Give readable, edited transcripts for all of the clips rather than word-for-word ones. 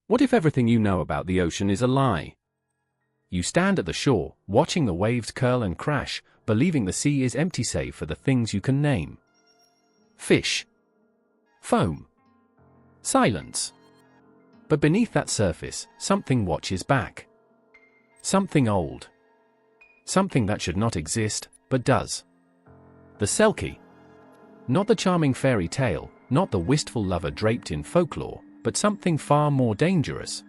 What if everything you know about the ocean is a lie? You stand at the shore, watching the waves curl and crash, believing the sea is empty save for the things you can name. Fish. Foam. Silence. But beneath that surface, something watches back. Something old. Something that should not exist, but does. The Selkie. Not the charming fairy tale, not the wistful lover draped in folklore, but something far more dangerous.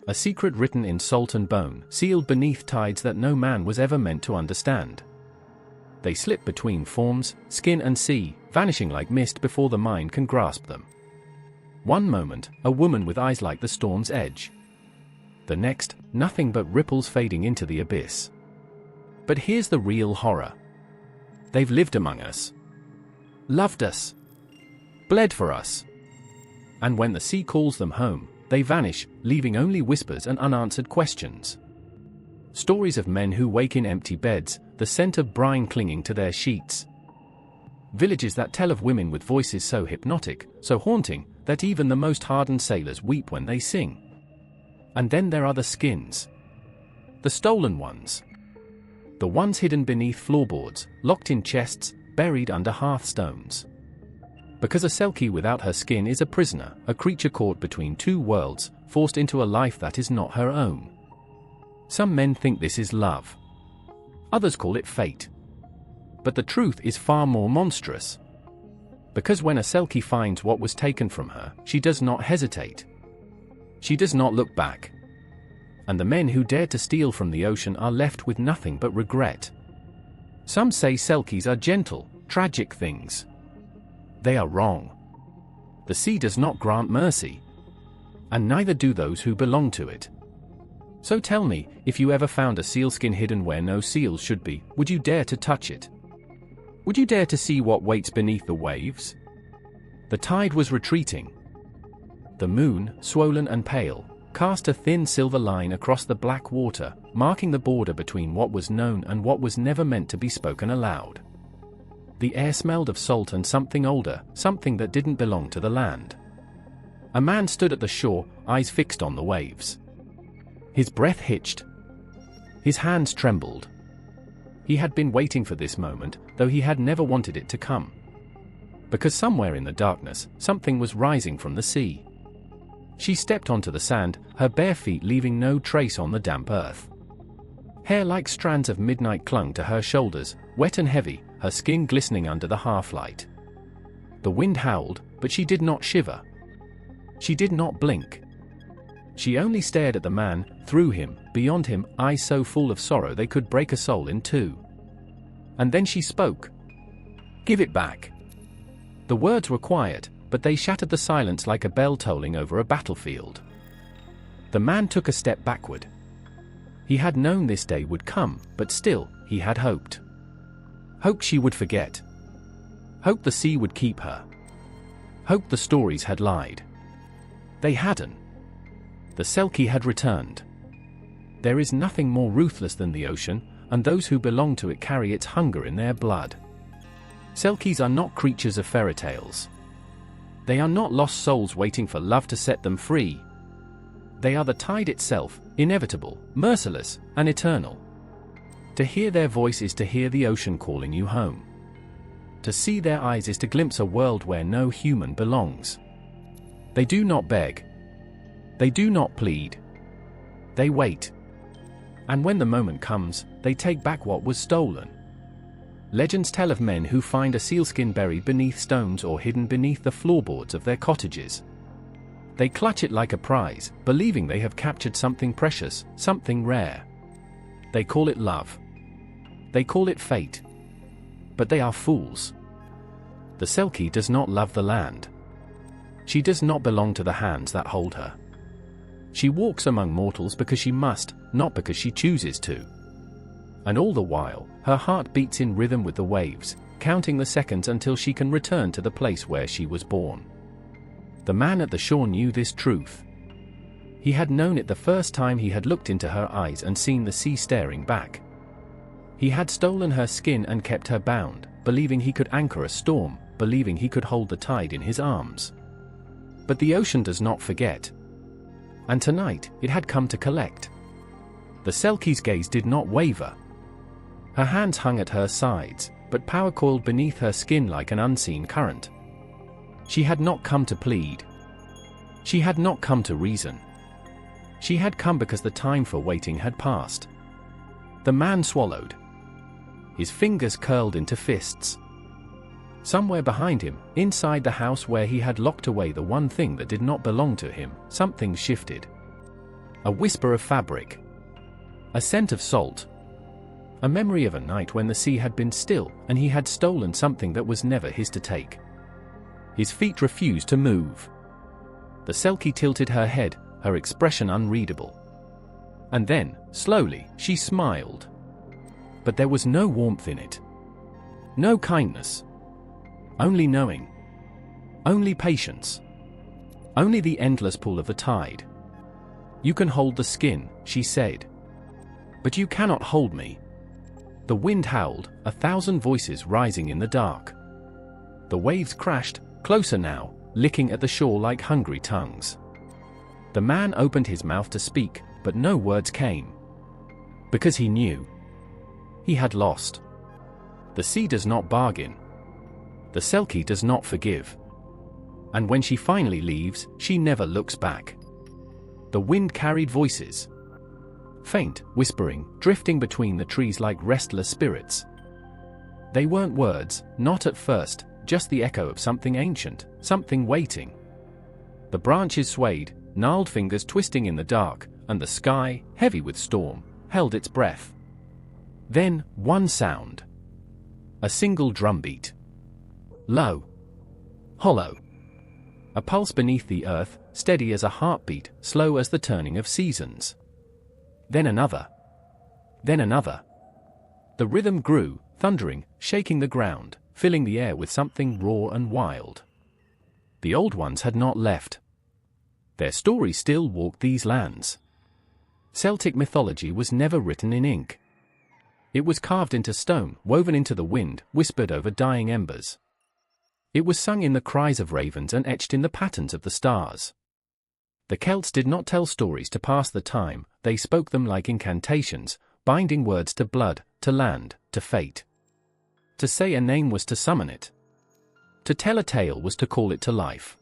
A secret written in salt and bone, sealed beneath tides that no man was ever meant to understand. They slip between forms, skin and sea, vanishing like mist before the mind can grasp them. One moment, a woman with eyes like the storm's edge. The next, nothing but ripples fading into the abyss. But here's the real horror. They've lived among us. Loved us. Bled for us. And when the sea calls them home, they vanish, leaving only whispers and unanswered questions. Stories of men who wake in empty beds, the scent of brine clinging to their sheets. Villages that tell of women with voices so hypnotic, so haunting, that even the most hardened sailors weep when they sing. And then there are the skins. The stolen ones. The ones hidden beneath floorboards, locked in chests, buried under hearthstones. Because a Selkie without her skin is a prisoner, a creature caught between two worlds, forced into a life that is not her own. Some men think this is love. Others call it fate. But the truth is far more monstrous. Because when a Selkie finds what was taken from her, she does not hesitate. She does not look back. And the men who dared to steal from the ocean are left with nothing but regret. Some say Selkies are gentle, tragic things. They are wrong. The sea does not grant mercy. And neither do those who belong to it. So tell me, if you ever found a sealskin hidden where no seals should be, would you dare to touch it? Would you dare to see what waits beneath the waves? The tide was retreating. The moon, swollen and pale, cast a thin silver line across the black water, marking the border between what was known and what was never meant to be spoken aloud. The air smelled of salt and something older, something that didn't belong to the land. A man stood at the shore, eyes fixed on the waves. His breath hitched. His hands trembled. He had been waiting for this moment, though he had never wanted it to come. Because somewhere in the darkness, something was rising from the sea. She stepped onto the sand, her bare feet leaving no trace on the damp earth. Hair like strands of midnight clung to her shoulders, wet and heavy, her skin glistening under the half-light. The wind howled, but she did not shiver. She did not blink. She only stared at the man, through him, beyond him, eyes so full of sorrow they could break a soul in two. And then she spoke. "Give it back." The words were quiet, but they shattered the silence like a bell tolling over a battlefield. The man took a step backward. He had known this day would come, but still, he had hoped. Hoped she would forget. Hoped the sea would keep her. Hoped the stories had lied. They hadn't. The Selkie had returned. There is nothing more ruthless than the ocean, and those who belong to it carry its hunger in their blood. Selkies are not creatures of fairy tales. They are not lost souls waiting for love to set them free. They are the tide itself, inevitable, merciless, and eternal. To hear their voice is to hear the ocean calling you home. To see their eyes is to glimpse a world where no human belongs. They do not beg. They do not plead. They wait. And when the moment comes, they take back what was stolen. Legends tell of men who find a sealskin buried beneath stones or hidden beneath the floorboards of their cottages. They clutch it like a prize, believing they have captured something precious, something rare. They call it love. They call it fate. But they are fools. The Selkie does not love the land. She does not belong to the hands that hold her. She walks among mortals because she must, not because she chooses to. And all the while, her heart beats in rhythm with the waves, counting the seconds until she can return to the place where she was born. The man at the shore knew this truth. He had known it the first time he had looked into her eyes and seen the sea staring back. He had stolen her skin and kept her bound, believing he could anchor a storm, believing he could hold the tide in his arms. But the ocean does not forget. And tonight, it had come to collect. The Selkie's gaze did not waver. Her hands hung at her sides, but power coiled beneath her skin like an unseen current. She had not come to plead. She had not come to reason. She had come because the time for waiting had passed. The man swallowed. His fingers curled into fists. Somewhere behind him, inside the house where he had locked away the one thing that did not belong to him, something shifted. A whisper of fabric. A scent of salt. A memory of a night when the sea had been still and he had stolen something that was never his to take. His feet refused to move. The Selkie tilted her head, her expression unreadable. And then, slowly, she smiled. But there was no warmth in it. No kindness. Only knowing. Only patience. Only the endless pull of the tide. "You can hold the skin," she said. "But you cannot hold me." The wind howled, 1,000 voices rising in the dark. The waves crashed, closer now, licking at the shore like hungry tongues. The man opened his mouth to speak, but no words came. Because he knew. He had lost. The sea does not bargain. The Selkie does not forgive. And when she finally leaves, she never looks back. The wind carried voices. Faint, whispering, drifting between the trees like restless spirits. They weren't words, not at first, just the echo of something ancient, something waiting. The branches swayed, gnarled fingers twisting in the dark, and the sky, heavy with storm, held its breath. Then, one sound. A single drumbeat. Low. Hollow. A pulse beneath the earth, steady as a heartbeat, slow as the turning of seasons. Then another. Then another. The rhythm grew, thundering, shaking the ground, filling the air with something raw and wild. The old ones had not left. Their story still walked these lands. Celtic mythology was never written in ink. It was carved into stone, woven into the wind, whispered over dying embers. It was sung in the cries of ravens and etched in the patterns of the stars. The Celts did not tell stories to pass the time, they spoke them like incantations, binding words to blood, to land, to fate. To say a name was to summon it. To tell a tale was to call it to life.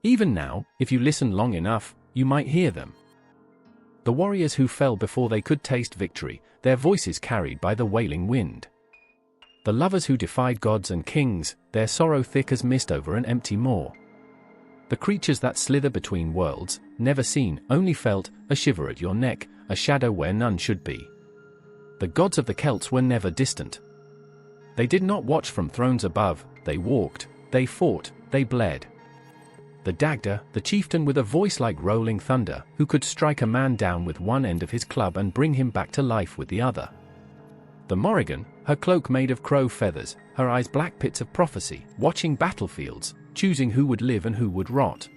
Even now, if you listen long enough, you might hear them. The warriors who fell before they could taste victory, their voices carried by the wailing wind. The lovers who defied gods and kings, their sorrow thick as mist over an empty moor. The creatures that slither between worlds, never seen, only felt, a shiver at your neck, a shadow where none should be. The gods of the Celts were never distant. They did not watch from thrones above, they walked, they fought, they bled. The Dagda, the chieftain with a voice like rolling thunder, who could strike a man down with one end of his club and bring him back to life with the other. The Morrigan, her cloak made of crow feathers, her eyes black pits of prophecy, watching battlefields, choosing who would live and who would rot.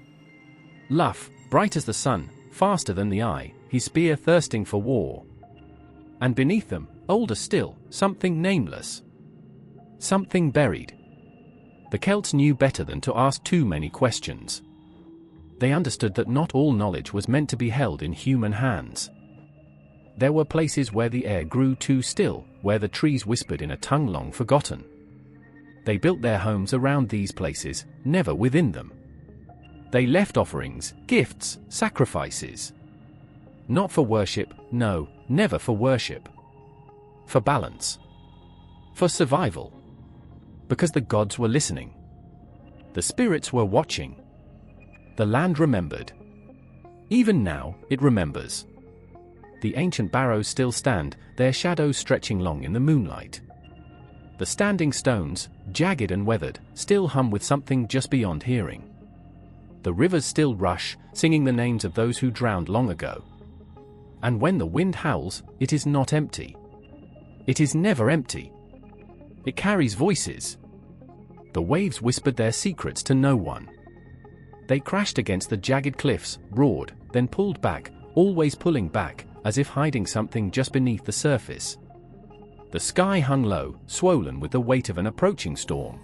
Luff, bright as the sun, faster than the eye, his spear thirsting for war. And beneath them, older still, something nameless. Something buried. The Celts knew better than to ask too many questions. They understood that not all knowledge was meant to be held in human hands. There were places where the air grew too still, where the trees whispered in a tongue long forgotten. They built their homes around these places, never within them. They left offerings, gifts, sacrifices. Not for worship, no, never for worship. For balance. For survival. Because the gods were listening. The spirits were watching. The land remembered. Even now, it remembers. The ancient barrows still stand, their shadows stretching long in the moonlight. The standing stones, jagged and weathered, still hum with something just beyond hearing. The rivers still rush, singing the names of those who drowned long ago. And when the wind howls, it is not empty. It is never empty. It carries voices. The waves whispered their secrets to no one. They crashed against the jagged cliffs, roared, then pulled back, always pulling back, as if hiding something just beneath the surface. The sky hung low, swollen with the weight of an approaching storm.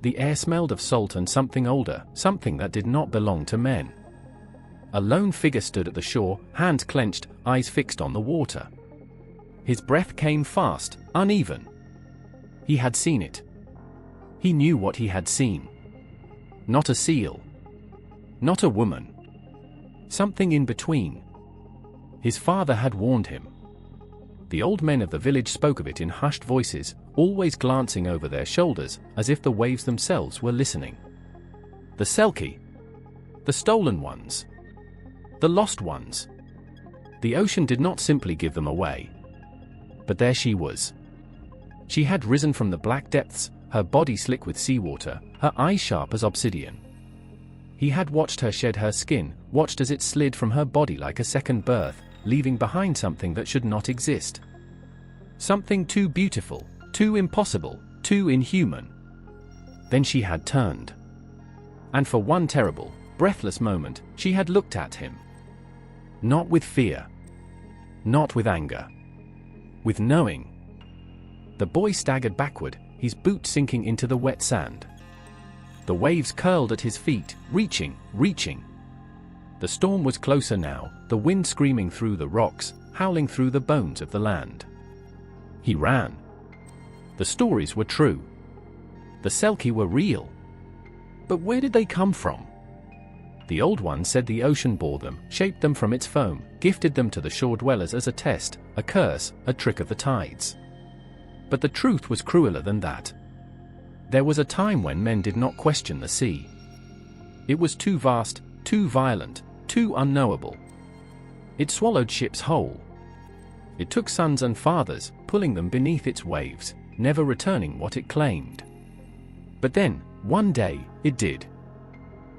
The air smelled of salt and something older, something that did not belong to men. A lone figure stood at the shore, hands clenched, eyes fixed on the water. His breath came fast, uneven. He had seen it. He knew what he had seen. Not a seal. Not a woman. Something in between. His father had warned him. The old men of the village spoke of it in hushed voices, always glancing over their shoulders, as if the waves themselves were listening. The Selkie. The stolen ones. The lost ones. The ocean did not simply give them away. But there she was. She had risen from the black depths, her body slick with seawater, her eyes sharp as obsidian. He had watched her shed her skin, watched as it slid from her body like a second birth, leaving behind something that should not exist. Something too beautiful, too impossible, too inhuman. Then she had turned. And for one terrible, breathless moment, she had looked at him. Not with fear. Not with anger. With knowing. The boy staggered backward, his boot sinking into the wet sand. The waves curled at his feet, reaching. The storm was closer now, the wind screaming through the rocks, howling through the bones of the land. He ran. The stories were true. The Selkie were real. But where did they come from? The old one said the ocean bore them, shaped them from its foam, gifted them to the shore dwellers as a test, a curse, a trick of the tides. But the truth was crueler than that. There was a time when men did not question the sea. It was too vast, too violent, too unknowable. It swallowed ships whole. It took sons and fathers, pulling them beneath its waves, never returning what it claimed. But then, one day, it did.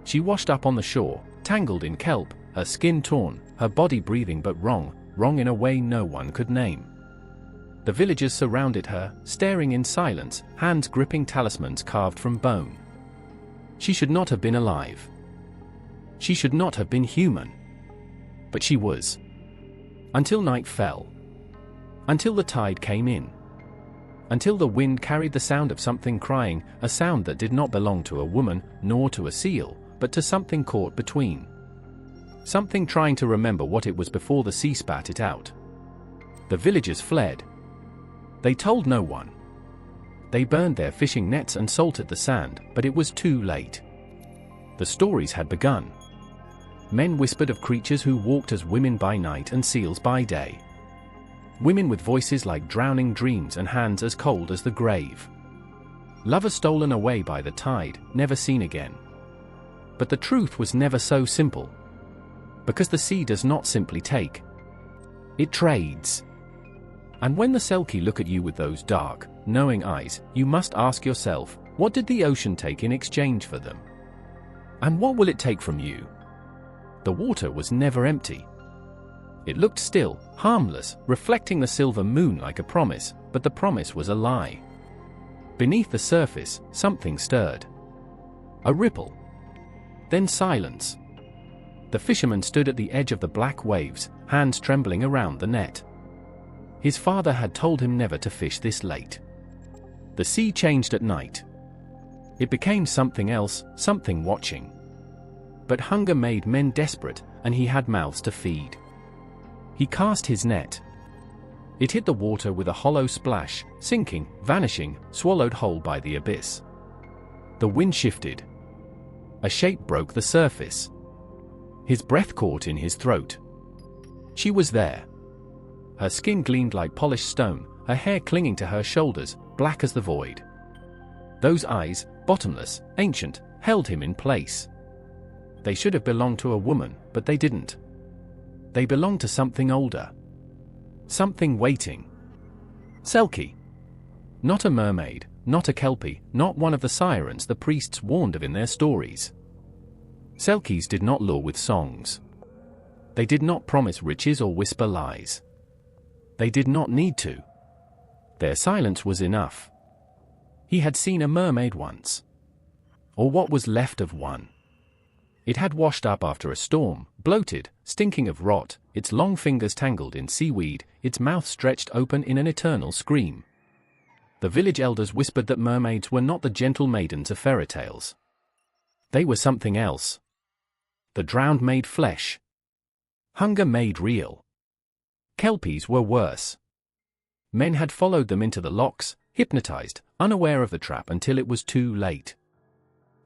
She washed up on the shore, tangled in kelp, her skin torn, her body breathing but wrong in a way no one could name. The villagers surrounded her, staring in silence, hands gripping talismans carved from bone. She should not have been alive. She should not have been human. But she was. Until night fell. Until the tide came in. Until the wind carried the sound of something crying, a sound that did not belong to a woman, nor to a seal, but to something caught between. Something trying to remember what it was before the sea spat it out. The villagers fled. They told no one. They burned their fishing nets and salted the sand, but it was too late. The stories had begun. Men whispered of creatures who walked as women by night and seals by day. Women with voices like drowning dreams and hands as cold as the grave. Lovers stolen away by the tide, never seen again. But the truth was never so simple. Because the sea does not simply take. It trades. And when the Selkie look at you with those dark, knowing eyes, you must ask yourself, what did the ocean take in exchange for them? And what will it take from you? The water was never empty. It looked still, harmless, reflecting the silver moon like a promise, but the promise was a lie. Beneath the surface, something stirred. A ripple. Then silence. The fisherman stood at the edge of the black waves, hands trembling around the net. His father had told him never to fish this late. The sea changed at night. It became something else, something watching. But hunger made men desperate, and he had mouths to feed. He cast his net. It hit the water with a hollow splash, sinking, vanishing, swallowed whole by the abyss. The wind shifted. A shape broke the surface. His breath caught in his throat. She was there. Her skin gleamed like polished stone, her hair clinging to her shoulders, black as the void. Those eyes, bottomless, ancient, held him in place. They should have belonged to a woman, but they didn't. They belonged to something older. Something waiting. Selkie. Not a mermaid, not a kelpie, not one of the sirens the priests warned of in their stories. Selkies did not lure with songs. They did not promise riches or whisper lies. They did not need to. Their silence was enough. He had seen a mermaid once. Or what was left of one. It had washed up after a storm, bloated, stinking of rot, its long fingers tangled in seaweed, its mouth stretched open in an eternal scream. The village elders whispered that mermaids were not the gentle maidens of fairy tales. They were something else. The drowned made flesh. Hunger made real. Kelpies were worse. Men had followed them into the locks, hypnotized, unaware of the trap until it was too late.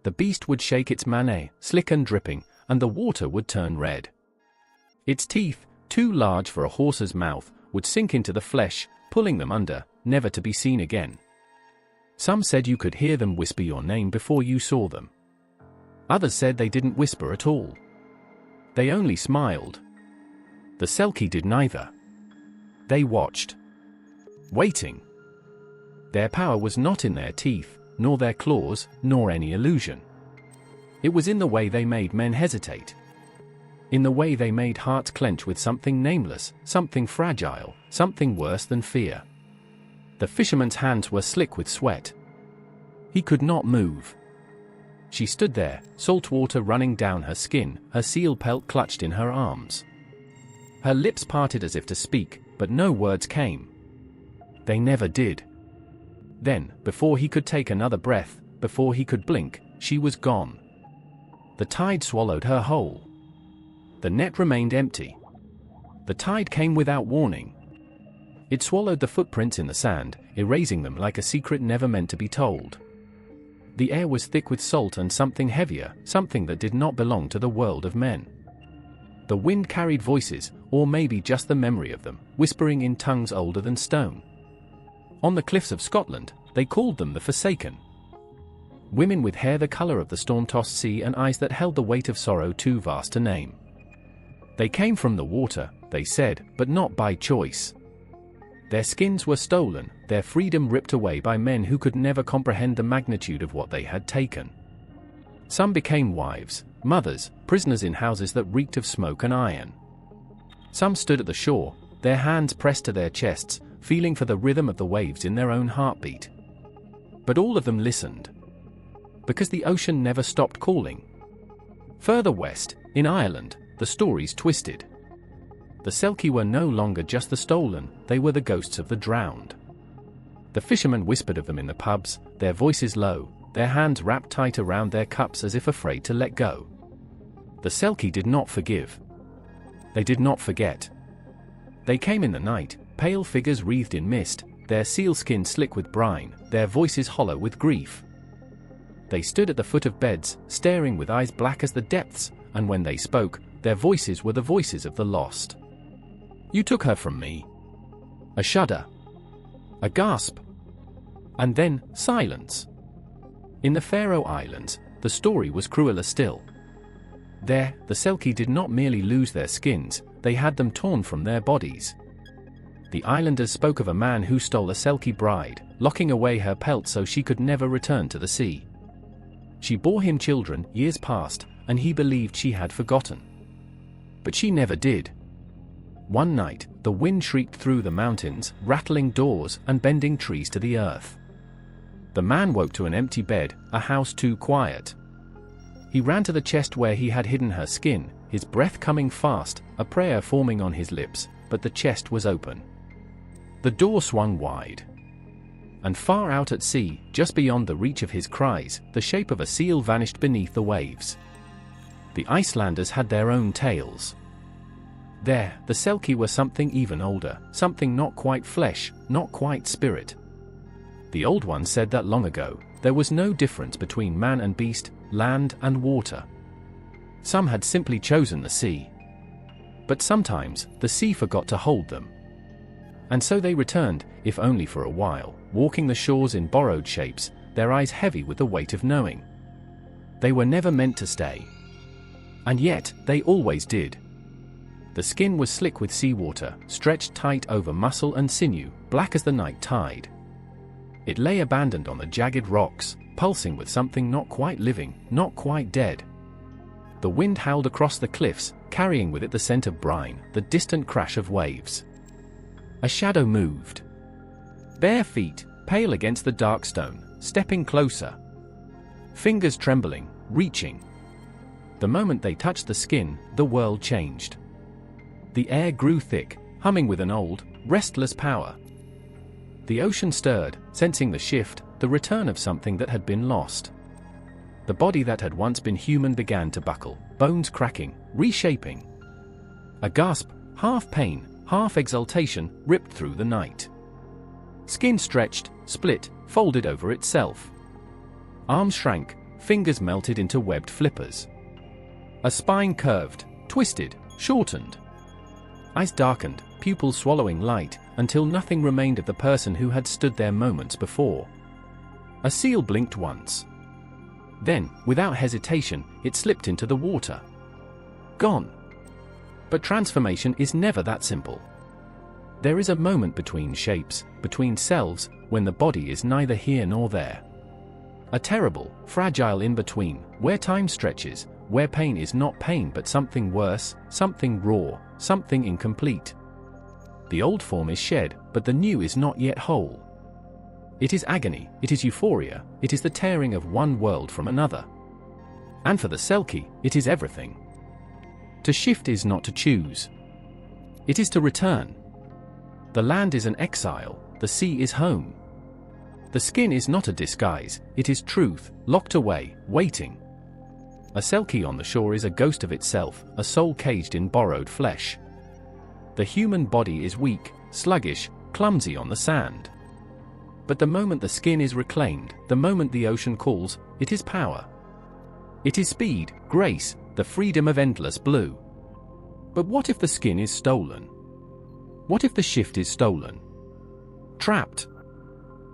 The beast would shake its mane, slick and dripping, and the water would turn red. Its teeth, too large for a horse's mouth, would sink into the flesh, pulling them under, never to be seen again. Some said you could hear them whisper your name before you saw them. Others said they didn't whisper at all. They only smiled. The Selkie did neither. They watched. Waiting. Their power was not in their teeth, nor their claws, nor any illusion. It was in the way they made men hesitate. In the way they made hearts clench with something nameless, something fragile, something worse than fear. The fisherman's hands were slick with sweat. He could not move. She stood there, salt water running down her skin, her seal pelt clutched in her arms. Her lips parted as if to speak, but no words came. They never did. Then, before he could take another breath, before he could blink, she was gone. The tide swallowed her whole. The net remained empty. The tide came without warning. It swallowed the footprints in the sand, erasing them like a secret never meant to be told. The air was thick with salt and something heavier, something that did not belong to the world of men. The wind carried voices, or maybe just the memory of them, whispering in tongues older than stone. On the cliffs of Scotland, they called them the Forsaken. Women with hair the color of the storm-tossed sea and eyes that held the weight of sorrow too vast to name. They came from the water, they said, but not by choice. Their skins were stolen, their freedom ripped away by men who could never comprehend the magnitude of what they had taken. Some became wives, mothers, prisoners in houses that reeked of smoke and iron. Some stood at the shore, their hands pressed to their chests, feeling for the rhythm of the waves in their own heartbeat. But all of them listened. Because the ocean never stopped calling. Further west, in Ireland, the stories twisted. The Selkie were no longer just the stolen, they were the ghosts of the drowned. The fishermen whispered of them in the pubs, their voices low, their hands wrapped tight around their cups as if afraid to let go. The Selkie did not forgive. They did not forget. They came in the night, pale figures wreathed in mist, their sealskin slick with brine, their voices hollow with grief. They stood at the foot of beds, staring with eyes black as the depths, and when they spoke, their voices were the voices of the lost. You took her from me. A shudder. A gasp. And then, silence. In the Faroe Islands, the story was crueler still. There, the Selkie did not merely lose their skins, they had them torn from their bodies. The islanders spoke of a man who stole a Selkie bride, locking away her pelt so she could never return to the sea. She bore him children, years passed, and he believed she had forgotten. But she never did. One night, the wind shrieked through the mountains, rattling doors and bending trees to the earth. The man woke to an empty bed, a house too quiet. He ran to the chest where he had hidden her skin, his breath coming fast, a prayer forming on his lips, but the chest was open. The door swung wide. And far out at sea, just beyond the reach of his cries, the shape of a seal vanished beneath the waves. The Icelanders had their own tales. There, the Selkie were something even older, something not quite flesh, not quite spirit. The old ones said that long ago, there was no difference between man and beast, land and water. Some had simply chosen the sea. But sometimes, the sea forgot to hold them. And so they returned, if only for a while, walking the shores in borrowed shapes, their eyes heavy with the weight of knowing. They were never meant to stay. And yet, they always did. The skin was slick with seawater, stretched tight over muscle and sinew, black as the night tide. It lay abandoned on the jagged rocks, pulsing with something not quite living, not quite dead. The wind howled across the cliffs, carrying with it the scent of brine, the distant crash of waves. A shadow moved. Bare feet, pale against the dark stone, stepping closer. Fingers trembling, reaching. The moment they touched the skin, the world changed. The air grew thick, humming with an old, restless power. The ocean stirred, sensing the shift, the return of something that had been lost. The body that had once been human began to buckle, bones cracking, reshaping. A gasp, half pain, half exultation, ripped through the night. Skin stretched, split, folded over itself. Arms shrank, fingers melted into webbed flippers. A spine curved, twisted, shortened. Eyes darkened, pupils swallowing light, until nothing remained of the person who had stood there moments before. A seal blinked once. Then, without hesitation, it slipped into the water. Gone. But transformation is never that simple. There is a moment between shapes, between selves, when the body is neither here nor there. A terrible, fragile in-between, where time stretches, where pain is not pain but something worse, something raw, something incomplete. The old form is shed, but the new is not yet whole. It is agony, it is euphoria, it is the tearing of one world from another. And for the Selkie, it is everything. To shift is not to choose. It is to return. The land is an exile, the sea is home. The skin is not a disguise, it is truth, locked away, waiting. A Selkie on the shore is a ghost of itself, a soul caged in borrowed flesh. The human body is weak, sluggish, clumsy on the sand. But the moment the skin is reclaimed, the moment the ocean calls, it is power. It is speed, grace, the freedom of endless blue. But what if the skin is stolen? What if the shift is stolen? Trapped.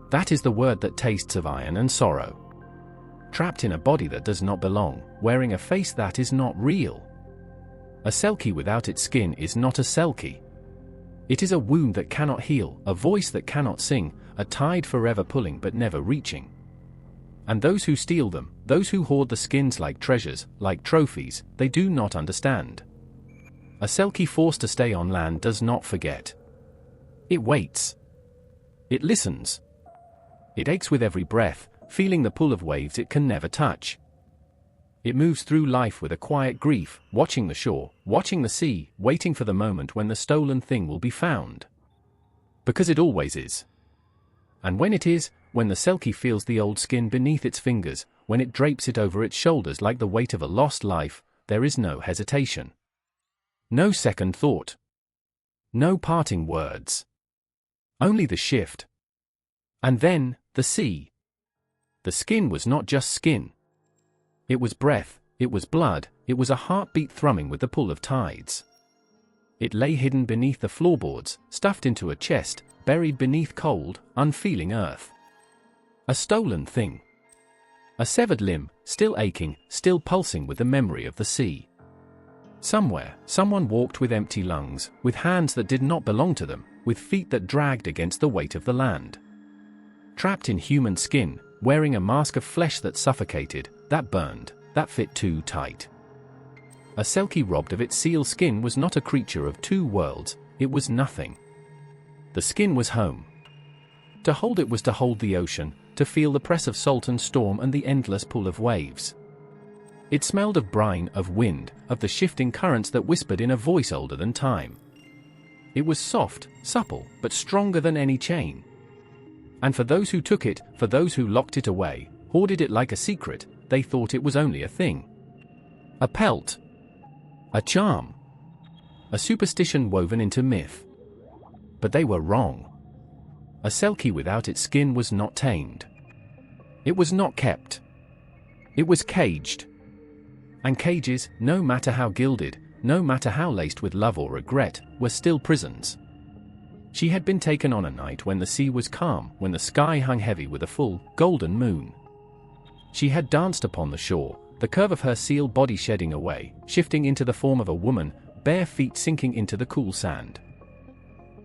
That is the word that tastes of iron and sorrow. Trapped in a body that does not belong, wearing a face that is not real. A Selkie without its skin is not a Selkie. It is a wound that cannot heal, a voice that cannot sing, a tide forever pulling but never reaching. And those who steal them, those who hoard the skins like treasures, like trophies, they do not understand. A Selkie forced to stay on land does not forget. It waits. It listens. It aches with every breath, feeling the pull of waves it can never touch. It moves through life with a quiet grief, watching the shore, watching the sea, waiting for the moment when the stolen thing will be found. Because it always is. And when it is, when the Selkie feels the old skin beneath its fingers, when it drapes it over its shoulders like the weight of a lost life, there is no hesitation. No second thought. No parting words. Only the shift. And then, the sea. The skin was not just skin. It was breath, it was blood, it was a heartbeat thrumming with the pull of tides. It lay hidden beneath the floorboards, stuffed into a chest, buried beneath cold, unfeeling earth. A stolen thing. A severed limb, still aching, still pulsing with the memory of the sea. Somewhere, someone walked with empty lungs, with hands that did not belong to them, with feet that dragged against the weight of the land. Trapped in human skin, wearing a mask of flesh that suffocated, that burned, that fit too tight. A Selkie robbed of its seal skin was not a creature of two worlds, it was nothing. The skin was home. To hold it was to hold the ocean, to feel the press of salt and storm and the endless pull of waves. It smelled of brine, of wind, of the shifting currents that whispered in a voice older than time. It was soft, supple, but stronger than any chain. And for those who took it, for those who locked it away, hoarded it like a secret, they thought it was only a thing. A pelt. A charm. A superstition woven into myth. But they were wrong. A Selkie without its skin was not tamed. It was not kept. It was caged. And cages, no matter how gilded, no matter how laced with love or regret, were still prisons. She had been taken on a night when the sea was calm, when the sky hung heavy with a full, golden moon. She had danced upon the shore, the curve of her seal body shedding away, shifting into the form of a woman, bare feet sinking into the cool sand.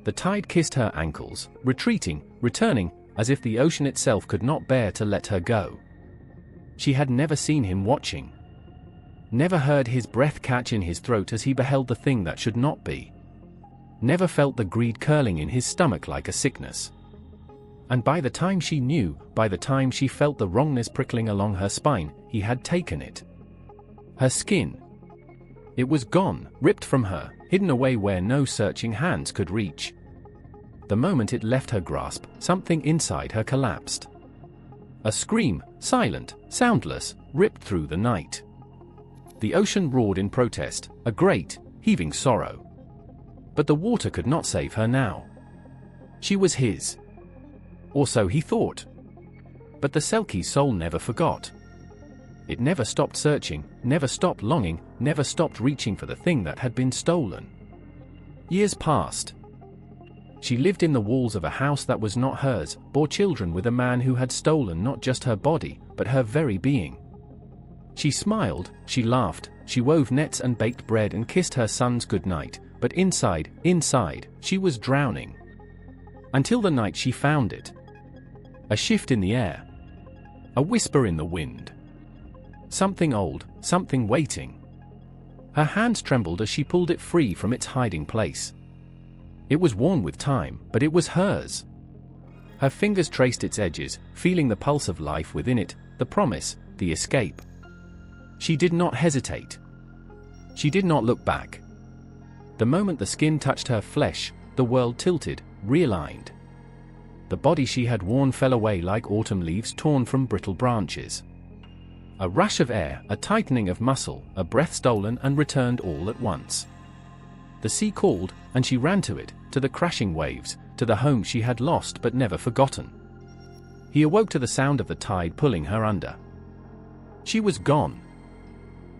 The tide kissed her ankles, retreating, returning, as if the ocean itself could not bear to let her go. She had never seen him watching. Never heard his breath catch in his throat as he beheld the thing that should not be. Never felt the greed curling in his stomach like a sickness. And by the time she knew, by the time she felt the wrongness prickling along her spine, he had taken it. Her skin. It was gone, ripped from her, hidden away where no searching hands could reach. The moment it left her grasp, something inside her collapsed. A scream, silent, soundless, ripped through the night. The ocean roared in protest, a great, heaving sorrow. But the water could not save her now. She was his. Or so he thought. But the Selkie's soul never forgot. It never stopped searching, never stopped longing, never stopped reaching for the thing that had been stolen. Years passed. She lived in the walls of a house that was not hers, bore children with a man who had stolen not just her body, but her very being. She smiled, she laughed, she wove nets and baked bread and kissed her sons goodnight, but inside, she was drowning. Until the night she found it. A shift in the air. A whisper in the wind. Something old, something waiting. Her hands trembled as she pulled it free from its hiding place. It was worn with time, but it was hers. Her fingers traced its edges, feeling the pulse of life within it, the promise, the escape. She did not hesitate. She did not look back. The moment the skin touched her flesh, the world tilted, realigned. The body she had worn fell away like autumn leaves torn from brittle branches. A rush of air, a tightening of muscle, a breath stolen and returned all at once. The sea called, and she ran to it, to the crashing waves, to the home she had lost but never forgotten. He awoke to the sound of the tide pulling her under. She was gone.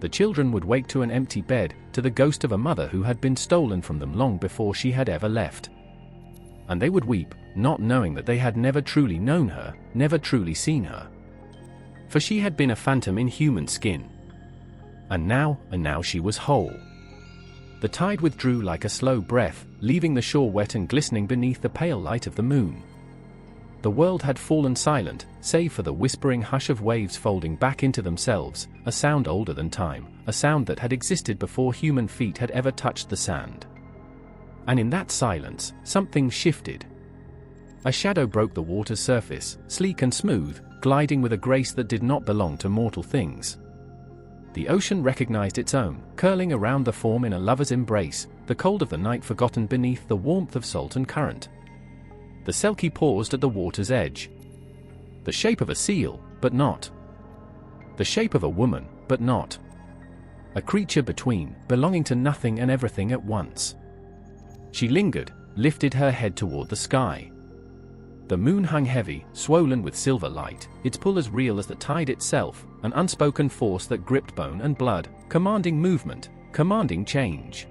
The children would wake to an empty bed, to the ghost of a mother who had been stolen from them long before she had ever left. And they would weep, not knowing that they had never truly known her, never truly seen her. For she had been a phantom in human skin. And now she was whole. The tide withdrew like a slow breath, leaving the shore wet and glistening beneath the pale light of the moon. The world had fallen silent, save for the whispering hush of waves folding back into themselves, a sound older than time, a sound that had existed before human feet had ever touched the sand. And in that silence, something shifted. A shadow broke the water's surface, sleek and smooth, gliding with a grace that did not belong to mortal things. The ocean recognized its own, curling around the form in a lover's embrace, the cold of the night forgotten beneath the warmth of salt and current. The Selkie paused at the water's edge. The shape of a seal, but not. The shape of a woman, but not. A creature between, belonging to nothing and everything at once. She lingered, lifted her head toward the sky. The moon hung heavy, swollen with silver light, its pull as real as the tide itself, an unspoken force that gripped bone and blood, commanding movement, commanding change.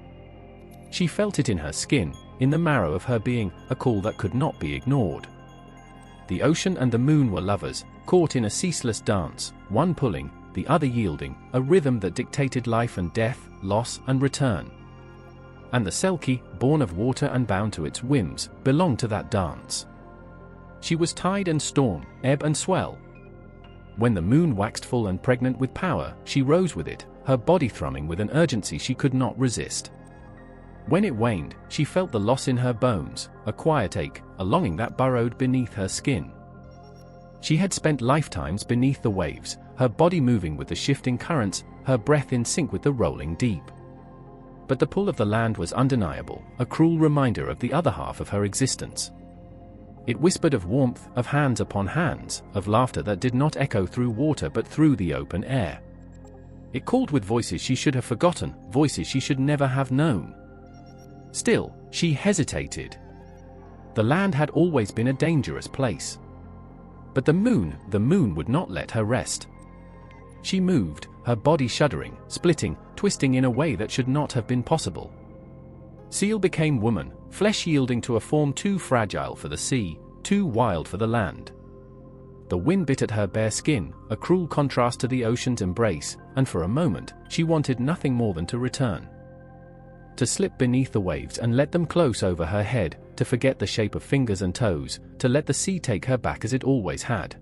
She felt it in her skin, in the marrow of her being, a call that could not be ignored. The ocean and the moon were lovers, caught in a ceaseless dance, one pulling, the other yielding, a rhythm that dictated life and death, loss and return. And the Selkie, born of water and bound to its whims, belonged to that dance. She was tide and storm, ebb and swell. When the moon waxed full and pregnant with power, she rose with it, her body thrumming with an urgency she could not resist. When it waned, she felt the loss in her bones, a quiet ache, a longing that burrowed beneath her skin. She had spent lifetimes beneath the waves, her body moving with the shifting currents, her breath in sync with the rolling deep. But the pull of the land was undeniable, a cruel reminder of the other half of her existence. It whispered of warmth, of hands upon hands, of laughter that did not echo through water but through the open air. It called with voices she should have forgotten, voices she should never have known. Still, she hesitated. The land had always been a dangerous place. But the moon would not let her rest. She moved, her body shuddering, splitting, twisting in a way that should not have been possible. Seal became woman, flesh yielding to a form too fragile for the sea, too wild for the land. The wind bit at her bare skin, a cruel contrast to the ocean's embrace, and for a moment, she wanted nothing more than to return. To slip beneath the waves and let them close over her head, to forget the shape of fingers and toes, to let the sea take her back as it always had.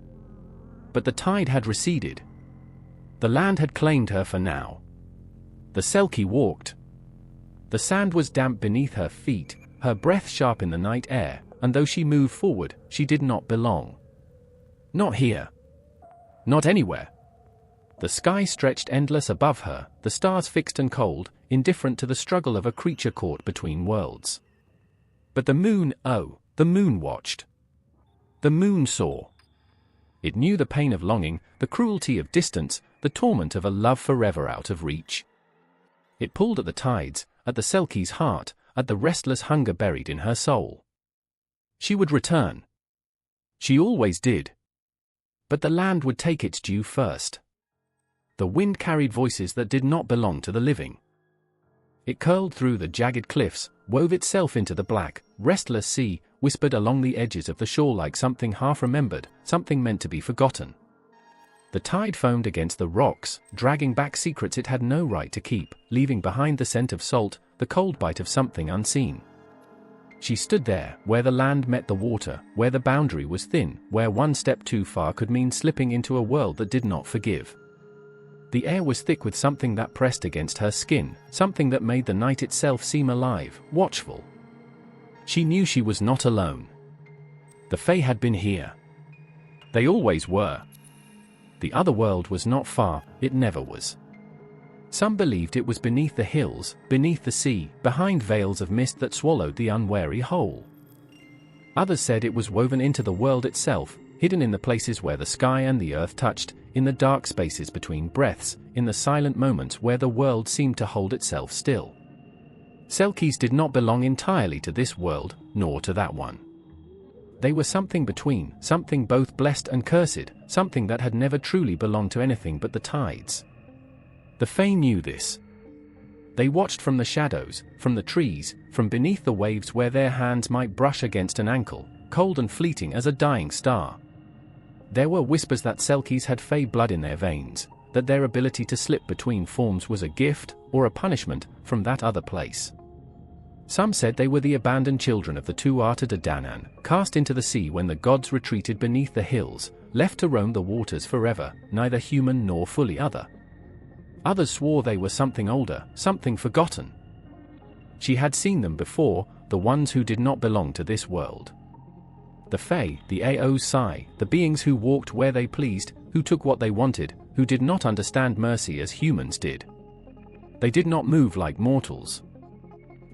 But the tide had receded. The land had claimed her for now. The Selkie walked. The sand was damp beneath her feet, her breath sharp in the night air, and though she moved forward, she did not belong. Not here. Not anywhere. The sky stretched endless above her, the stars fixed and cold, indifferent to the struggle of a creature caught between worlds. But the moon, oh, the moon watched. The moon saw. It knew the pain of longing, the cruelty of distance, the torment of a love forever out of reach. It pulled at the tides, at the Selkie's heart, at the restless hunger buried in her soul. She would return. She always did. But the land would take its due first. The wind carried voices that did not belong to the living. It curled through the jagged cliffs, wove itself into the black, restless sea, whispered along the edges of the shore like something half-remembered, something meant to be forgotten. The tide foamed against the rocks, dragging back secrets it had no right to keep, leaving behind the scent of salt, the cold bite of something unseen. She stood there, where the land met the water, where the boundary was thin, where one step too far could mean slipping into a world that did not forgive. The air was thick with something that pressed against her skin, something that made the night itself seem alive, watchful. She knew she was not alone. The Fae had been here. They always were. The other world was not far, it never was. Some believed it was beneath the hills, beneath the sea, behind veils of mist that swallowed the unwary whole. Others said it was woven into the world itself, hidden in the places where the sky and the earth touched, in the dark spaces between breaths, in the silent moments where the world seemed to hold itself still. Selkies did not belong entirely to this world, nor to that one. They were something between, something both blessed and cursed, something that had never truly belonged to anything but the tides. The Fae knew this. They watched from the shadows, from the trees, from beneath the waves where their hands might brush against an ankle, cold and fleeting as a dying star. There were whispers that Selkies had Fae blood in their veins, that their ability to slip between forms was a gift, or a punishment, from that other place. Some said they were the abandoned children of the Tuatha De Danann, cast into the sea when the gods retreated beneath the hills, left to roam the waters forever, neither human nor fully other. Others swore they were something older, something forgotten. She had seen them before, the ones who did not belong to this world. The Fae, the Aosai, the beings who walked where they pleased, who took what they wanted, who did not understand mercy as humans did. They did not move like mortals.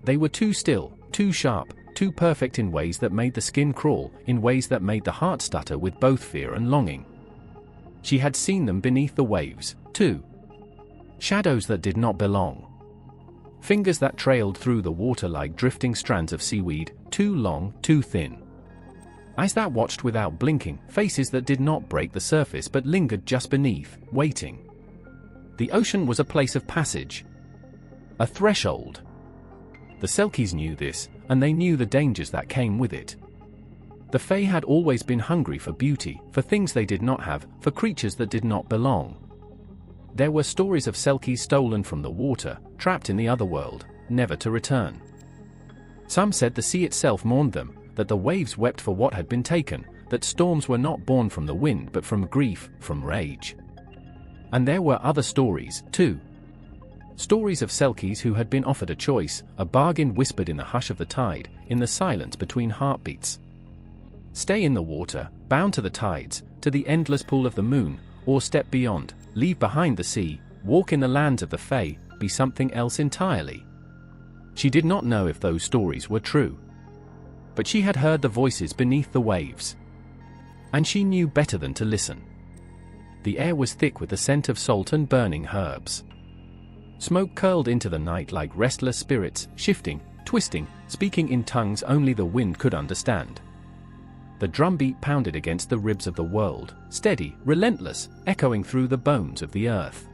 They were too still, too sharp, too perfect in ways that made the skin crawl, in ways that made the heart stutter with both fear and longing. She had seen them beneath the waves, too. Shadows that did not belong. Fingers that trailed through the water like drifting strands of seaweed, too long, too thin. Eyes that watched without blinking, faces that did not break the surface but lingered just beneath, waiting. The ocean was a place of passage. A threshold. The Selkies knew this, and they knew the dangers that came with it. The Fae had always been hungry for beauty, for things they did not have, for creatures that did not belong. There were stories of Selkies stolen from the water, trapped in the other world, never to return. Some said the sea itself mourned them, that the waves wept for what had been taken, that storms were not born from the wind but from grief, from rage. And there were other stories, too. Stories of Selkies who had been offered a choice, a bargain whispered in the hush of the tide, in the silence between heartbeats. Stay in the water, bound to the tides, to the endless pool of the moon, or step beyond, leave behind the sea, walk in the lands of the Fae, be something else entirely. She did not know if those stories were true. But she had heard the voices beneath the waves. And she knew better than to listen. The air was thick with the scent of salt and burning herbs. Smoke curled into the night like restless spirits, shifting, twisting, speaking in tongues only the wind could understand. The drumbeat pounded against the ribs of the world, steady, relentless, echoing through the bones of the earth.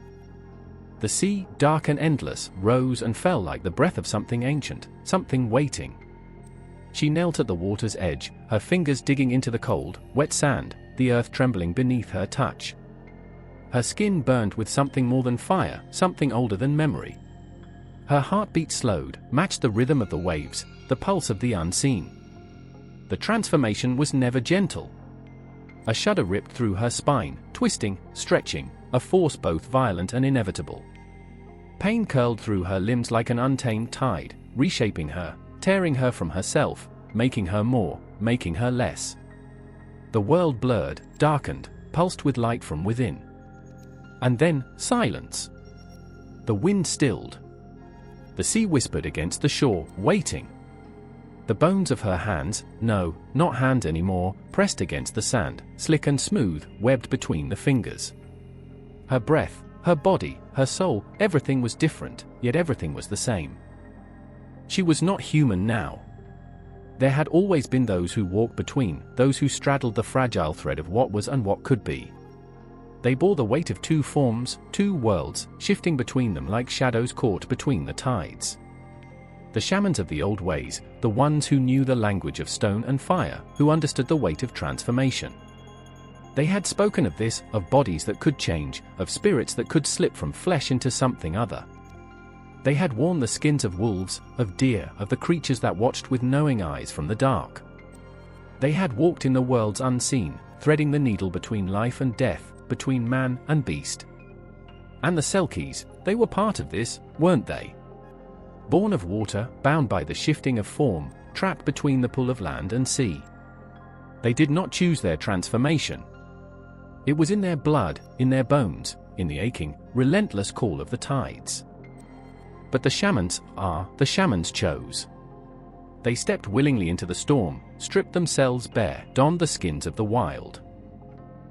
The sea, dark and endless, rose and fell like the breath of something ancient, something waiting. She knelt at the water's edge, her fingers digging into the cold, wet sand, the earth trembling beneath her touch. Her skin burned with something more than fire, something older than memory. Her heartbeat slowed, matched the rhythm of the waves, the pulse of the unseen. The transformation was never gentle. A shudder ripped through her spine, twisting, stretching, a force both violent and inevitable. Pain curled through her limbs like an untamed tide, reshaping her, tearing her from herself, making her more, making her less. The world blurred, darkened, pulsed with light from within. And then, silence. The wind stilled. The sea whispered against the shore, waiting. The bones of her hands, no, not hands anymore, pressed against the sand, slick and smooth, webbed between the fingers. Her breath, her body, her soul, everything was different, yet everything was the same. She was not human now. There had always been those who walked between, those who straddled the fragile thread of what was and what could be. They bore the weight of two forms, two worlds, shifting between them like shadows caught between the tides. The shamans of the old ways, the ones who knew the language of stone and fire, who understood the weight of transformation. They had spoken of this, of bodies that could change, of spirits that could slip from flesh into something other. They had worn the skins of wolves, of deer, of the creatures that watched with knowing eyes from the dark. They had walked in the worlds unseen, threading the needle between life and death, between man and beast. And the Selkies, they were part of this, weren't they? Born of water, bound by the shifting of form, trapped between the pull of land and sea. They did not choose their transformation. It was in their blood, in their bones, in the aching, relentless call of the tides. But the shamans chose. They stepped willingly into the storm, stripped themselves bare, donned the skins of the wild.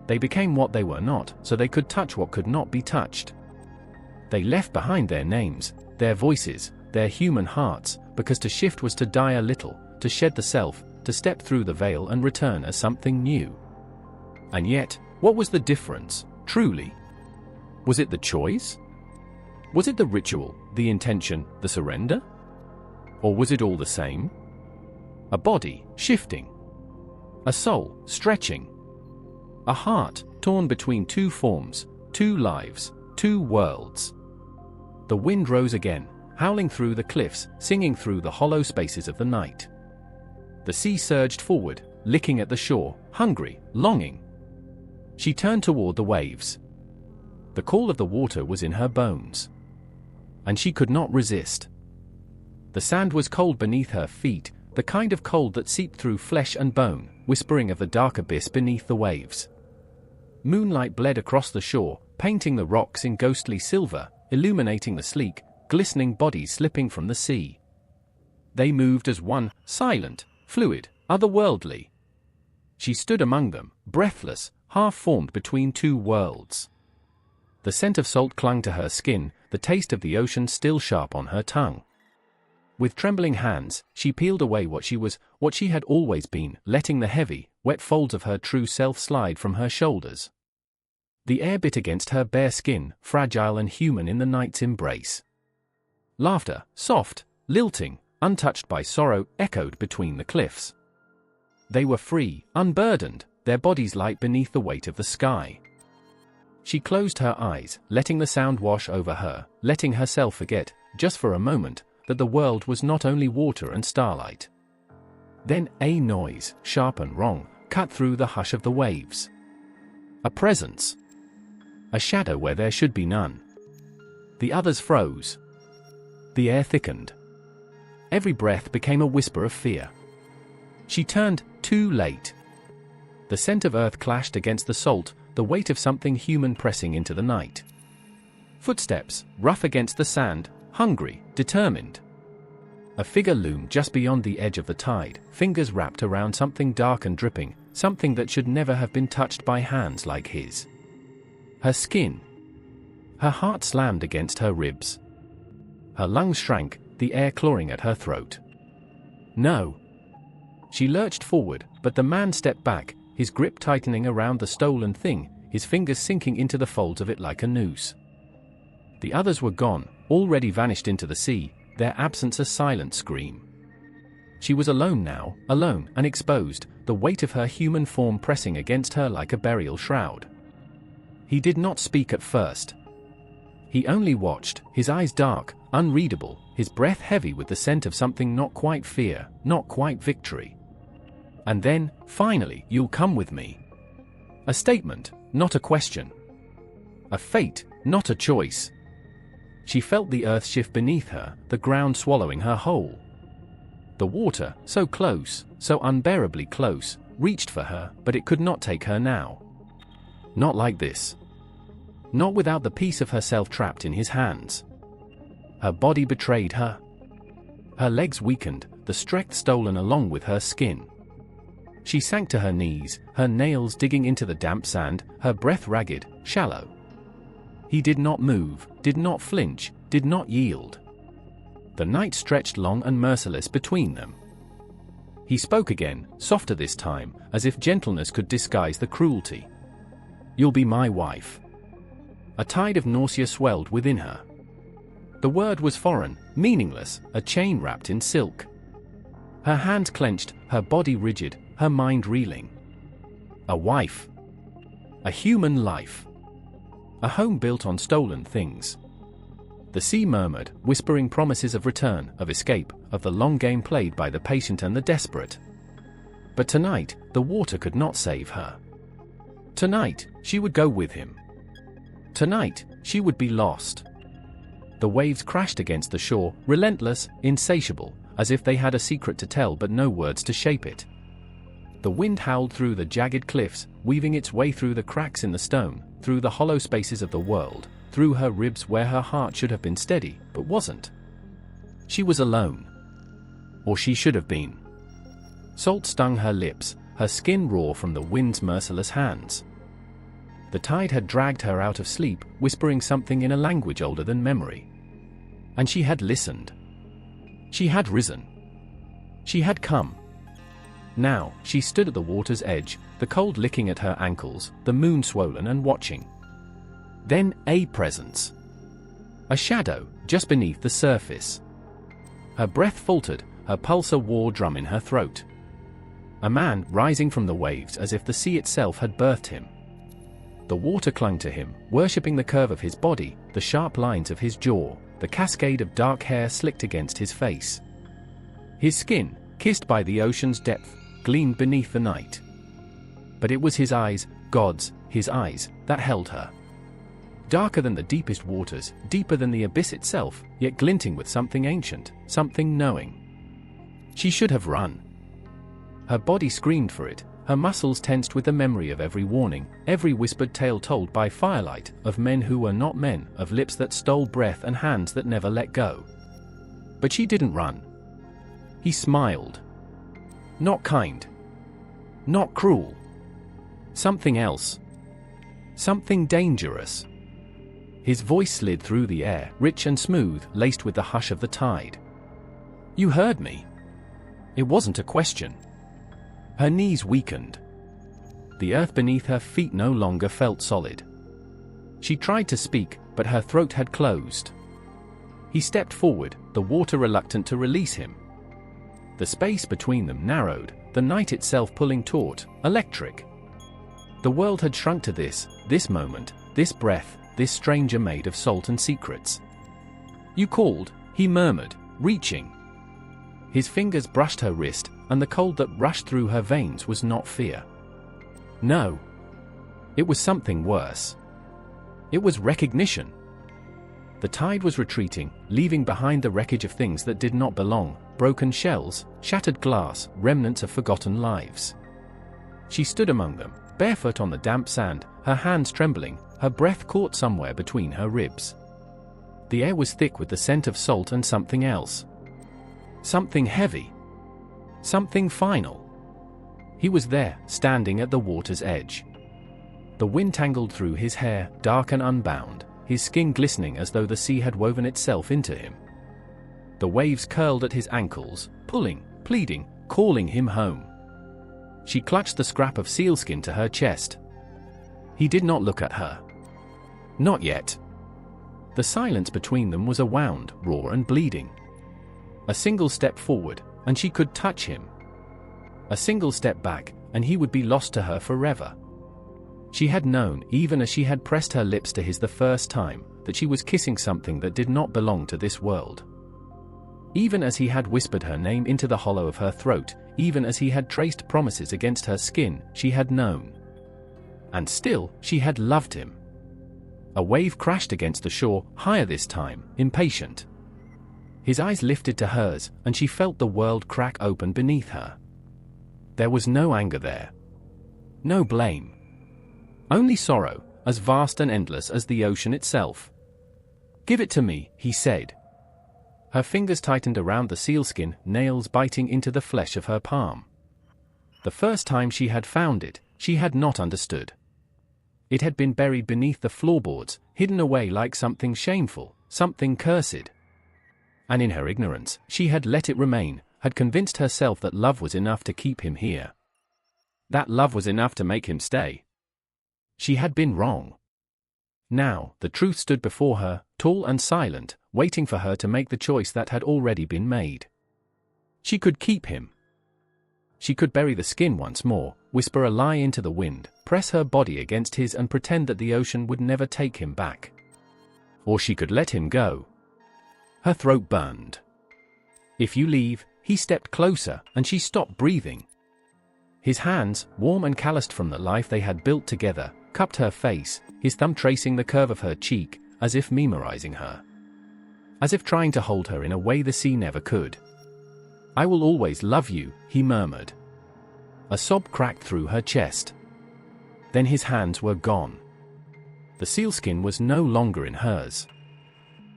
They became what they were not, so they could touch what could not be touched. They left behind their names, their voices, their human hearts, because to shift was to die a little, to shed the self, to step through the veil and return as something new. And yet, what was the difference, truly? Was it the choice? Was it the ritual, the intention, the surrender? Or was it all the same? A body, shifting. A soul, stretching. A heart, torn between two forms, two lives, two worlds. The wind rose again, howling through the cliffs, singing through the hollow spaces of the night. The sea surged forward, licking at the shore, hungry, longing. She turned toward the waves. The call of the water was in her bones. And she could not resist. The sand was cold beneath her feet, the kind of cold that seeped through flesh and bone, whispering of the dark abyss beneath the waves. Moonlight bled across the shore, painting the rocks in ghostly silver, illuminating the sleek, glistening bodies slipping from the sea. They moved as one, silent, fluid, otherworldly. She stood among them, breathless, half-formed between two worlds. The scent of salt clung to her skin, the taste of the ocean still sharp on her tongue. With trembling hands, she peeled away what she was, what she had always been, letting the heavy, wet folds of her true self slide from her shoulders. The air bit against her bare skin, fragile and human in the night's embrace. Laughter, soft, lilting, untouched by sorrow, echoed between the cliffs. They were free, unburdened, their bodies light beneath the weight of the sky. She closed her eyes, letting the sound wash over her, letting herself forget, just for a moment, that the world was not only water and starlight. Then a noise, sharp and wrong, cut through the hush of the waves. A presence. A shadow where there should be none. The others froze. The air thickened. Every breath became a whisper of fear. She turned, too late. The scent of earth clashed against the salt, the weight of something human pressing into the night. Footsteps, rough against the sand, hungry, determined. A figure loomed just beyond the edge of the tide, fingers wrapped around something dark and dripping, something that should never have been touched by hands like his. Her skin. Her heart slammed against her ribs. Her lungs shrank, the air clawing at her throat. No. She lurched forward, but the man stepped back, his grip tightening around the stolen thing, his fingers sinking into the folds of it like a noose. The others were gone, already vanished into the sea, their absence a silent scream. She was alone now, alone and exposed, the weight of her human form pressing against her like a burial shroud. He did not speak at first. He only watched, his eyes dark, unreadable, his breath heavy with the scent of something not quite fear, not quite victory. And then, finally, "You'll come with me." A statement, not a question. A fate, not a choice. She felt the earth shift beneath her, the ground swallowing her whole. The water, so close, so unbearably close, reached for her, but it could not take her now. Not like this. Not without the piece of herself trapped in his hands. Her body betrayed her. Her legs weakened, the strength stolen along with her skin. She sank to her knees, her nails digging into the damp sand, her breath ragged, shallow. He did not move, did not flinch, did not yield. The night stretched long and merciless between them. He spoke again, softer this time, as if gentleness could disguise the cruelty. "You'll be my wife." A tide of nausea swelled within her. The word was foreign, meaningless, a chain wrapped in silk. Her hands clenched, her body rigid, her mind reeling. A wife. A human life. A home built on stolen things. The sea murmured, whispering promises of return, of escape, of the long game played by the patient and the desperate. But tonight, the water could not save her. Tonight, she would go with him. Tonight, she would be lost. The waves crashed against the shore, relentless, insatiable, as if they had a secret to tell but no words to shape it. The wind howled through the jagged cliffs, weaving its way through the cracks in the stone, through the hollow spaces of the world, through her ribs where her heart should have been steady, but wasn't. She was alone. Or she should have been. Salt stung her lips, her skin raw from the wind's merciless hands. The tide had dragged her out of sleep, whispering something in a language older than memory. And she had listened. She had risen. She had come. Now, she stood at the water's edge, the cold licking at her ankles, the moon swollen and watching. Then, a presence. A shadow, just beneath the surface. Her breath faltered, her pulse a war drum in her throat. A man, rising from the waves as if the sea itself had birthed him. The water clung to him, worshipping the curve of his body, the sharp lines of his jaw, the cascade of dark hair slicked against his face. His skin, kissed by the ocean's depth, gleamed beneath the night. But it was his eyes, God's, his eyes, that held her. Darker than the deepest waters, deeper than the abyss itself, yet glinting with something ancient, something knowing. She should have run. Her body screamed for it, her muscles tensed with the memory of every warning, every whispered tale told by firelight, of men who were not men, of lips that stole breath and hands that never let go. But she didn't run. He smiled. Not kind. Not cruel. Something else. Something dangerous. His voice slid through the air, rich and smooth, laced with the hush of the tide. "You heard me." It wasn't a question. Her knees weakened. The earth beneath her feet no longer felt solid. She tried to speak, but her throat had closed. He stepped forward, the water reluctant to release him. The space between them narrowed, the night itself pulling taut, electric. The world had shrunk to this moment, this breath, this stranger made of salt and secrets. "You called," he murmured, reaching. His fingers brushed her wrist, and the cold that rushed through her veins was not fear. No. It was something worse. It was recognition. The tide was retreating, leaving behind the wreckage of things that did not belong, broken shells, shattered glass, remnants of forgotten lives. She stood among them, barefoot on the damp sand, her hands trembling, her breath caught somewhere between her ribs. The air was thick with the scent of salt and something else. Something heavy. Something final. He was there, standing at the water's edge. The wind tangled through his hair, dark and unbound, his skin glistening as though the sea had woven itself into him. The waves curled at his ankles, pulling, pleading, calling him home. She clutched the scrap of sealskin to her chest. He did not look at her. Not yet. The silence between them was a wound, raw and bleeding. A single step forward, and she could touch him. A single step back, and he would be lost to her forever. She had known, even as she had pressed her lips to his the first time, that she was kissing something that did not belong to this world. Even as he had whispered her name into the hollow of her throat, even as he had traced promises against her skin, she had known. And still, she had loved him. A wave crashed against the shore, higher this time, impatient. His eyes lifted to hers, and she felt the world crack open beneath her. There was no anger there. No blame. Only sorrow, as vast and endless as the ocean itself. "Give it to me," he said. Her fingers tightened around the sealskin, nails biting into the flesh of her palm. The first time she had found it, she had not understood. It had been buried beneath the floorboards, hidden away like something shameful, something cursed. And in her ignorance, she had let it remain, had convinced herself that love was enough to keep him here. That love was enough to make him stay. She had been wrong. Now, the truth stood before her, tall and silent, waiting for her to make the choice that had already been made. She could keep him. She could bury the skin once more, whisper a lie into the wind, press her body against his and pretend that the ocean would never take him back. Or she could let him go. Her throat burned. If you leave, he stepped closer, and she stopped breathing. His hands, warm and calloused from the life they had built together, cupped her face, his thumb tracing the curve of her cheek, as if memorizing her. As if trying to hold her in a way the sea never could. "I will always love you," he murmured. A sob cracked through her chest. Then his hands were gone. The sealskin was no longer in hers.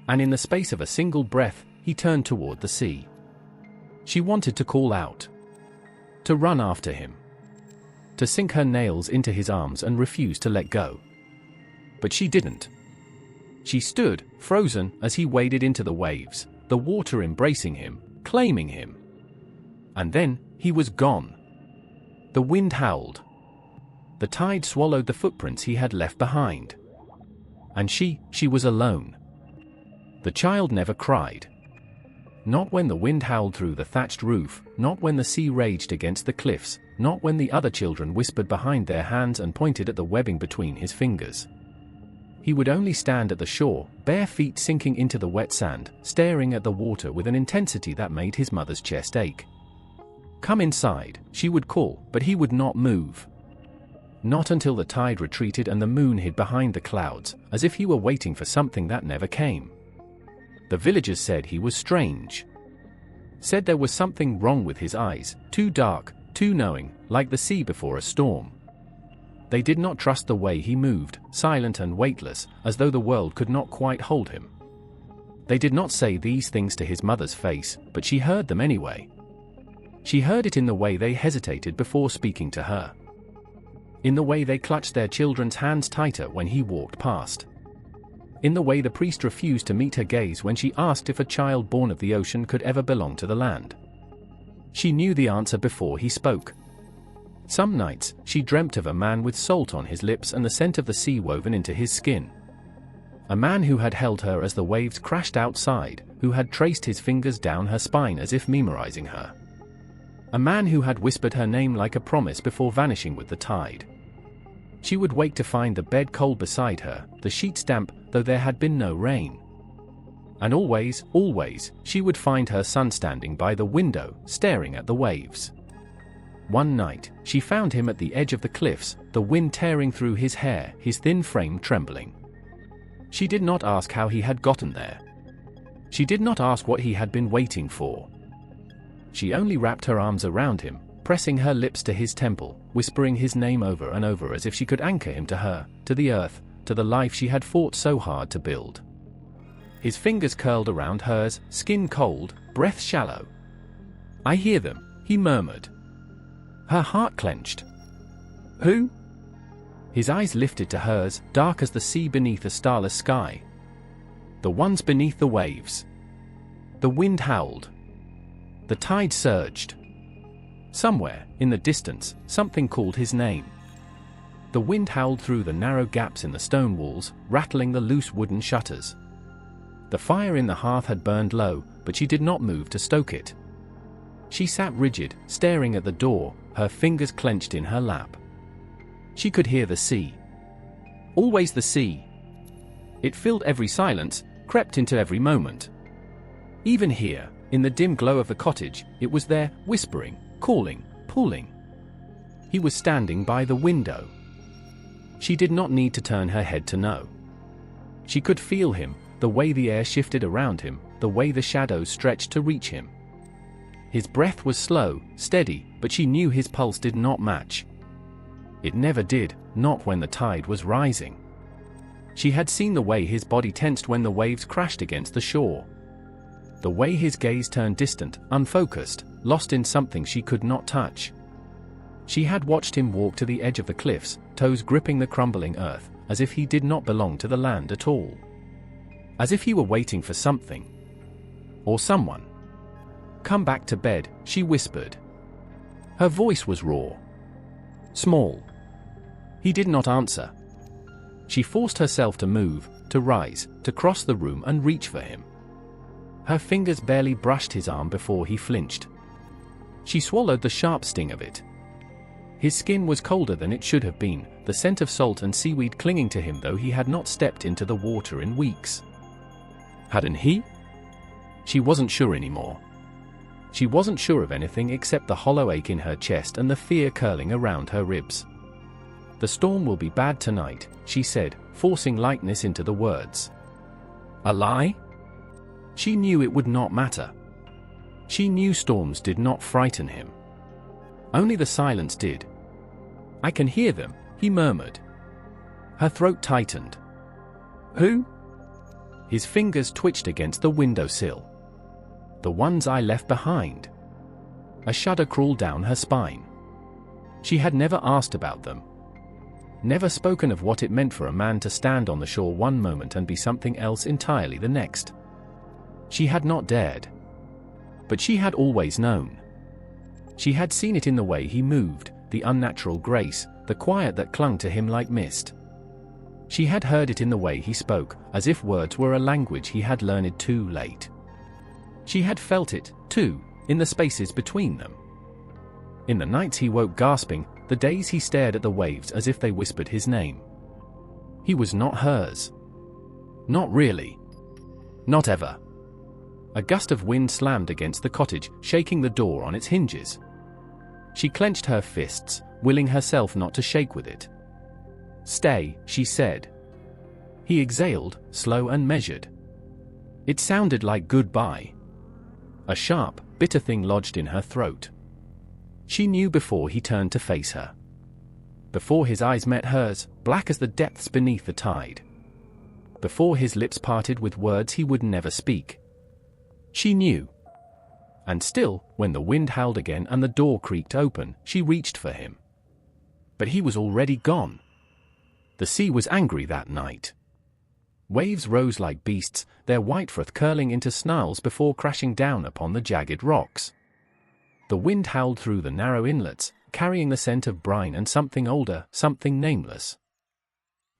And in the space of a single breath, he turned toward the sea. She wanted to call out. To run after him. To sink her nails into his arms and refuse to let go. But she didn't. She stood, frozen, as he waded into the waves, the water embracing him, claiming him. And then, he was gone. The wind howled. The tide swallowed the footprints he had left behind. And she was alone. The child never cried. Not when the wind howled through the thatched roof, not when the sea raged against the cliffs, not when the other children whispered behind their hands and pointed at the webbing between his fingers. He would only stand at the shore, bare feet sinking into the wet sand, staring at the water with an intensity that made his mother's chest ache. "Come inside," she would call, but he would not move. Not until the tide retreated and the moon hid behind the clouds, as if he were waiting for something that never came. The villagers said he was strange. Said there was something wrong with his eyes, too dark, too knowing, like the sea before a storm. They did not trust the way he moved, silent and weightless, as though the world could not quite hold him. They did not say these things to his mother's face, but she heard them anyway. She heard it in the way they hesitated before speaking to her. In the way they clutched their children's hands tighter when he walked past. In the way the priest refused to meet her gaze when she asked if a child born of the ocean could ever belong to the land. She knew the answer before he spoke. Some nights, she dreamt of a man with salt on his lips and the scent of the sea woven into his skin. A man who had held her as the waves crashed outside, who had traced his fingers down her spine as if memorizing her. A man who had whispered her name like a promise before vanishing with the tide. She would wake to find the bed cold beside her, the sheets damp, though there had been no rain. And always, she would find her son standing by the window, staring at the waves. One night, she found him at the edge of the cliffs, the wind tearing through his hair, his thin frame trembling. She did not ask how he had gotten there. She did not ask what he had been waiting for. She only wrapped her arms around him, pressing her lips to his temple, whispering his name over and over as if she could anchor him to her, to the earth, to the life she had fought so hard to build. His fingers curled around hers, skin cold, breath shallow. "I hear them," he murmured. Her heart clenched. "Who?" His eyes lifted to hers, dark as the sea beneath a starless sky. "The ones beneath the waves." The wind howled. The tide surged. Somewhere, in the distance, something called his name. The wind howled through the narrow gaps in the stone walls, rattling the loose wooden shutters. The fire in the hearth had burned low, but she did not move to stoke it. She sat rigid, staring at the door, her fingers clenched in her lap. She could hear the sea. Always the sea. It filled every silence, crept into every moment. Even here, in the dim glow of the cottage, it was there, whispering, calling, pulling. He was standing by the window. She did not need to turn her head to know. She could feel him, the way the air shifted around him, the way the shadows stretched to reach him. His breath was slow, steady, but she knew his pulse did not match. It never did, not when the tide was rising. She had seen the way his body tensed when the waves crashed against the shore. The way his gaze turned distant, unfocused, lost in something she could not touch. She had watched him walk to the edge of the cliffs, toes gripping the crumbling earth, as if he did not belong to the land at all. As if he were waiting for something. Or someone. "Come back to bed," she whispered. Her voice was raw. Small. He did not answer. She forced herself to move, to rise, to cross the room and reach for him. Her fingers barely brushed his arm before he flinched. She swallowed the sharp sting of it. His skin was colder than it should have been, the scent of salt and seaweed clinging to him though he had not stepped into the water in weeks. Hadn't he? She wasn't sure anymore. She wasn't sure of anything except the hollow ache in her chest and the fear curling around her ribs. "The storm will be bad tonight," she said, forcing lightness into the words. A lie? She knew it would not matter. She knew storms did not frighten him. Only the silence did. "I can hear them," he murmured. Her throat tightened. "Who?" His fingers twitched against the windowsill. "The ones I left behind." A shudder crawled down her spine. She had never asked about them. Never spoken of what it meant for a man to stand on the shore one moment and be something else entirely the next. She had not dared. But she had always known. She had seen it in the way he moved, the unnatural grace, the quiet that clung to him like mist. She had heard it in the way he spoke, as if words were a language he had learned too late. She had felt it, too, in the spaces between them. In the nights he woke gasping, the days he stared at the waves as if they whispered his name. He was not hers. Not really. Not ever. A gust of wind slammed against the cottage, shaking the door on its hinges. She clenched her fists, willing herself not to shake with it. "Stay," she said. He exhaled, slow and measured. It sounded like goodbye. A sharp, bitter thing lodged in her throat. She knew before he turned to face her. Before his eyes met hers, black as the depths beneath the tide. Before his lips parted with words he would never speak. She knew. And still, when the wind howled again and the door creaked open, she reached for him. But he was already gone. The sea was angry that night. Waves rose like beasts, their white froth curling into snarls before crashing down upon the jagged rocks. The wind howled through the narrow inlets, carrying the scent of brine and something older, something nameless.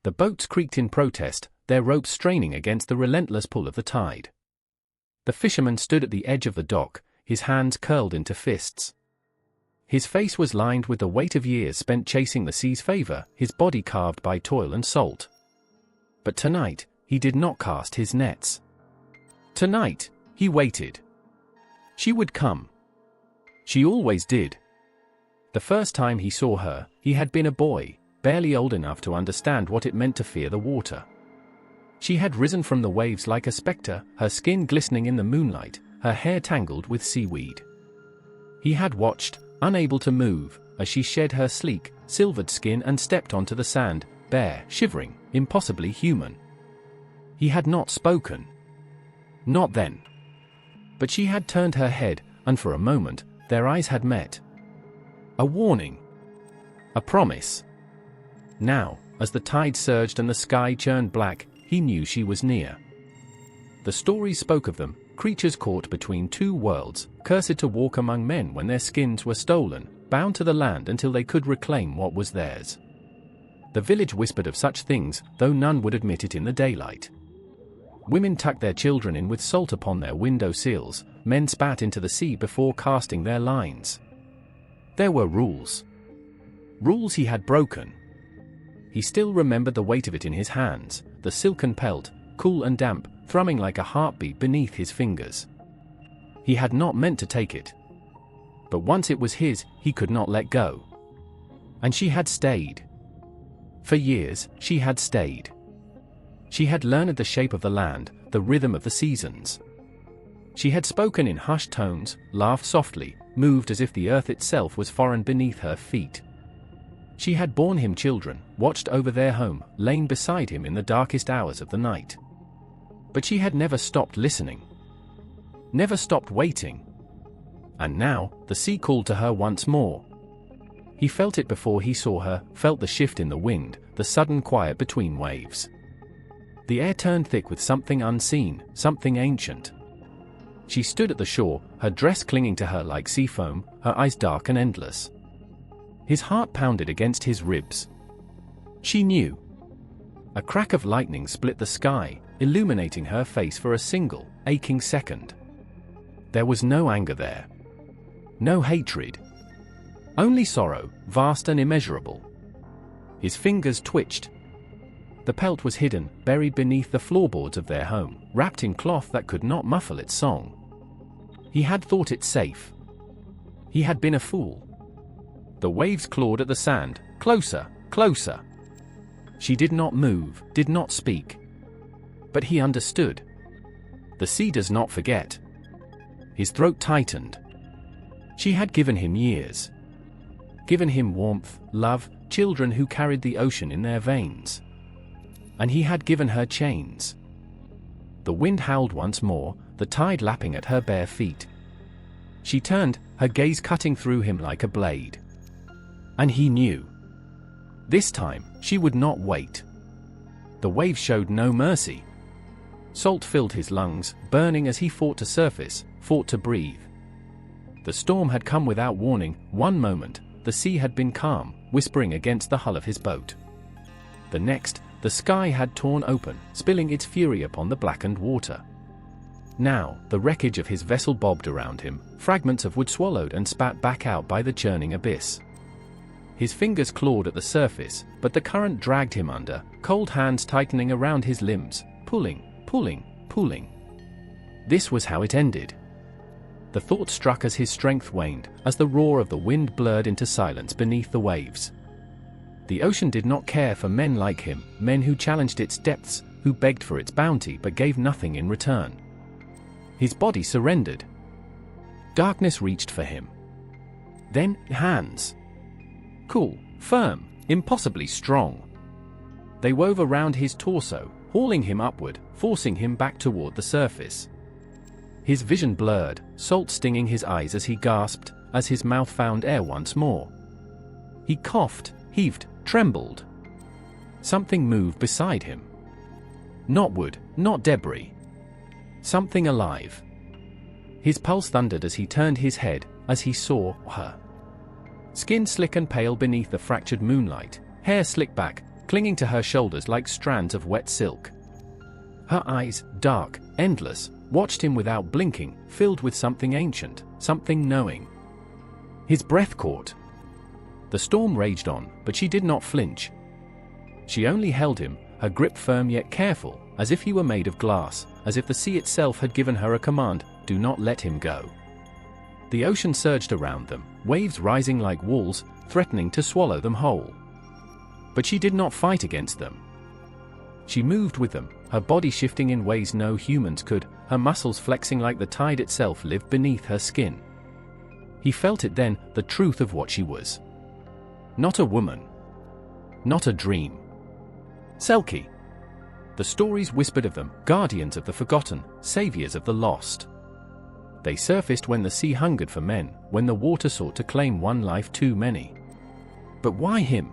The boats creaked in protest, their ropes straining against the relentless pull of the tide. The fisherman stood at the edge of the dock, his hands curled into fists. His face was lined with the weight of years spent chasing the sea's favor, his body carved by toil and salt. But tonight, he did not cast his nets. Tonight, he waited. She would come. She always did. The first time he saw her, he had been a boy, barely old enough to understand what it meant to fear the water. She had risen from the waves like a specter, her skin glistening in the moonlight, her hair tangled with seaweed. He had watched, unable to move, as she shed her sleek, silvered skin and stepped onto the sand, bare, shivering, impossibly human. He had not spoken. Not then. But she had turned her head, and for a moment, their eyes had met. A warning. A promise. Now, as the tide surged and the sky churned black, he knew she was near. The stories spoke of them, creatures caught between two worlds, cursed to walk among men when their skins were stolen, bound to the land until they could reclaim what was theirs. The village whispered of such things, though none would admit it in the daylight. Women tucked their children in with salt upon their window sills, men spat into the sea before casting their lines. There were rules. Rules he had broken. He still remembered the weight of it in his hands, the silken pelt, cool and damp, thrumming like a heartbeat beneath his fingers. He had not meant to take it. But once it was his, he could not let go. And she had stayed. For years, she had stayed. She had learned the shape of the land, the rhythm of the seasons. She had spoken in hushed tones, laughed softly, moved as if the earth itself was foreign beneath her feet. She had borne him children, watched over their home, lain beside him in the darkest hours of the night. But she had never stopped listening. Never stopped waiting. And now, the sea called to her once more. He felt it before he saw her, felt the shift in the wind, the sudden quiet between waves. The air turned thick with something unseen, something ancient. She stood at the shore, her dress clinging to her like sea foam, her eyes dark and endless. His heart pounded against his ribs. She knew. A crack of lightning split the sky, illuminating her face for a single, aching second. There was no anger there. No hatred. Only sorrow, vast and immeasurable. His fingers twitched. The pelt was hidden, buried beneath the floorboards of their home, wrapped in cloth that could not muffle its song. He had thought it safe. He had been a fool. The waves clawed at the sand, closer, closer. She did not move, did not speak. But he understood. The sea does not forget. His throat tightened. She had given him years. Given him warmth, love, children who carried the ocean in their veins. And he had given her chains. The wind howled once more, the tide lapping at her bare feet. She turned, her gaze cutting through him like a blade. And he knew. This time, she would not wait. The waves showed no mercy. Salt filled his lungs, burning as he fought to surface, fought to breathe. The storm had come without warning. One moment, the sea had been calm, whispering against the hull of his boat. The next, the sky had torn open, spilling its fury upon the blackened water. Now, the wreckage of his vessel bobbed around him, fragments of wood swallowed and spat back out by the churning abyss. His fingers clawed at the surface, but the current dragged him under, cold hands tightening around his limbs, pulling, pulling, pulling. This was how it ended. The thought struck as his strength waned, as the roar of the wind blurred into silence beneath the waves. The ocean did not care for men like him, men who challenged its depths, who begged for its bounty but gave nothing in return. His body surrendered. Darkness reached for him. Then, hands. Cool, firm, impossibly strong. They wove around his torso, hauling him upward, forcing him back toward the surface. His vision blurred, salt stinging his eyes as he gasped, as his mouth found air once more. He coughed, heaved, trembled. Something moved beside him. Not wood, not debris. Something alive. His pulse thundered as he turned his head, as he saw her. Skin slick and pale beneath the fractured moonlight, hair slicked back, clinging to her shoulders like strands of wet silk. Her eyes, dark, endless, watched him without blinking, filled with something ancient, something knowing. His breath caught. The storm raged on, but she did not flinch. She only held him, her grip firm yet careful, as if he were made of glass, as if the sea itself had given her a command, do not let him go. The ocean surged around them, waves rising like walls, threatening to swallow them whole. But she did not fight against them. She moved with them, her body shifting in ways no humans could, her muscles flexing like the tide itself lived beneath her skin. He felt it then, the truth of what she was. Not a woman. Not a dream. Selkie. The stories whispered of them, guardians of the forgotten, saviors of the lost. They surfaced when the sea hungered for men, when the water sought to claim one life too many. But why him?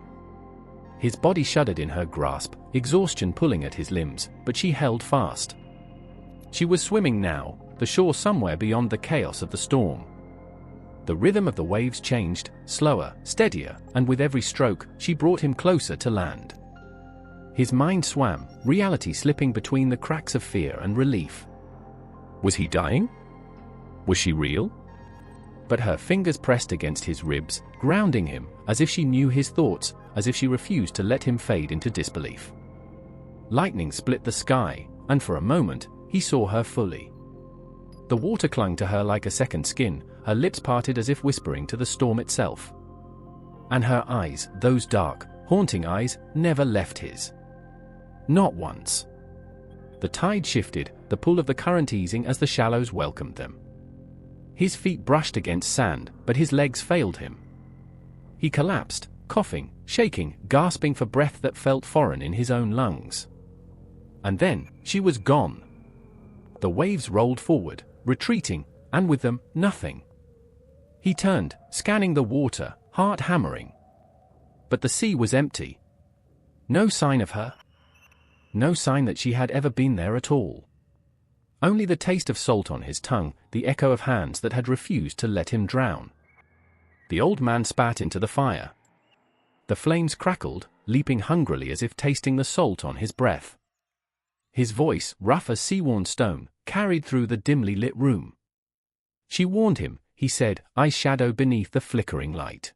His body shuddered in her grasp, exhaustion pulling at his limbs, but she held fast. She was swimming now, the shore somewhere beyond the chaos of the storm. The rhythm of the waves changed, slower, steadier, and with every stroke, she brought him closer to land. His mind swam, reality slipping between the cracks of fear and relief. Was he dying? Was she real? But her fingers pressed against his ribs, grounding him, as if she knew his thoughts, as if she refused to let him fade into disbelief. Lightning split the sky, and for a moment, he saw her fully. The water clung to her like a second skin, her lips parted as if whispering to the storm itself. And her eyes, those dark, haunting eyes, never left his. Not once. The tide shifted, the pull of the current easing as the shallows welcomed them. His feet brushed against sand, but his legs failed him. He collapsed, coughing, shaking, gasping for breath that felt foreign in his own lungs. And then, she was gone. The waves rolled forward, retreating, and with them, nothing. He turned, scanning the water, heart hammering. But the sea was empty. No sign of her. No sign that she had ever been there at all. Only the taste of salt on his tongue, the echo of hands that had refused to let him drown. The old man spat into the fire. The flames crackled, leaping hungrily as if tasting the salt on his breath. His voice, rough as sea-worn stone, carried through the dimly lit room. She warned him, he said, eyes shadow beneath the flickering light.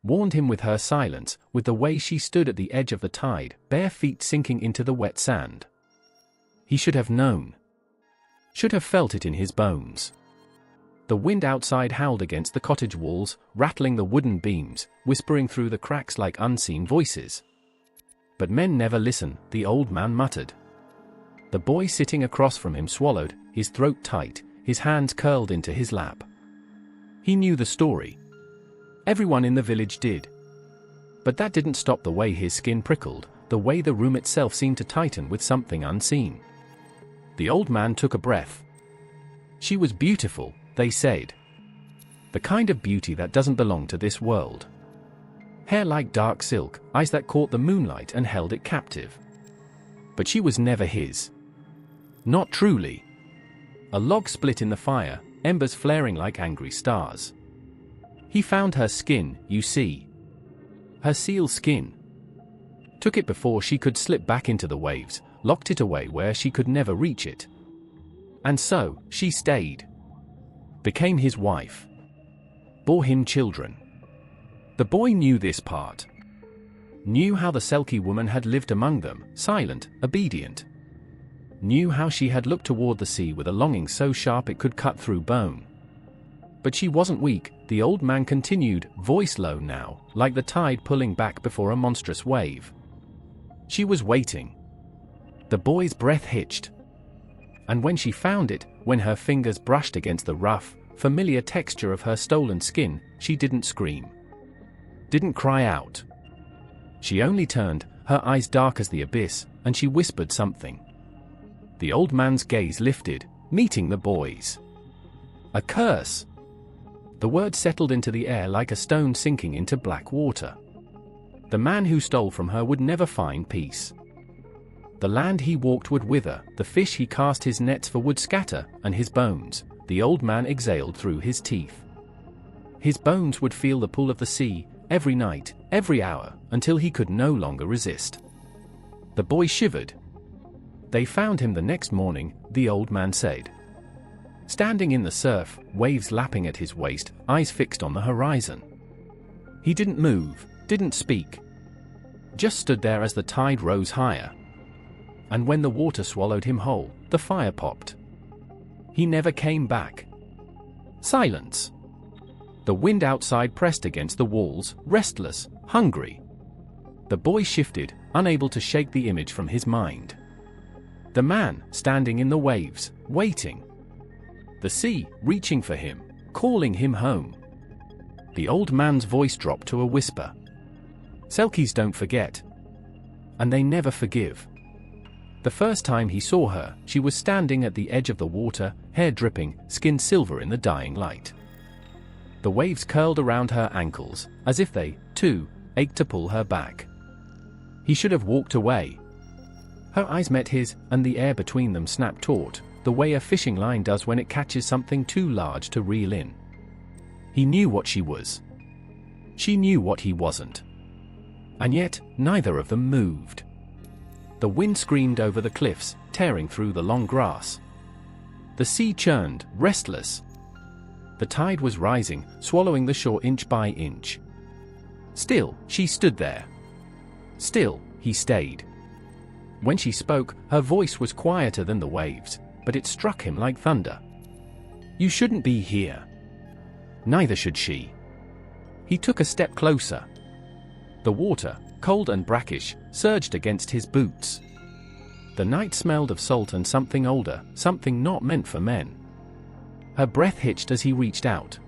Warned him with her silence, with the way she stood at the edge of the tide, bare feet sinking into the wet sand. He should have known. Should have felt it in his bones. The wind outside howled against the cottage walls, rattling the wooden beams, whispering through the cracks like unseen voices. But men never listen, the old man muttered. The boy sitting across from him swallowed, his throat tight, his hands curled into his lap. He knew the story. Everyone in the village did. But that didn't stop the way his skin prickled, the way the room itself seemed to tighten with something unseen. The old man took a breath. She was beautiful, they said. The kind of beauty that doesn't belong to this world. Hair like dark silk, eyes that caught the moonlight and held it captive. But she was never his. Not truly. A log split in the fire, embers flaring like angry stars. He found her skin, you see. Her seal skin. Took it before she could slip back into the waves, locked it away where she could never reach it. And so, she stayed. Became his wife. Bore him children. The boy knew this part. Knew how the Selkie woman had lived among them, silent, obedient. Knew how she had looked toward the sea with a longing so sharp it could cut through bone. But she wasn't weak, the old man continued, voice low now, like the tide pulling back before a monstrous wave. She was waiting. The boy's breath hitched. And when she found it, when her fingers brushed against the rough, familiar texture of her stolen skin, she didn't scream. Didn't cry out. She only turned, her eyes dark as the abyss, and she whispered something. The old man's gaze lifted, meeting the boy's. A curse. The word settled into the air like a stone sinking into black water. The man who stole from her would never find peace. The land he walked would wither, the fish he cast his nets for would scatter, and his bones, the old man exhaled through his teeth. His bones would feel the pull of the sea, every night, every hour, until he could no longer resist. The boy shivered. They found him the next morning, the old man said. Standing in the surf, waves lapping at his waist, eyes fixed on the horizon. He didn't move, didn't speak. Just stood there as the tide rose higher. And when the water swallowed him whole, the fire popped. He never came back. Silence. The wind outside pressed against the walls, restless, hungry. The boy shifted, unable to shake the image from his mind. The man, standing in the waves, waiting. The sea, reaching for him, calling him home. The old man's voice dropped to a whisper. Selkies don't forget. And they never forgive. The first time he saw her, she was standing at the edge of the water, hair dripping, skin silver in the dying light. The waves curled around her ankles, as if they, too, ached to pull her back. He should have walked away. Her eyes met his, and the air between them snapped taut, the way a fishing line does when it catches something too large to reel in. He knew what she was. She knew what he wasn't. And yet, neither of them moved. The wind screamed over the cliffs, tearing through the long grass. The sea churned, restless. The tide was rising, swallowing the shore inch by inch. Still, she stood there. Still, he stayed. When she spoke, her voice was quieter than the waves, but it struck him like thunder. You shouldn't be here. Neither should she. He took a step closer. The water, cold and brackish, surged against his boots. The night smelled of salt and something older, something not meant for men. Her breath hitched as he reached out.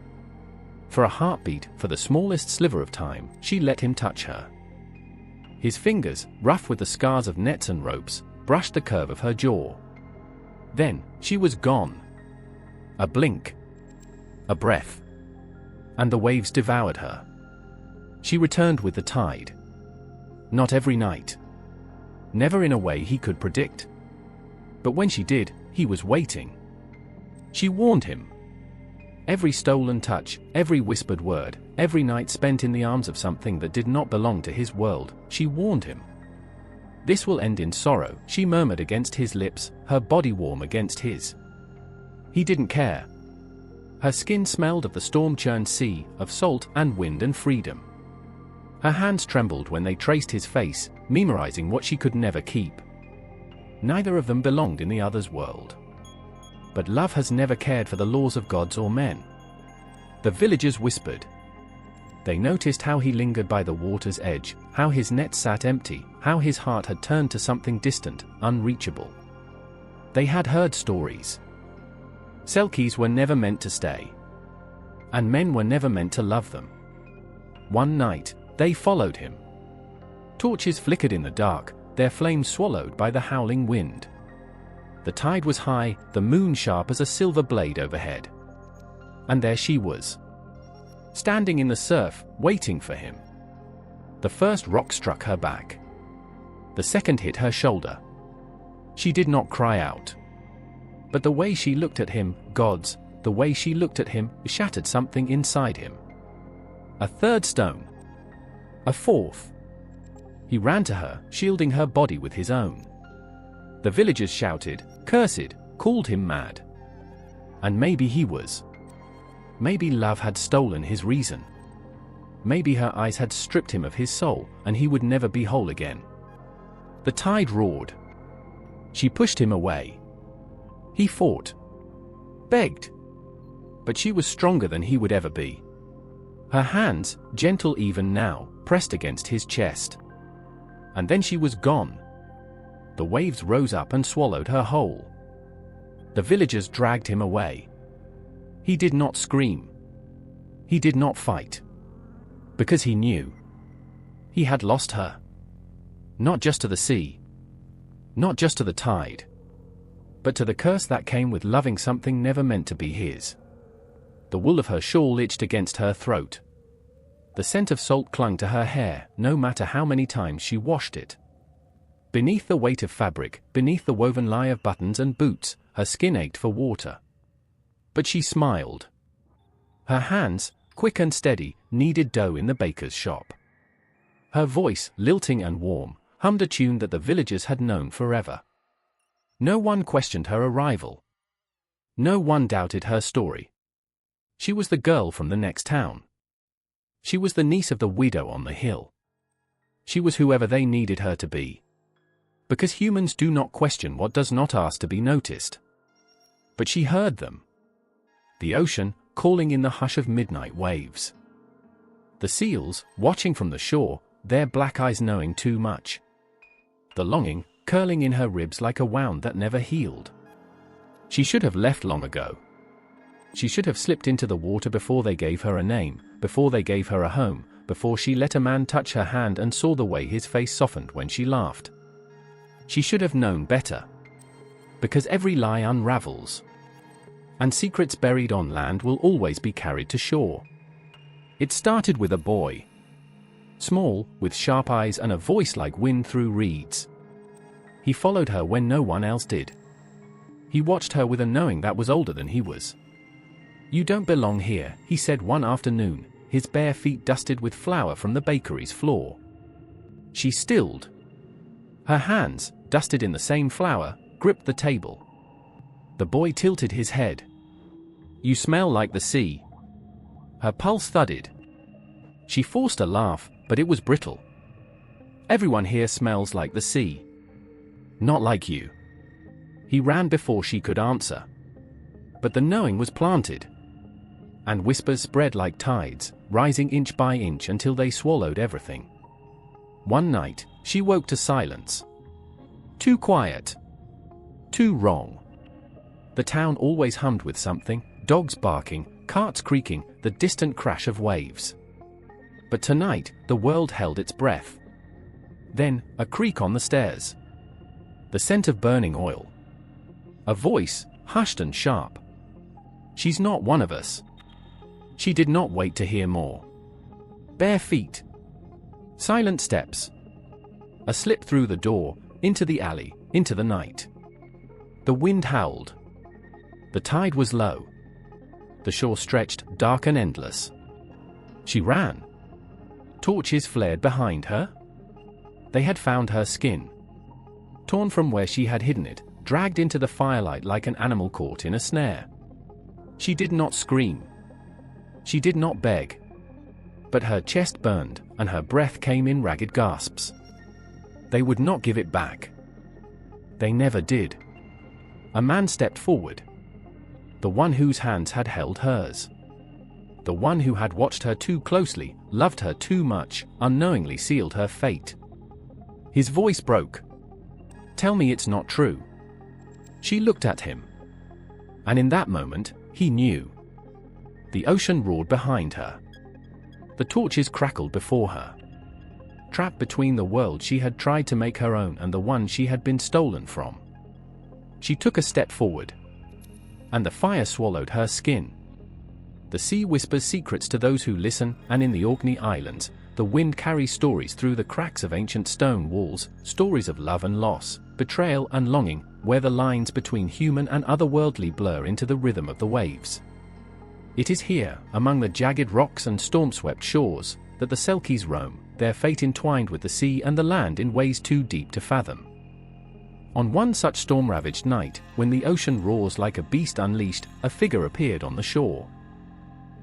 For a heartbeat, for the smallest sliver of time, she let him touch her. His fingers, rough with the scars of nets and ropes, brushed the curve of her jaw. Then, she was gone. A blink. A breath. And the waves devoured her. She returned with the tide. Not every night. Never in a way he could predict. But when she did, he was waiting. She warned him. Every stolen touch, every whispered word, every night spent in the arms of something that did not belong to his world, she warned him. This will end in sorrow, she murmured against his lips, her body warm against his. He didn't care. Her skin smelled of the storm-churned sea, of salt and wind and freedom. Her hands trembled when they traced his face, memorizing what she could never keep. Neither of them belonged in the other's world. But love has never cared for the laws of gods or men. The villagers whispered. They noticed how he lingered by the water's edge, how his net sat empty, how his heart had turned to something distant, unreachable. They had heard stories. Selkies were never meant to stay. And men were never meant to love them. One night, they followed him. Torches flickered in the dark, their flames swallowed by the howling wind. The tide was high, the moon sharp as a silver blade overhead. And there she was, standing in the surf, waiting for him. The first rock struck her back. The second hit her shoulder. She did not cry out. But the way she looked at him, gods, the way she looked at him, shattered something inside him. A third stone. A fourth. He ran to her, shielding her body with his own. The villagers shouted, cursed, called him mad. And maybe he was. Maybe love had stolen his reason. Maybe her eyes had stripped him of his soul, and he would never be whole again. The tide roared. She pushed him away. He fought. Begged. But she was stronger than he would ever be. Her hands, gentle even now, pressed against his chest. And then she was gone. The waves rose up and swallowed her whole. The villagers dragged him away. He did not scream. He did not fight. Because he knew. He had lost her. Not just to the sea. Not just to the tide. But to the curse that came with loving something never meant to be his. The wool of her shawl itched against her throat. The scent of salt clung to her hair, no matter how many times she washed it. Beneath the weight of fabric, beneath the woven lie of buttons and boots, her skin ached for water. But she smiled. Her hands, quick and steady, kneaded dough in the baker's shop. Her voice, lilting and warm, hummed a tune that the villagers had known forever. No one questioned her arrival. No one doubted her story. She was the girl from the next town. She was the niece of the widow on the hill. She was whoever they needed her to be. Because humans do not question what does not ask to be noticed. But she heard them. The ocean, calling in the hush of midnight waves. The seals, watching from the shore, their black eyes knowing too much. The longing, curling in her ribs like a wound that never healed. She should have left long ago. She should have slipped into the water before they gave her a name, before they gave her a home, before she let a man touch her hand and saw the way his face softened when she laughed. She should have known better. Because every lie unravels. And secrets buried on land will always be carried to shore. It started with a boy. Small, with sharp eyes and a voice like wind through reeds. He followed her when no one else did. He watched her with a knowing that was older than he was. You don't belong here, he said one afternoon, his bare feet dusted with flour from the bakery's floor. She stilled. Her hands, dusted in the same flour, gripped the table. The boy tilted his head. You smell like the sea. Her pulse thudded. She forced a laugh, but it was brittle. Everyone here smells like the sea. Not like you. He ran before she could answer. But the knowing was planted. And whispers spread like tides, rising inch by inch until they swallowed everything. One night, she woke to silence. Too quiet. Too wrong. The town always hummed with something, dogs barking, carts creaking, the distant crash of waves. But tonight, the world held its breath. Then, a creak on the stairs. The scent of burning oil. A voice, hushed and sharp. She's not one of us. She did not wait to hear more. Bare feet, Silent steps. A slip through the door, into the alley, into the night. The wind howled. The tide was low. The shore stretched, dark and endless. She ran. Torches flared behind her. They had found her skin. Torn from where she had hidden it, dragged into the firelight like an animal caught in a snare. She did not scream. She did not beg. But her chest burned, and her breath came in ragged gasps. They would not give it back. They never did. A man stepped forward. The one whose hands had held hers. The one who had watched her too closely, loved her too much, unknowingly sealed her fate. His voice broke. "Tell me it's not true." She looked at him. And in that moment, he knew. The ocean roared behind her. The torches crackled before her. Trapped between the world she had tried to make her own and the one she had been stolen from. She took a step forward. And the fire swallowed her skin. The sea whispers secrets to those who listen, and in the Orkney Islands, the wind carries stories through the cracks of ancient stone walls, stories of love and loss, betrayal and longing, where the lines between human and otherworldly blur into the rhythm of the waves. It is here, among the jagged rocks and storm-swept shores, that the Selkies roam, their fate entwined with the sea and the land in ways too deep to fathom. On one such storm-ravaged night, when the ocean roars like a beast unleashed, a figure appeared on the shore.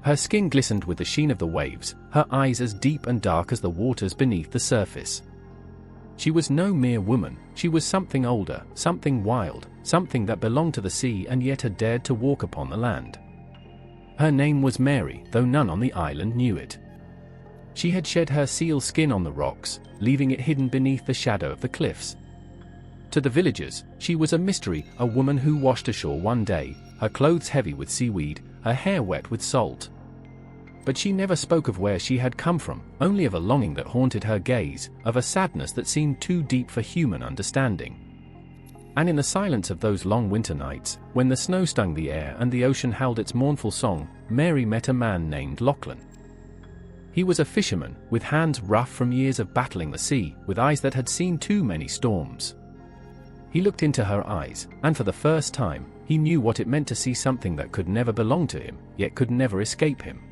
Her skin glistened with the sheen of the waves, her eyes as deep and dark as the waters beneath the surface. She was no mere woman, she was something older, something wild, something that belonged to the sea and yet had dared to walk upon the land. Her name was Mary, though none on the island knew it. She had shed her seal skin on the rocks, leaving it hidden beneath the shadow of the cliffs. To the villagers, she was a mystery, a woman who washed ashore one day, her clothes heavy with seaweed, her hair wet with salt. But she never spoke of where she had come from, only of a longing that haunted her gaze, of a sadness that seemed too deep for human understanding. And in the silence of those long winter nights, when the snow stung the air and the ocean howled its mournful song, Mary met a man named Lachlan. He was a fisherman, with hands rough from years of battling the sea, with eyes that had seen too many storms. He looked into her eyes, and for the first time, he knew what it meant to see something that could never belong to him, yet could never escape him.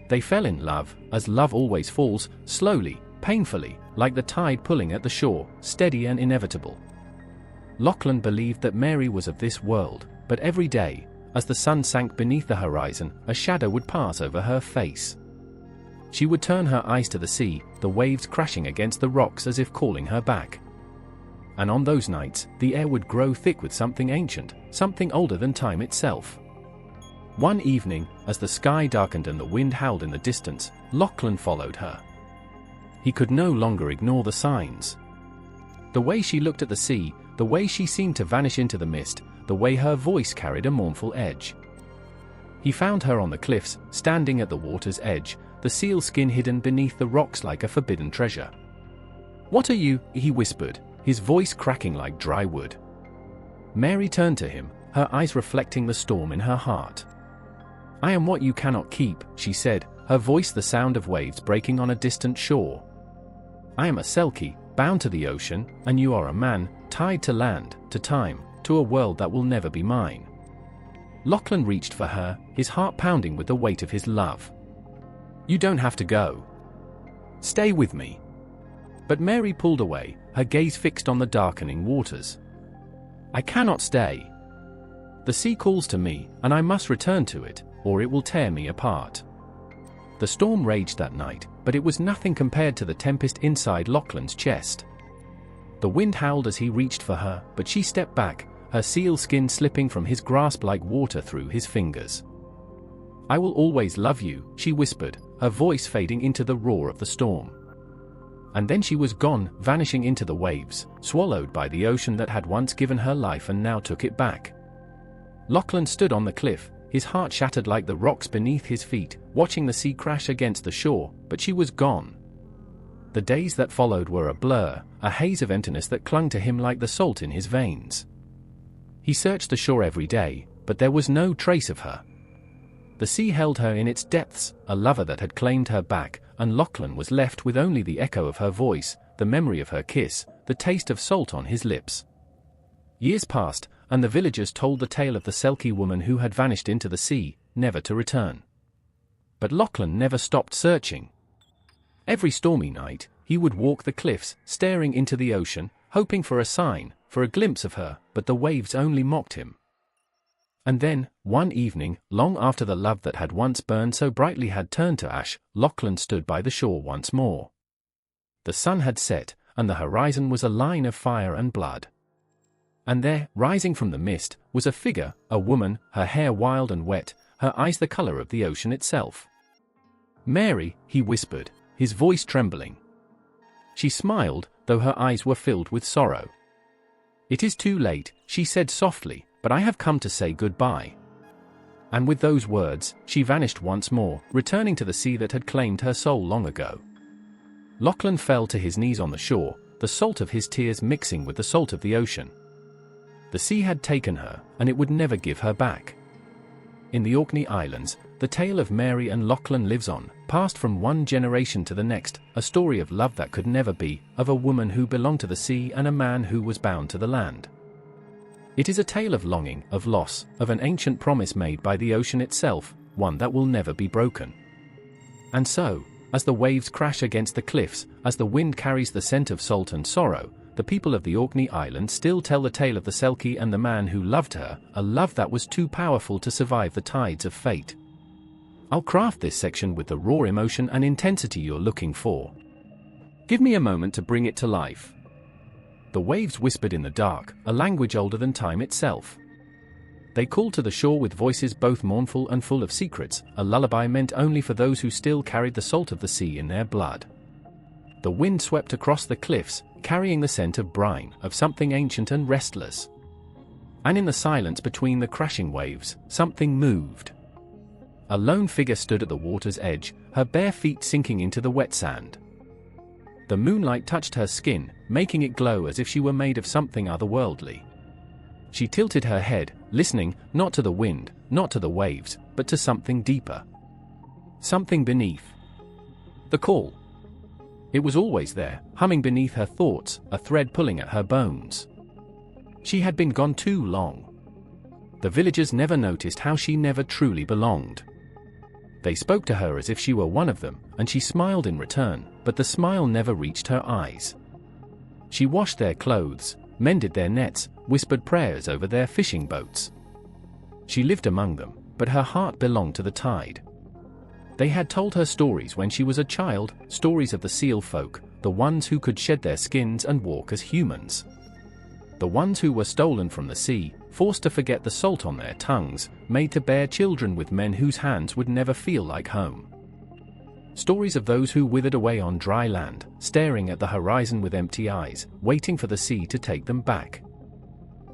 They fell in love, as love always falls, slowly, painfully, like the tide pulling at the shore, steady and inevitable. Lachlan believed that Mary was of this world, but every day, as the sun sank beneath the horizon, a shadow would pass over her face. She would turn her eyes to the sea, the waves crashing against the rocks as if calling her back. And on those nights, the air would grow thick with something ancient, something older than time itself. One evening, as the sky darkened and the wind howled in the distance, Lachlan followed her. He could no longer ignore the signs. The way she looked at the sea, the way she seemed to vanish into the mist, the way her voice carried a mournful edge. He found her on the cliffs, standing at the water's edge, the seal skin hidden beneath the rocks like a forbidden treasure. "What are you?" he whispered, his voice cracking like dry wood. Mary turned to him, her eyes reflecting the storm in her heart. "I am what you cannot keep," she said, her voice the sound of waves breaking on a distant shore. "I am a Selkie, bound to the ocean, and you are a man, tied to land, to time, to a world that will never be mine." Lachlan reached for her, his heart pounding with the weight of his love. "You don't have to go. Stay with me." But Mary pulled away, her gaze fixed on the darkening waters. "I cannot stay. The sea calls to me, and I must return to it, or it will tear me apart." The storm raged that night, but it was nothing compared to the tempest inside Lachlan's chest. The wind howled as he reached for her, but she stepped back, her seal skin slipping from his grasp like water through his fingers. "I will always love you," she whispered, her voice fading into the roar of the storm. And then she was gone, vanishing into the waves, swallowed by the ocean that had once given her life and now took it back. Lachlan stood on the cliff, his heart shattered like the rocks beneath his feet, watching the sea crash against the shore, but she was gone. The days that followed were a blur, a haze of emptiness that clung to him like the salt in his veins. He searched the shore every day, but there was no trace of her. The sea held her in its depths, a lover that had claimed her back, and Lachlan was left with only the echo of her voice, the memory of her kiss, the taste of salt on his lips. Years passed, and the villagers told the tale of the Selkie woman who had vanished into the sea, never to return. But Lachlan never stopped searching. Every stormy night, he would walk the cliffs, staring into the ocean, hoping for a sign, for a glimpse of her, but the waves only mocked him. And then, one evening, long after the love that had once burned so brightly had turned to ash, Lachlan stood by the shore once more. The sun had set, and the horizon was a line of fire and blood. And there, rising from the mist, was a figure, a woman, her hair wild and wet, her eyes the color of the ocean itself. "Mary," he whispered, his voice trembling. She smiled, though her eyes were filled with sorrow. "It is too late," she said softly, "but I have come to say goodbye." And with those words, she vanished once more, returning to the sea that had claimed her soul long ago. Lachlan fell to his knees on the shore, the salt of his tears mixing with the salt of the ocean. The sea had taken her, and it would never give her back. In the Orkney Islands, the tale of Mary and Lachlan lives on, passed from one generation to the next, a story of love that could never be, of a woman who belonged to the sea and a man who was bound to the land. It is a tale of longing, of loss, of an ancient promise made by the ocean itself, one that will never be broken. And so, as the waves crash against the cliffs, as the wind carries the scent of salt and sorrow, the people of the Orkney Islands still tell the tale of the Selkie and the man who loved her, a love that was too powerful to survive the tides of fate. I'll craft this section with the raw emotion and intensity you're looking for. Give me a moment to bring it to life. The waves whispered in the dark, a language older than time itself. They called to the shore with voices both mournful and full of secrets, a lullaby meant only for those who still carried the salt of the sea in their blood. The wind swept across the cliffs, carrying the scent of brine, of something ancient and restless. And in the silence between the crashing waves, something moved. A lone figure stood at the water's edge, her bare feet sinking into the wet sand. The moonlight touched her skin, making it glow as if she were made of something otherworldly. She tilted her head, listening, not to the wind, not to the waves, but to something deeper. Something beneath. The call. It was always there, humming beneath her thoughts, a thread pulling at her bones. She had been gone too long. The villagers never noticed how she never truly belonged. They spoke to her as if she were one of them, and she smiled in return, but the smile never reached her eyes. She washed their clothes, mended their nets, whispered prayers over their fishing boats. She lived among them, but her heart belonged to the tide. They had told her stories when she was a child, stories of the seal folk, the ones who could shed their skins and walk as humans. The ones who were stolen from the sea, forced to forget the salt on their tongues, made to bear children with men whose hands would never feel like home. Stories of those who withered away on dry land, staring at the horizon with empty eyes, waiting for the sea to take them back.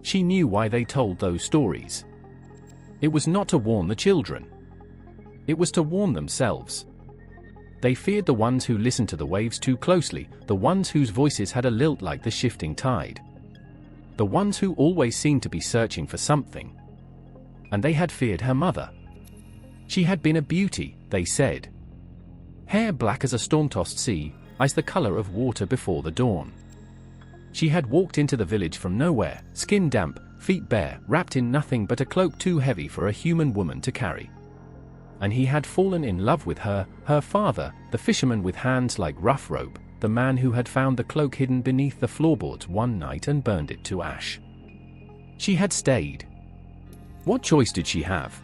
She knew why they told those stories. It was not to warn the children. It was to warn themselves. They feared the ones who listened to the waves too closely, the ones whose voices had a lilt like the shifting tide. The ones who always seemed to be searching for something. And they had feared her mother. She had been a beauty, they said. Hair black as a storm-tossed sea, eyes the color of water before the dawn. She had walked into the village from nowhere, skin damp, feet bare, wrapped in nothing but a cloak too heavy for a human woman to carry. And he had fallen in love with her, her father, the fisherman with hands like rough rope, the man who had found the cloak hidden beneath the floorboards one night and burned it to ash. She had stayed. What choice did she have?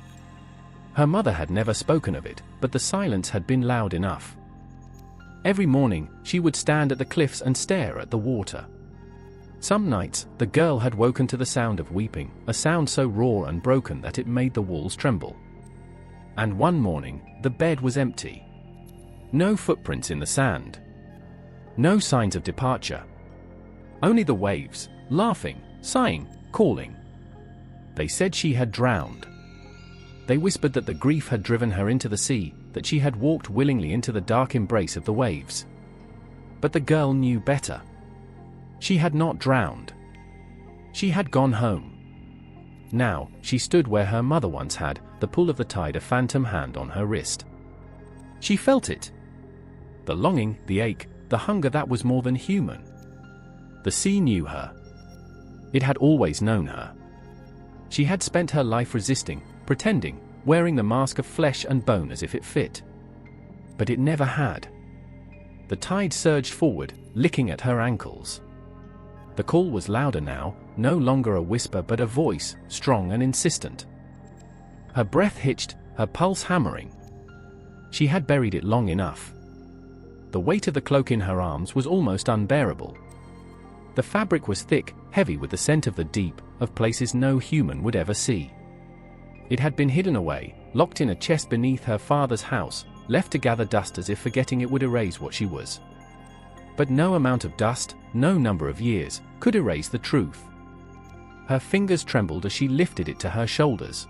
Her mother had never spoken of it, but the silence had been loud enough. Every morning, she would stand at the cliffs and stare at the water. Some nights, the girl had woken to the sound of weeping, a sound so raw and broken that it made the walls tremble. And one morning, the bed was empty. No footprints in the sand. No signs of departure. Only the waves, laughing, sighing, calling. They said she had drowned. They whispered that the grief had driven her into the sea, that she had walked willingly into the dark embrace of the waves. But the girl knew better. She had not drowned. She had gone home. Now, she stood where her mother once had, the pull of the tide, a phantom hand on her wrist. She felt it. The longing, the ache, the hunger that was more than human. The sea knew her. It had always known her. She had spent her life resisting, pretending, wearing the mask of flesh and bone as if it fit. But it never had. The tide surged forward, licking at her ankles. The call was louder now, no longer a whisper but a voice, strong and insistent. Her breath hitched, her pulse hammering. She had buried it long enough. The weight of the cloak in her arms was almost unbearable. The fabric was thick, heavy with the scent of the deep, of places no human would ever see. It had been hidden away, locked in a chest beneath her father's house, left to gather dust as if forgetting it would erase what she was. But no amount of dust, no number of years, could erase the truth. Her fingers trembled as she lifted it to her shoulders.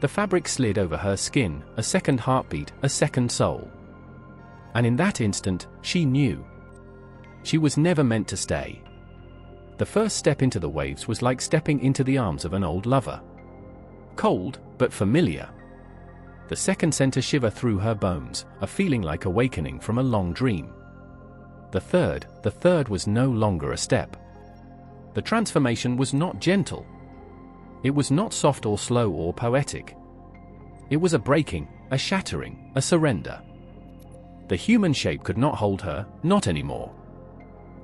The fabric slid over her skin, a second heartbeat, a second soul. And in that instant, she knew. She was never meant to stay. The first step into the waves was like stepping into the arms of an old lover. Cold, but familiar. The second sent a shiver through her bones, a feeling like awakening from a long dream. The third was no longer a step. The transformation was not gentle. It was not soft or slow or poetic. It was a breaking, a shattering, a surrender. The human shape could not hold her, not anymore.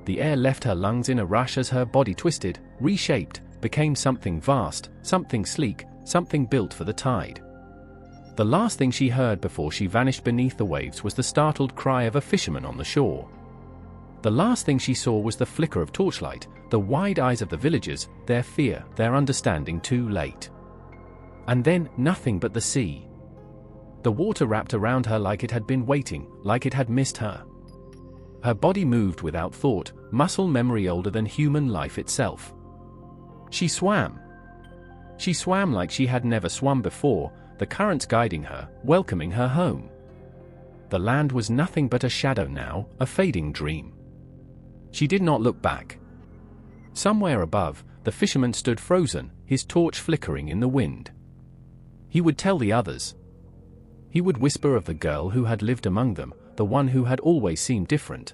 The air left her lungs in a rush as her body twisted, reshaped, became something vast, something sleek, something built for the tide. The last thing she heard before she vanished beneath the waves was the startled cry of a fisherman on the shore. The last thing she saw was the flicker of torchlight, the wide eyes of the villagers, their fear, their understanding too late. And then, nothing but the sea. The water wrapped around her like it had been waiting, like it had missed her. Her body moved without thought, muscle memory older than human life itself. She swam. She swam like she had never swum before, the currents guiding her, welcoming her home. The land was nothing but a shadow now, a fading dream. She did not look back. Somewhere above, the fisherman stood frozen, his torch flickering in the wind. He would tell the others. He would whisper of the girl who had lived among them, the one who had always seemed different.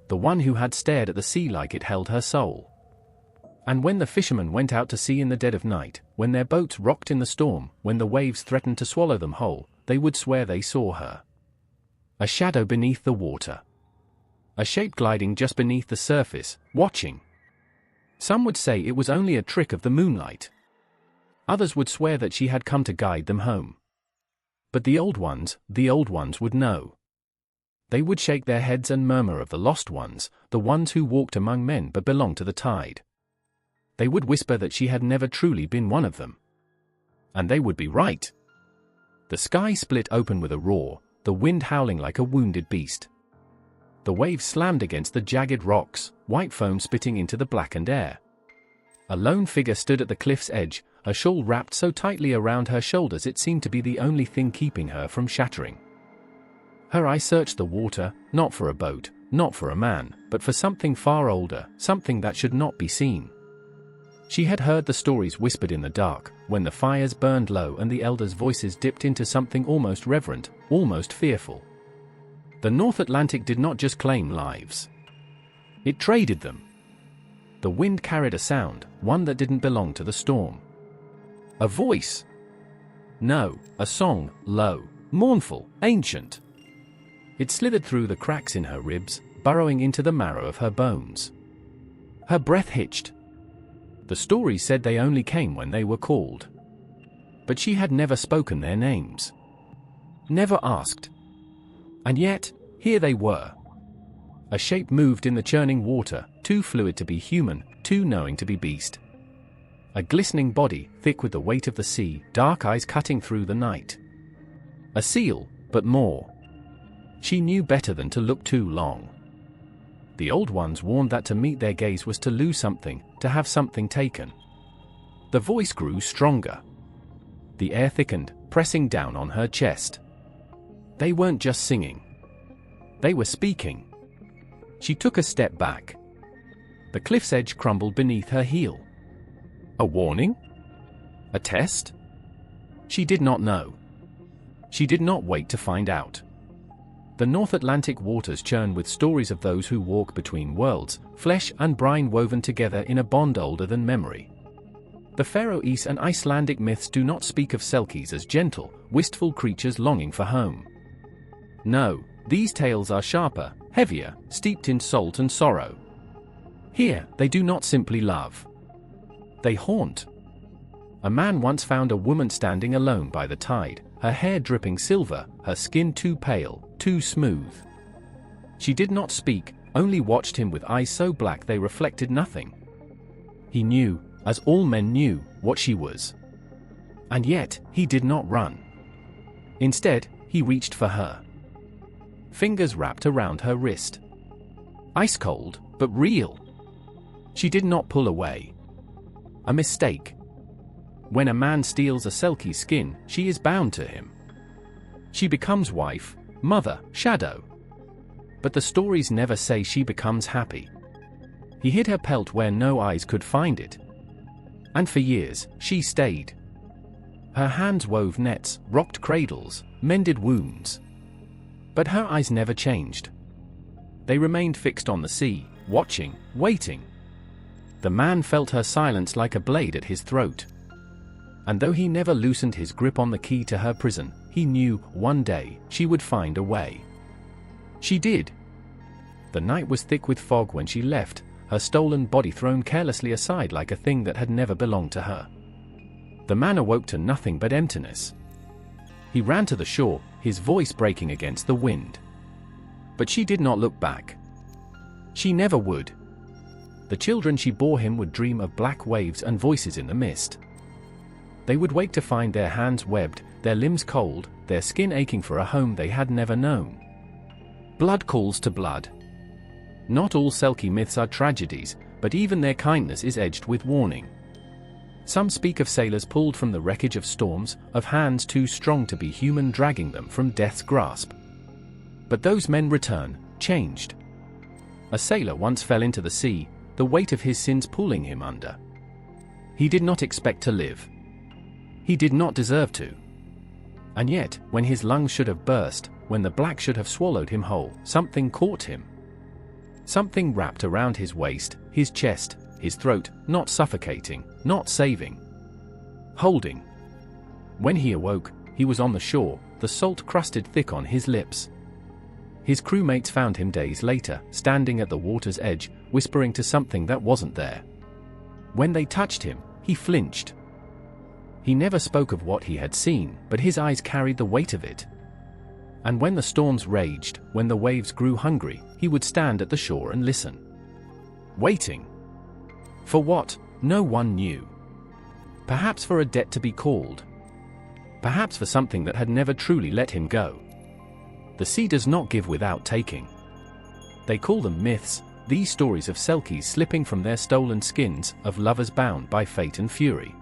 The one who had stared at the sea like it held her soul. And when the fishermen went out to sea in the dead of night, when their boats rocked in the storm, when the waves threatened to swallow them whole, they would swear they saw her. A shadow beneath the water. A shape gliding just beneath the surface, watching. Some would say it was only a trick of the moonlight. Others would swear that she had come to guide them home. But the old ones would know. They would shake their heads and murmur of the lost ones, the ones who walked among men but belonged to the tide. They would whisper that she had never truly been one of them. And they would be right. The sky split open with a roar, the wind howling like a wounded beast. The waves slammed against the jagged rocks, white foam spitting into the blackened air. A lone figure stood at the cliff's edge, a shawl wrapped so tightly around her shoulders it seemed to be the only thing keeping her from shattering. Her eye searched the water, not for a boat, not for a man, but for something far older, something that should not be seen. She had heard the stories whispered in the dark, when the fires burned low and the elders' voices dipped into something almost reverent, almost fearful. The North Atlantic did not just claim lives. It traded them. The wind carried a sound, one that didn't belong to the storm. A voice. No, a song, low, mournful, ancient. It slithered through the cracks in her ribs, burrowing into the marrow of her bones. Her breath hitched. The stories said they only came when they were called. But she had never spoken their names. Never asked. And yet, here they were. A shape moved in the churning water, too fluid to be human, too knowing to be beast. A glistening body, thick with the weight of the sea, dark eyes cutting through the night. A seal, but more. She knew better than to look too long. The old ones warned that to meet their gaze was to lose something, to have something taken. The voice grew stronger. The air thickened, pressing down on her chest. They weren't just singing. They were speaking. She took a step back. The cliff's edge crumbled beneath her heel. A warning? A test? She did not know. She did not wait to find out. The North Atlantic waters churn with stories of those who walk between worlds, flesh and brine woven together in a bond older than memory. The Faroese and Icelandic myths do not speak of Selkies as gentle, wistful creatures longing for home. No, these tales are sharper, heavier, steeped in salt and sorrow. Here, they do not simply love. They haunt. A man once found a woman standing alone by the tide, her hair dripping silver, her skin too pale, too smooth. She did not speak, only watched him with eyes so black they reflected nothing. He knew, as all men knew, what she was. And yet, he did not run. Instead, he reached for her. Fingers wrapped around her wrist. Ice cold, but real. She did not pull away. A mistake. When a man steals a Selkie skin, she is bound to him. She becomes wife, mother, shadow. But the stories never say she becomes happy. He hid her pelt where no eyes could find it. And for years, she stayed. Her hands wove nets, rocked cradles, mended wounds. But her eyes never changed. They remained fixed on the sea, watching, waiting. The man felt her silence like a blade at his throat. And though he never loosened his grip on the key to her prison, he knew, one day, she would find a way. She did. The night was thick with fog when she left, her stolen body thrown carelessly aside like a thing that had never belonged to her. The man awoke to nothing but emptiness. He ran to the shore, his voice breaking against the wind. But she did not look back. She never would. The children she bore him would dream of black waves and voices in the mist. They would wake to find their hands webbed, their limbs cold, their skin aching for a home they had never known. Blood calls to blood. Not all Selkie myths are tragedies, but even their kindness is edged with warning. Some speak of sailors pulled from the wreckage of storms, of hands too strong to be human dragging them from death's grasp. But those men return, changed. A sailor once fell into the sea, the weight of his sins pulling him under. He did not expect to live. He did not deserve to. And yet, when his lungs should have burst, when the black should have swallowed him whole, something caught him. Something wrapped around his waist, his chest, his throat, not suffocating, not saving. Holding. When he awoke, he was on the shore, the salt crusted thick on his lips. His crewmates found him days later, standing at the water's edge, whispering to something that wasn't there. When they touched him, he flinched. He never spoke of what he had seen, but his eyes carried the weight of it. And when the storms raged, when the waves grew hungry, he would stand at the shore and listen. Waiting. For what? No one knew. Perhaps for a debt to be called. Perhaps for something that had never truly let him go. The sea does not give without taking. They call them myths, these stories of Selkies slipping from their stolen skins, of lovers bound by fate and fury.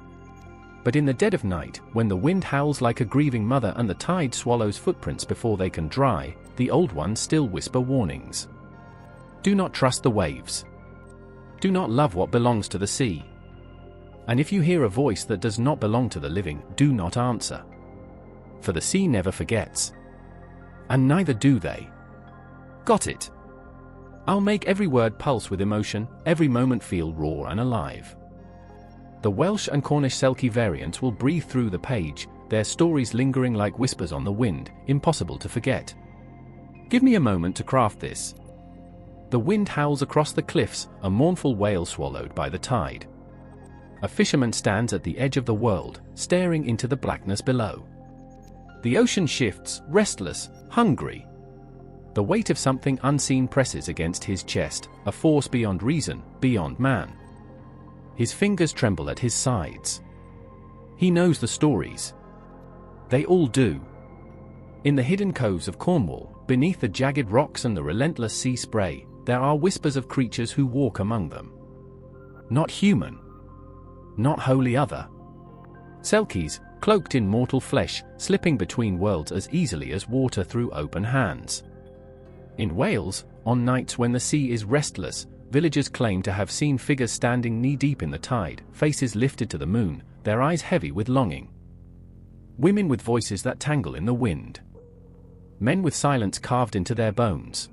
But in the dead of night, when the wind howls like a grieving mother and the tide swallows footprints before they can dry, the old ones still whisper warnings. Do not trust the waves. Do not love what belongs to the sea. And if you hear a voice that does not belong to the living, do not answer. For the sea never forgets. And neither do they. Got it? I'll make every word pulse with emotion, every moment feel raw and alive. The Welsh and Cornish Selkie variants will breathe through the page, their stories lingering like whispers on the wind, impossible to forget. Give me a moment to craft this. The wind howls across the cliffs, a mournful wail swallowed by the tide. A fisherman stands at the edge of the world, staring into the blackness below. The ocean shifts, restless, hungry. The weight of something unseen presses against his chest, a force beyond reason, beyond man. His fingers tremble at his sides. He knows the stories. They all do. In the hidden coves of Cornwall, beneath the jagged rocks and the relentless sea spray, there are whispers of creatures who walk among them. Not human. Not wholly other. Selkies, cloaked in mortal flesh, slipping between worlds as easily as water through open hands. In Wales, on nights when the sea is restless, villagers claim to have seen figures standing knee-deep in the tide, faces lifted to the moon, their eyes heavy with longing. Women with voices that tangle in the wind. men with silence carved into their bones.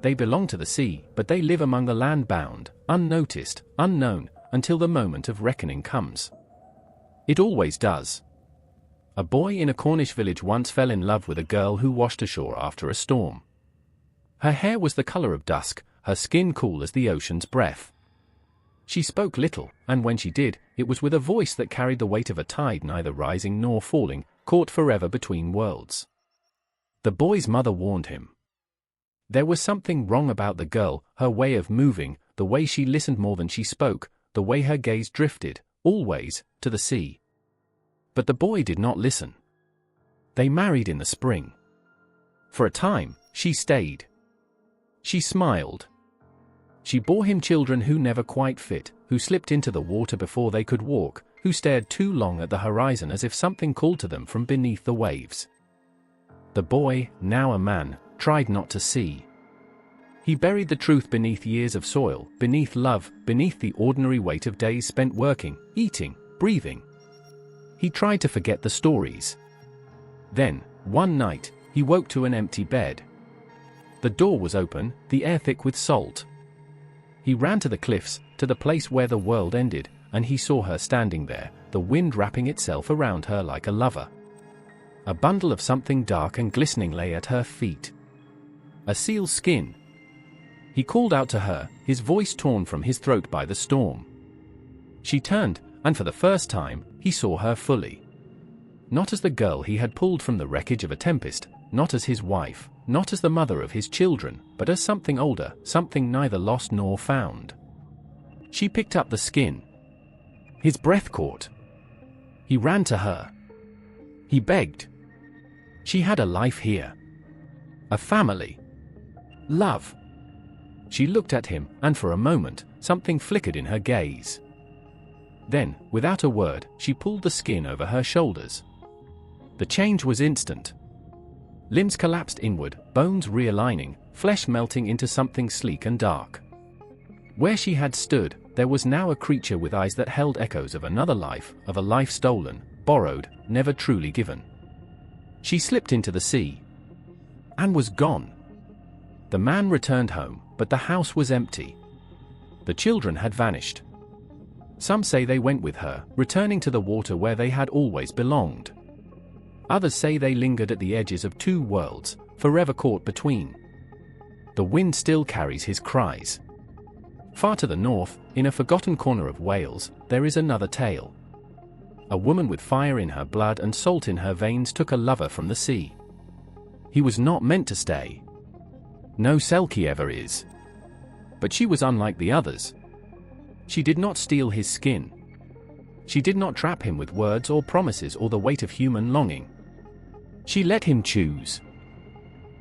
They belong to the sea, but they live among the land-bound, unnoticed, unknown, until the moment of reckoning comes. It always does. A boy in a Cornish village once fell in love with a girl who washed ashore after a storm. Her hair was the color of dusk, her skin cool as the ocean's breath. She spoke little, and when she did, it was with a voice that carried the weight of a tide neither rising nor falling, caught forever between worlds. The boy's mother warned him. There was something wrong about the girl, her way of moving, the way she listened more than she spoke, the way her gaze drifted, always, to the sea. But the boy did not listen. They married in the spring. For a time, she stayed. She smiled. She bore him children who never quite fit, who slipped into the water before they could walk, who stared too long at the horizon as if something called to them from beneath the waves. The boy, now a man, tried not to see. He buried the truth beneath years of soil, beneath love, beneath the ordinary weight of days spent working, eating, breathing. He tried to forget the stories. Then, one night, he woke to an empty bed. The door was open, the air thick with salt. He ran to the cliffs, to the place where the world ended, and he saw her standing there, the wind wrapping itself around her like a lover. A bundle of something dark and glistening lay at her feet. A seal's skin. He called out to her, his voice torn from his throat by the storm. She turned, and for the first time, he saw her fully. Not as the girl he had pulled from the wreckage of a tempest, not as his wife, not as the mother of his children, but as something older, something neither lost nor found. She picked up the skin. His breath caught. He ran to her. He begged. She had a life here. A family. Love. She looked at him, and for a moment, something flickered in her gaze. Then, without a word, she pulled the skin over her shoulders. The change was instant. Limbs collapsed inward, bones realigning, flesh melting into something sleek and dark. Where she had stood, there was now a creature with eyes that held echoes of another life, of a life stolen, borrowed, never truly given. She slipped into the sea. And was gone. The man returned home, but the house was empty. The children had vanished. Some say they went with her, returning to the water where they had always belonged. Others say they lingered at the edges of two worlds, forever caught between. The wind still carries his cries. Far to the north, in a forgotten corner of Wales, there is another tale. A woman with fire in her blood and salt in her veins took a lover from the sea. He was not meant to stay. No Selkie ever is. But she was unlike the others. She did not steal his skin. She did not trap him with words or promises or the weight of human longing. She let him choose.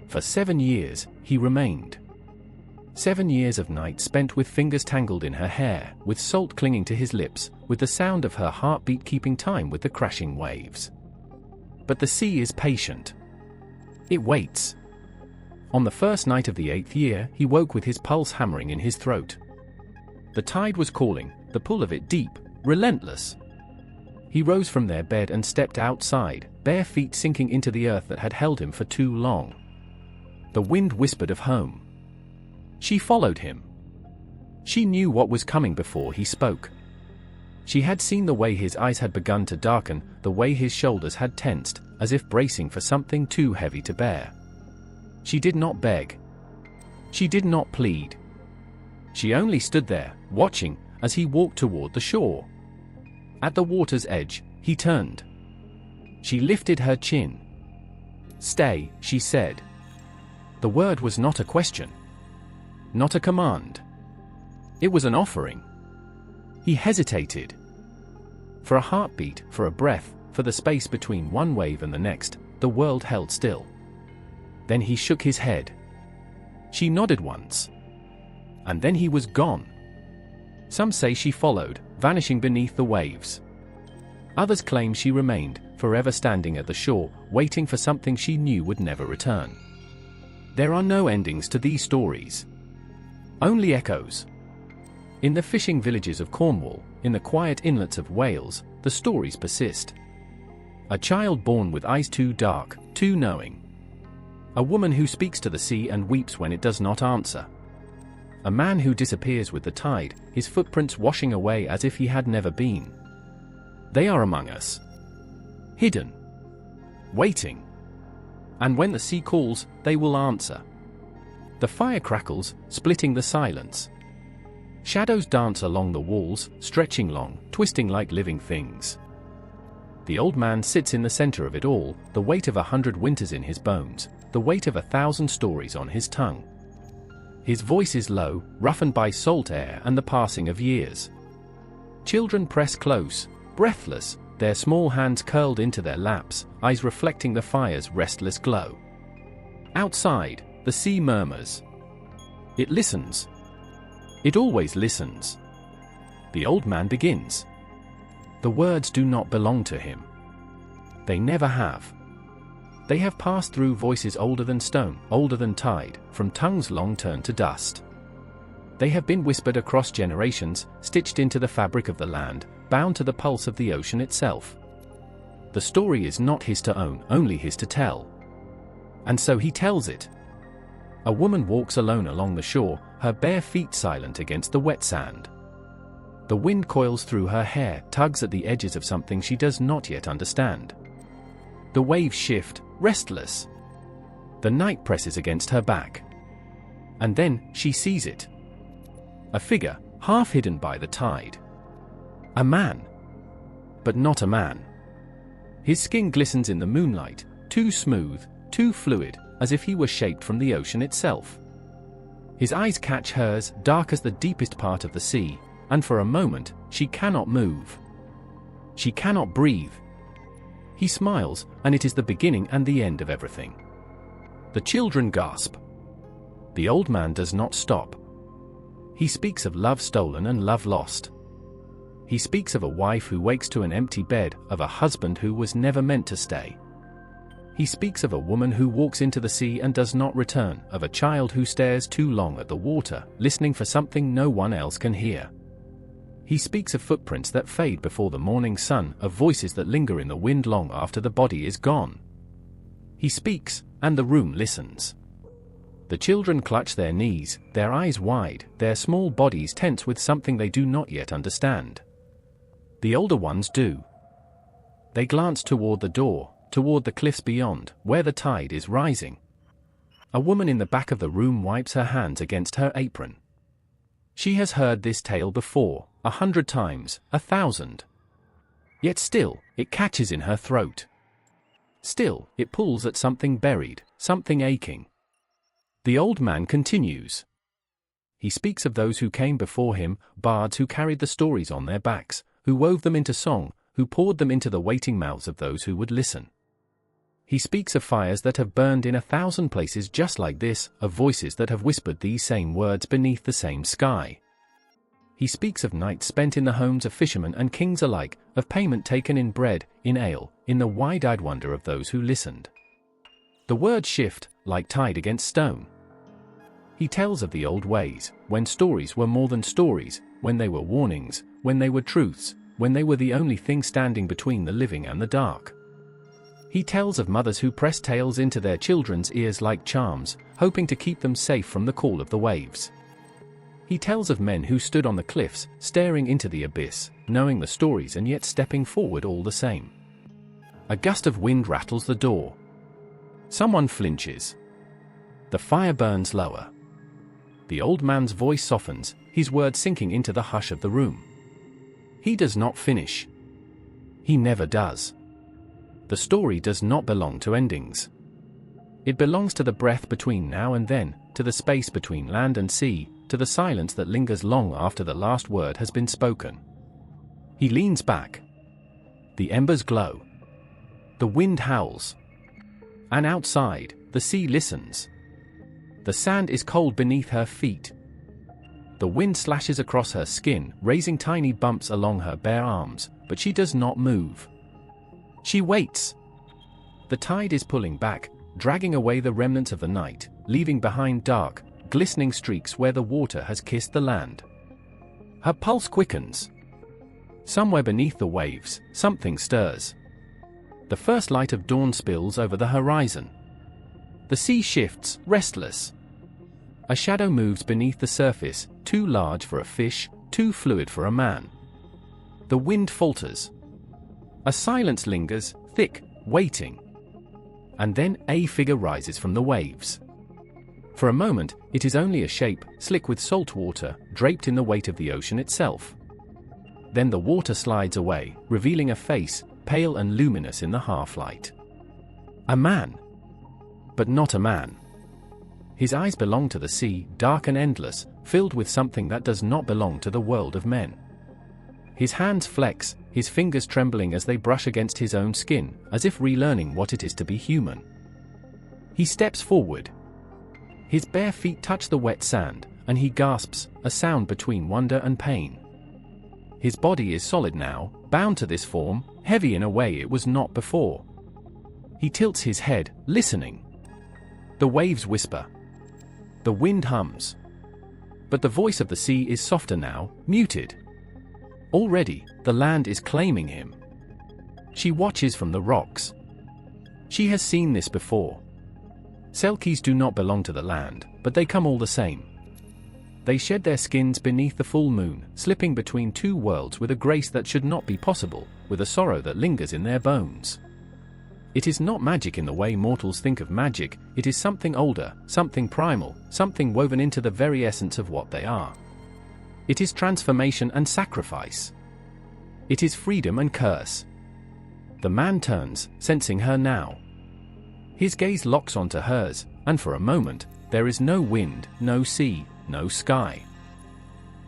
For 7 years, he remained. 7 years of night spent with fingers tangled in her hair, with salt clinging to his lips, with the sound of her heartbeat keeping time with the crashing waves. But the sea is patient. It waits. On the first night of the 8th year, he woke with his pulse hammering in his throat. The tide was calling, the pull of it deep, relentless. He rose from their bed and stepped outside, bare feet sinking into the earth that had held him for too long. The wind whispered of home. She followed him. She knew what was coming before he spoke. She had seen the way his eyes had begun to darken, the way his shoulders had tensed, as if bracing for something too heavy to bear. She did not beg. She did not plead. She only stood there, watching, as he walked toward the shore. At the water's edge, he turned. She lifted her chin. "Stay," she said. The word was not a question. Not a command. It was an offering. He hesitated. For a heartbeat, for a breath, for the space between one wave and the next, the world held still. Then he shook his head. She nodded once. And then he was gone. Some say she followed, vanishing beneath the waves. Others claim she remained, forever standing at the shore, waiting for something she knew would never return. There are no endings to these stories. Only echoes. In the fishing villages of Cornwall, in the quiet inlets of Wales, the stories persist. A child born with eyes too dark, too knowing. A woman who speaks to the sea and weeps when it does not answer. A man who disappears with the tide, his footprints washing away as if he had never been. They are among us. Hidden. Waiting. And when the sea calls, they will answer. The fire crackles, splitting the silence. Shadows dance along the walls, stretching long, twisting like living things. The old man sits in the center of it all, the weight of 100 winters in his bones, the weight of 1,000 stories on his tongue. His voice is low, roughened by salt air and the passing of years. Children press close, breathless, their small hands curled into their laps, eyes reflecting the fire's restless glow. Outside, the sea murmurs. It listens. It always listens. The old man begins. The words do not belong to him. They never have. They have passed through voices older than stone, older than tide, from tongues long turned to dust. They have been whispered across generations, stitched into the fabric of the land, bound to the pulse of the ocean itself. The story is not his to own, only his to tell. And so he tells it. A woman walks alone along the shore, her bare feet silent against the wet sand. The wind coils through her hair, tugs at the edges of something she does not yet understand. The waves shift, restless. The night presses against her back. And then, she sees it. A figure, half hidden by the tide. A man. But not a man. His skin glistens in the moonlight, too smooth, too fluid, as if he were shaped from the ocean itself. His eyes catch hers, dark as the deepest part of the sea, and for a moment, she cannot move. She cannot breathe. He smiles, and it is the beginning and the end of everything. The children gasp. The old man does not stop. He speaks of love stolen and love lost. He speaks of a wife who wakes to an empty bed, of a husband who was never meant to stay. He speaks of a woman who walks into the sea and does not return, of a child who stares too long at the water, listening for something no one else can hear. He speaks of footprints that fade before the morning sun, of voices that linger in the wind long after the body is gone. He speaks, and the room listens. The children clutch their knees, their eyes wide, their small bodies tense with something they do not yet understand. The older ones do. They glance toward the door, toward the cliffs beyond, where the tide is rising. A woman in the back of the room wipes her hands against her apron. She has heard this tale before, 100 times, 1,000. Yet still, it catches in her throat. Still, it pulls at something buried, something aching. The old man continues. He speaks of those who came before him, bards who carried the stories on their backs, who wove them into song, who poured them into the waiting mouths of those who would listen. He speaks of fires that have burned in 1,000 places just like this, of voices that have whispered these same words beneath the same sky. He speaks of nights spent in the homes of fishermen and kings alike, of payment taken in bread, in ale, in the wide-eyed wonder of those who listened. The words shift, like tide against stone. He tells of the old ways, when stories were more than stories, when they were warnings, when they were truths, when they were the only thing standing between the living and the dark. He tells of mothers who pressed tales into their children's ears like charms, hoping to keep them safe from the call of the waves. He tells of men who stood on the cliffs, staring into the abyss, knowing the stories and yet stepping forward all the same. A gust of wind rattles the door. Someone flinches. The fire burns lower. The old man's voice softens, his words sinking into the hush of the room. He does not finish. He never does. The story does not belong to endings. It belongs to the breath between now and then, to the space between land and sea, to the silence that lingers long after the last word has been spoken. He leans back. The embers glow. The wind howls. And outside, the sea listens. The sand is cold beneath her feet. The wind slashes across her skin, raising tiny bumps along her bare arms, but she does not move. She waits. The tide is pulling back, dragging away the remnants of the night, leaving behind dark, glistening streaks where the water has kissed the land. Her pulse quickens. Somewhere beneath the waves, something stirs. The first light of dawn spills over the horizon. The sea shifts, restless. A shadow moves beneath the surface, too large for a fish, too fluid for a man. The wind falters. A silence lingers, thick, waiting. And then a figure rises from the waves. For a moment, it is only a shape, slick with salt water, draped in the weight of the ocean itself. Then the water slides away, revealing a face, pale and luminous in the half-light. A man. But not a man. His eyes belong to the sea, dark and endless, filled with something that does not belong to the world of men. His hands flex, his fingers trembling as they brush against his own skin, as if relearning what it is to be human. He steps forward. His bare feet touch the wet sand, and he gasps, a sound between wonder and pain. His body is solid now, bound to this form, heavy in a way it was not before. He tilts his head, listening. The waves whisper. The wind hums. But the voice of the sea is softer now, muted. Already, the land is claiming him. She watches from the rocks. She has seen this before. Selkies do not belong to the land, but they come all the same. They shed their skins beneath the full moon, slipping between two worlds with a grace that should not be possible, with a sorrow that lingers in their bones. It is not magic in the way mortals think of magic, it is something older, something primal, something woven into the very essence of what they are. It is transformation and sacrifice. It is freedom and curse. The man turns, sensing her now. His gaze locks onto hers, and for a moment, there is no wind, no sea, no sky.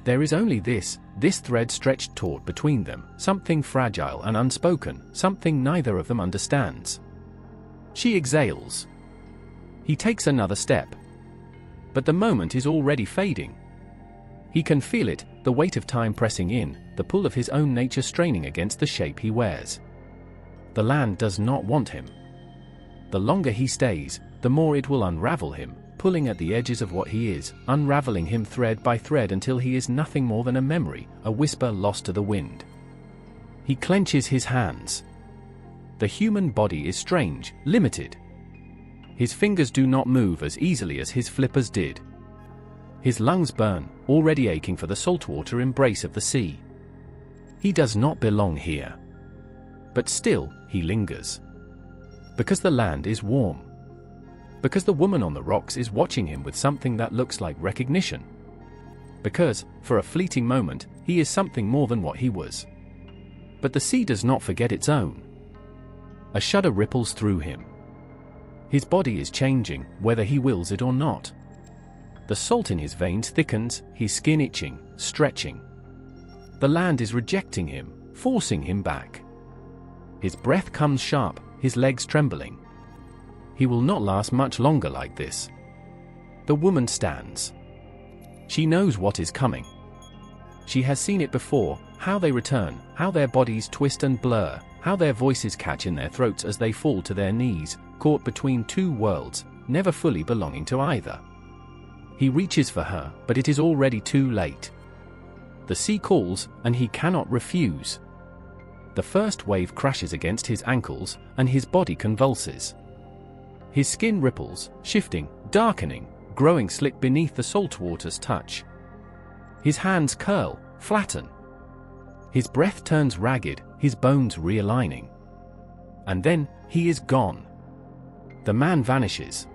There is only this thread stretched taut between them, something fragile and unspoken, something neither of them understands. She exhales. He takes another step. But the moment is already fading. He can feel it, the weight of time pressing in, the pull of his own nature straining against the shape he wears. The land does not want him. The longer he stays, the more it will unravel him, pulling at the edges of what he is, unraveling him thread by thread until he is nothing more than a memory, a whisper lost to the wind. He clenches his hands. The human body is strange, limited. His fingers do not move as easily as his flippers did. His lungs burn, already aching for the saltwater embrace of the sea. He does not belong here. But still, he lingers. Because the land is warm. Because the woman on the rocks is watching him with something that looks like recognition. Because, for a fleeting moment, he is something more than what he was. But the sea does not forget its own. A shudder ripples through him. His body is changing, whether he wills it or not. The salt in his veins thickens, his skin itching, stretching. The land is rejecting him, forcing him back. His breath comes sharp, his legs trembling. He will not last much longer like this. The woman stands. She knows what is coming. She has seen it before, how they return, how their bodies twist and blur, how their voices catch in their throats as they fall to their knees, caught between two worlds, never fully belonging to either. He reaches for her, but it is already too late. The sea calls, and he cannot refuse. The first wave crashes against his ankles, and his body convulses. His skin ripples, shifting, darkening, growing slick beneath the saltwater's touch. His hands curl, flatten. His breath turns ragged, his bones realigning. And then, he is gone. The man vanishes.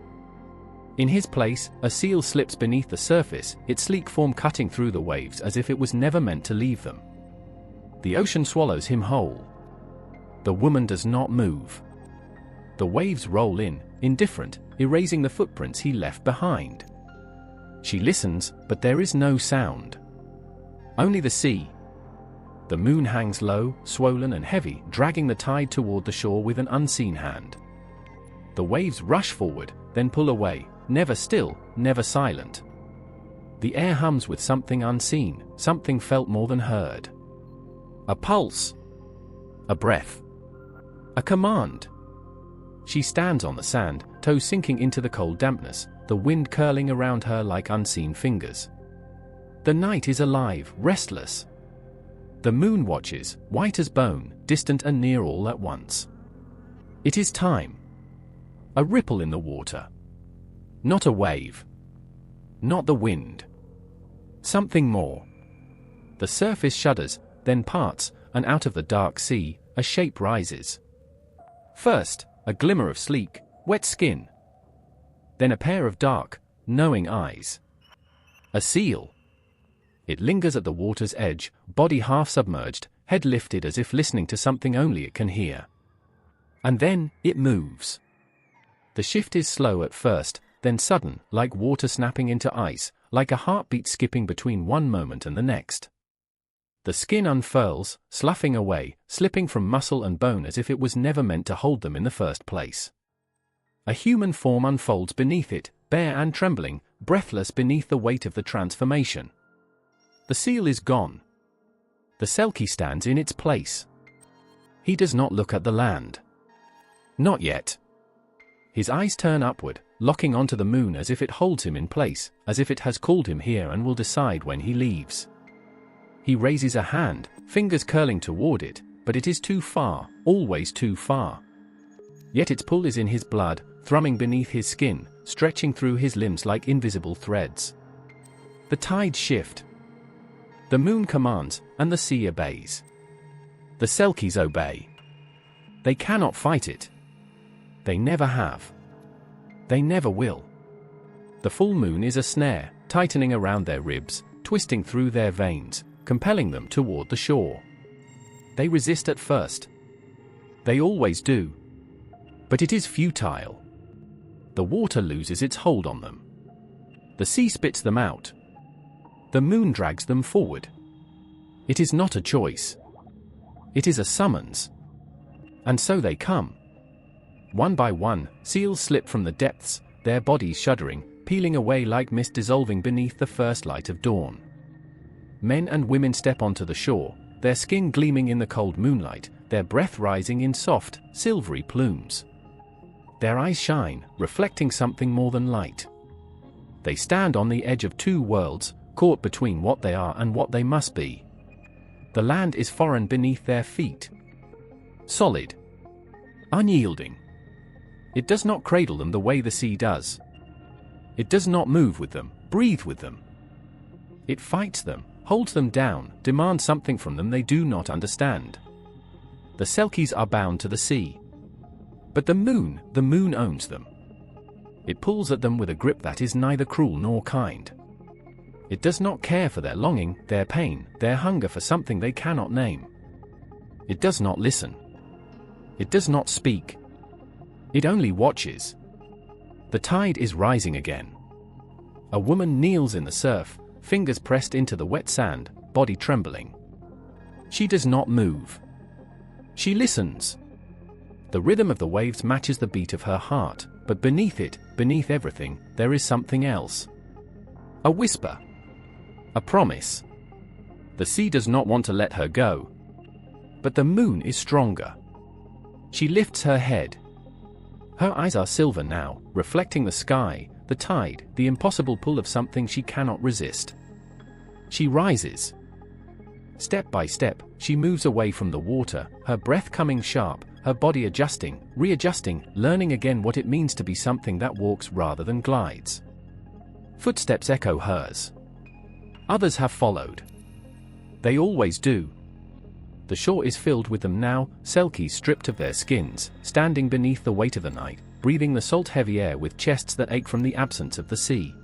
In his place, a seal slips beneath the surface, its sleek form cutting through the waves as if it was never meant to leave them. The ocean swallows him whole. The woman does not move. The waves roll in, indifferent, erasing the footprints he left behind. She listens, but there is no sound. Only the sea. The moon hangs low, swollen and heavy, dragging the tide toward the shore with an unseen hand. The waves rush forward, then pull away, never still, never silent. The air hums with something unseen, something felt more than heard. A pulse. A breath. A command. She stands on the sand, toes sinking into the cold dampness, the wind curling around her like unseen fingers. The night is alive, restless. The moon watches, white as bone, distant and near all at once. It is time. A ripple in the water. Not a wave. Not the wind. Something more. The surface shudders, then parts, and out of the dark sea, a shape rises. First, a glimmer of sleek, wet skin. Then a pair of dark, knowing eyes. A seal. It lingers at the water's edge, body half submerged, head lifted as if listening to something only it can hear. And then, it moves. The shift is slow at first, then sudden, like water snapping into ice, like a heartbeat skipping between one moment and the next. The skin unfurls, sloughing away, slipping from muscle and bone as if it was never meant to hold them in the first place. A human form unfolds beneath it, bare and trembling, breathless beneath the weight of the transformation. The seal is gone. The Selkie stands in its place. He does not look at the land. Not yet. His eyes turn upward, locking onto the moon as if it holds him in place, as if it has called him here and will decide when he leaves. He raises a hand, fingers curling toward it, but it is too far, always too far. Yet its pull is in his blood, thrumming beneath his skin, stretching through his limbs like invisible threads. The tides shift. The moon commands, and the sea obeys. The Selkies obey. They cannot fight it. They never have. They never will. The full moon is a snare, tightening around their ribs, twisting through their veins, compelling them toward the shore. They resist at first. They always do. But it is futile. The water loses its hold on them. The sea spits them out. The moon drags them forward. It is not a choice. It is a summons. And so they come. One by one, seals slip from the depths, their bodies shuddering, peeling away like mist dissolving beneath the first light of dawn. Men and women step onto the shore, their skin gleaming in the cold moonlight, their breath rising in soft, silvery plumes. Their eyes shine, reflecting something more than light. They stand on the edge of two worlds, caught between what they are and what they must be. The land is foreign beneath their feet. Solid. Unyielding. It does not cradle them the way the sea does. It does not move with them, breathe with them. It fights them, holds them down, demands something from them they do not understand. The Selkies are bound to the sea. But the moon owns them. It pulls at them with a grip that is neither cruel nor kind. It does not care for their longing, their pain, their hunger for something they cannot name. It does not listen. It does not speak. It only watches. The tide is rising again. A woman kneels in the surf, fingers pressed into the wet sand, body trembling. She does not move. She listens. The rhythm of the waves matches the beat of her heart, but beneath it, beneath everything, there is something else. A whisper. A promise. The sea does not want to let her go. But the moon is stronger. She lifts her head. Her eyes are silver now, reflecting the sky, the tide, the impossible pull of something she cannot resist. She rises. Step by step, she moves away from the water, her breath coming sharp, her body adjusting, readjusting, learning again what it means to be something that walks rather than glides. Footsteps echo hers. Others have followed. They always do. The shore is filled with them now, Selkies stripped of their skins, standing beneath the weight of the night, breathing the salt-heavy air with chests that ache from the absence of the sea.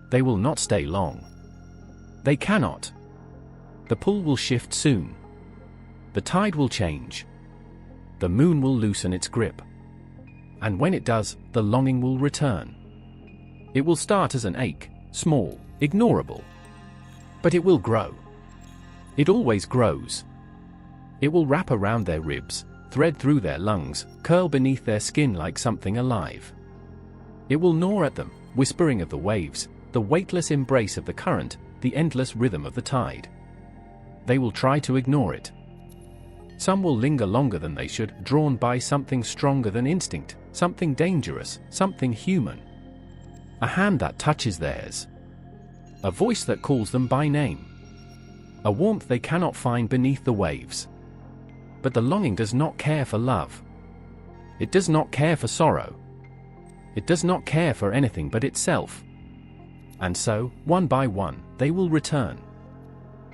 They will not stay long. They cannot. The pull will shift soon. The tide will change. The moon will loosen its grip. And when it does, the longing will return. It will start as an ache, small, ignorable. But it will grow. It always grows. It will wrap around their ribs, thread through their lungs, curl beneath their skin like something alive. It will gnaw at them, whispering of the waves, the weightless embrace of the current, the endless rhythm of the tide. They will try to ignore it. Some will linger longer than they should, drawn by something stronger than instinct, something dangerous, something human. A hand that touches theirs. A voice that calls them by name. A warmth they cannot find beneath the waves. But the longing does not care for love. It does not care for sorrow. It does not care for anything but itself. And so, one by one, they will return.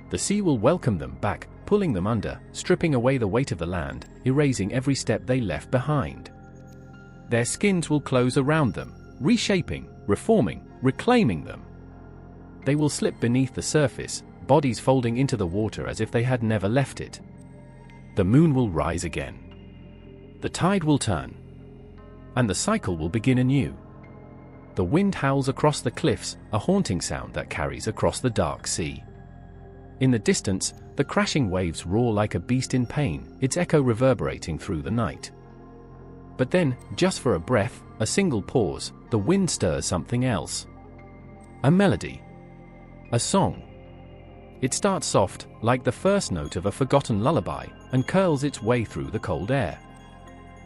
The sea will welcome them back, pulling them under, stripping away the weight of the land, erasing every step they left behind. Their skins will close around them, reshaping, reforming, reclaiming them. They will slip beneath the surface, bodies folding into the water as if they had never left it. The moon will rise again. The tide will turn. And the cycle will begin anew. The wind howls across the cliffs, a haunting sound that carries across the dark sea. In the distance, the crashing waves roar like a beast in pain, its echo reverberating through the night. But then, just for a breath, a single pause, the wind stirs something else. A melody. A song. It starts soft, like the first note of a forgotten lullaby, and curls its way through the cold air.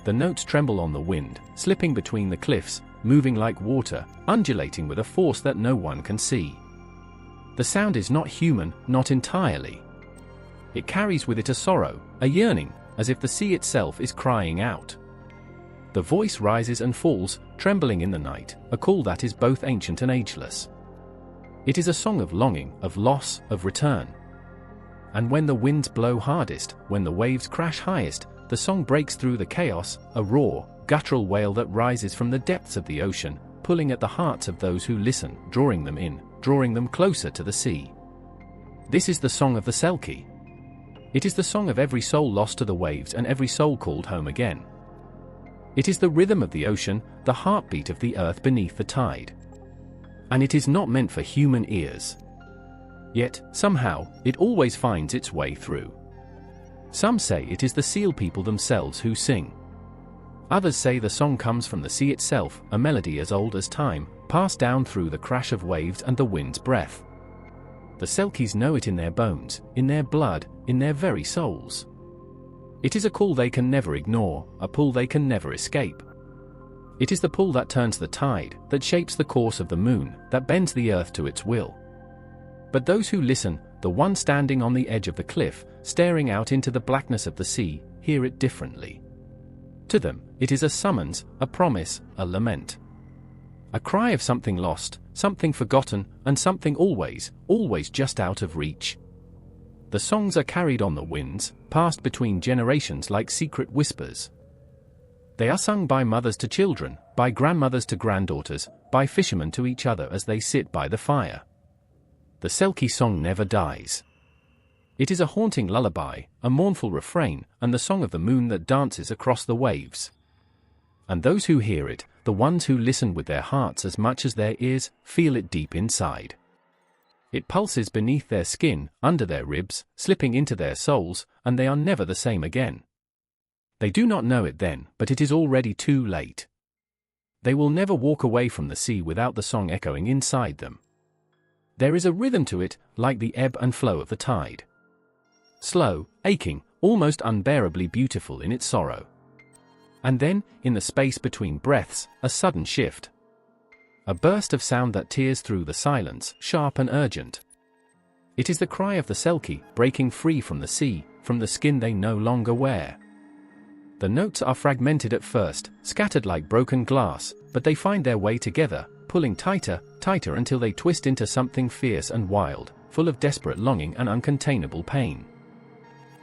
The notes tremble on the wind, slipping between the cliffs, moving like water, undulating with a force that no one can see. The sound is not human, not entirely. It carries with it a sorrow, a yearning, as if the sea itself is crying out. The voice rises and falls, trembling in the night, a call that is both ancient and ageless. It is a song of longing, of loss, of return. And when the winds blow hardest, when the waves crash highest, the song breaks through the chaos, a raw, guttural wail that rises from the depths of the ocean, pulling at the hearts of those who listen, drawing them in, drawing them closer to the sea. This is the song of the Selkie. It is the song of every soul lost to the waves and every soul called home again. It is the rhythm of the ocean, the heartbeat of the earth beneath the tide. And it is not meant for human ears. Yet, somehow, it always finds its way through. Some say it is the seal people themselves who sing. Others say the song comes from the sea itself, a melody as old as time, passed down through the crash of waves and the wind's breath. The Selkies know it in their bones, in their blood, in their very souls. It is a call they can never ignore, a pull they can never escape. It is the pull that turns the tide, that shapes the course of the moon, that bends the earth to its will. But those who listen, the one standing on the edge of the cliff, staring out into the blackness of the sea, hear it differently. To them, it is a summons, a promise, a lament. A cry of something lost, something forgotten, and something always, always just out of reach. The songs are carried on the winds, passed between generations like secret whispers. They are sung by mothers to children, by grandmothers to granddaughters, by fishermen to each other as they sit by the fire. The Selkie song never dies. It is a haunting lullaby, a mournful refrain, and the song of the moon that dances across the waves. And those who hear it, the ones who listen with their hearts as much as their ears, feel it deep inside. It pulses beneath their skin, under their ribs, slipping into their souls, and they are never the same again. They do not know it then, but it is already too late. They will never walk away from the sea without the song echoing inside them. There is a rhythm to it, like the ebb and flow of the tide. Slow, aching, almost unbearably beautiful in its sorrow. And then, in the space between breaths, a sudden shift. A burst of sound that tears through the silence, sharp and urgent. It is the cry of the Selkie, breaking free from the sea, from the skin they no longer wear. The notes are fragmented at first, scattered like broken glass, but they find their way together, pulling tighter, tighter until they twist into something fierce and wild, full of desperate longing and uncontainable pain.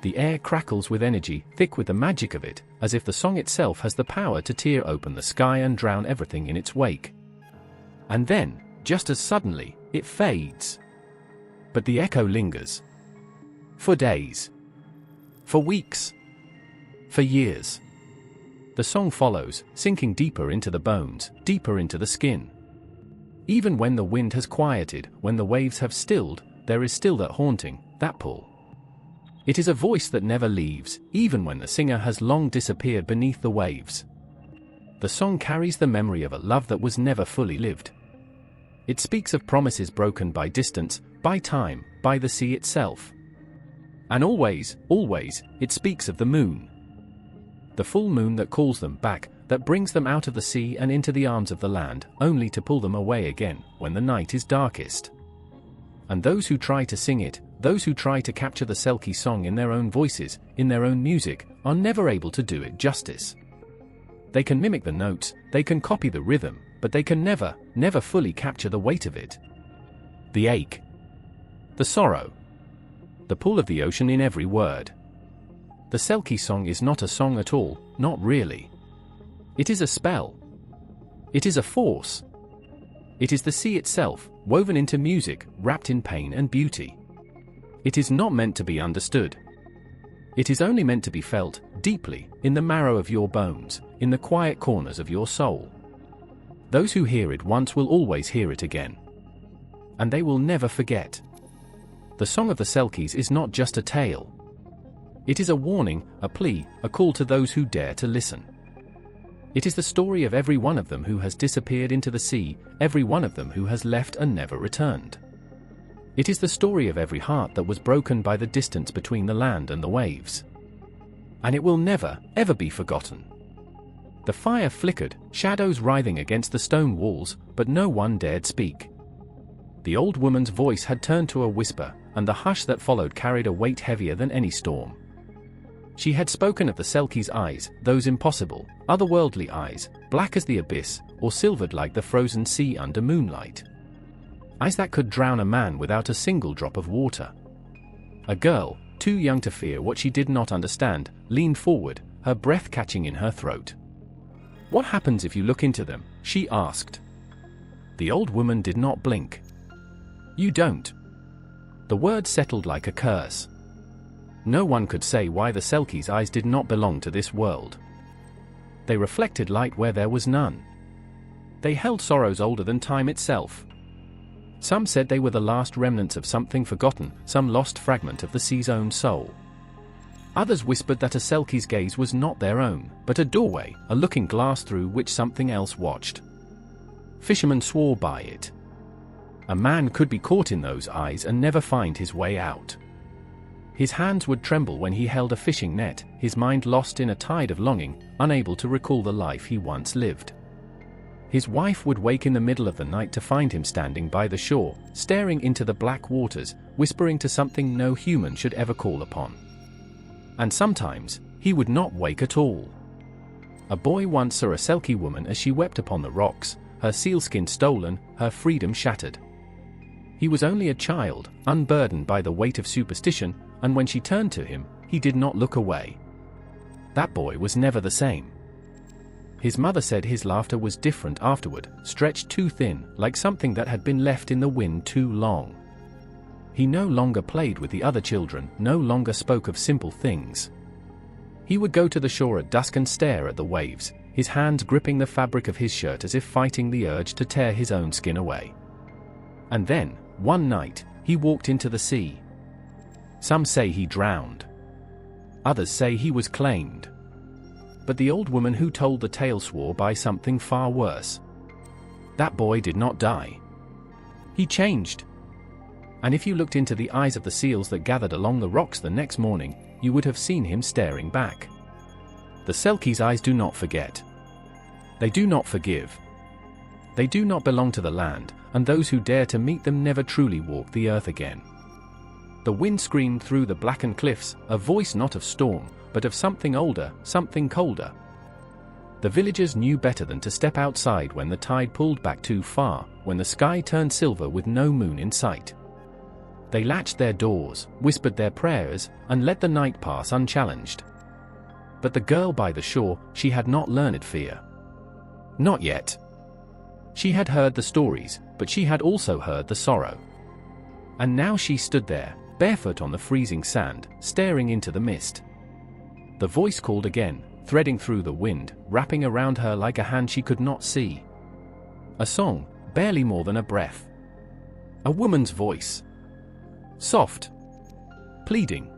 The air crackles with energy, thick with the magic of it, as if the song itself has the power to tear open the sky and drown everything in its wake. And then, just as suddenly, it fades. But the echo lingers. For days. For weeks. For years. The song follows, sinking deeper into the bones, deeper into the skin. Even when the wind has quieted, when the waves have stilled, there is still that haunting, that pull. It is a voice that never leaves, even when the singer has long disappeared beneath the waves. The song carries the memory of a love that was never fully lived. It speaks of promises broken by distance, by time, by the sea itself. And always, always, it speaks of the moon. The full moon that calls them back, that brings them out of the sea and into the arms of the land, only to pull them away again, when the night is darkest. And those who try to sing it, those who try to capture the Selkie song in their own voices, in their own music, are never able to do it justice. They can mimic the notes, they can copy the rhythm, but they can never fully capture the weight of it. The ache. The sorrow. The pull of the ocean in every word. The Selkie song is not a song at all, not really. It is a spell. It is a force. It is the sea itself, woven into music, wrapped in pain and beauty. It is not meant to be understood. It is only meant to be felt, deeply, in the marrow of your bones, in the quiet corners of your soul. Those who hear it once will always hear it again. And they will never forget. The song of the Selkies is not just a tale. It is a warning, a plea, a call to those who dare to listen. It is the story of every one of them who has disappeared into the sea, every one of them who has left and never returned. It is the story of every heart that was broken by the distance between the land and the waves. And it will never, ever be forgotten. The fire flickered, shadows writhing against the stone walls, but no one dared speak. The old woman's voice had turned to a whisper, and the hush that followed carried a weight heavier than any storm. She had spoken of the Selkie's eyes, those impossible, otherworldly eyes, black as the abyss, or silvered like the frozen sea under moonlight. Eyes that could drown a man without a single drop of water. A girl, too young to fear what she did not understand, leaned forward, her breath catching in her throat. "What happens if you look into them?" she asked. The old woman did not blink. "You don't." The word settled like a curse. No one could say why the Selkie's eyes did not belong to this world. They reflected light where there was none. They held sorrows older than time itself. Some said they were the last remnants of something forgotten, some lost fragment of the sea's own soul. Others whispered that a Selkie's gaze was not their own, but a doorway, a looking glass through which something else watched. Fishermen swore by it. A man could be caught in those eyes and never find his way out. His hands would tremble when he held a fishing net, his mind lost in a tide of longing, unable to recall the life he once lived. His wife would wake in the middle of the night to find him standing by the shore, staring into the black waters, whispering to something no human should ever call upon. And sometimes, he would not wake at all. A boy once saw a Selkie woman as she wept upon the rocks, her sealskin stolen, her freedom shattered. He was only a child, unburdened by the weight of superstition, and when she turned to him, he did not look away. That boy was never the same. His mother said his laughter was different afterward, stretched too thin, like something that had been left in the wind too long. He no longer played with the other children, no longer spoke of simple things. He would go to the shore at dusk and stare at the waves, his hands gripping the fabric of his shirt as if fighting the urge to tear his own skin away. And then, one night, he walked into the sea. Some say he drowned. Others say he was claimed. But the old woman who told the tale swore by something far worse. That boy did not die. He changed. And if you looked into the eyes of the seals that gathered along the rocks the next morning, you would have seen him staring back. The Selkie's eyes do not forget. They do not forgive. They do not belong to the land, and those who dare to meet them never truly walk the earth again. The wind screamed through the blackened cliffs, a voice not of storm, but of something older, something colder. The villagers knew better than to step outside when the tide pulled back too far, when the sky turned silver with no moon in sight. They latched their doors, whispered their prayers, and let the night pass unchallenged. But the girl by the shore, she had not learned fear. Not yet. She had heard the stories, but she had also heard the sorrow. And now she stood there, barefoot on the freezing sand, staring into the mist. The voice called again, threading through the wind, wrapping around her like a hand she could not see. A song, barely more than a breath. A woman's voice. Soft. Pleading.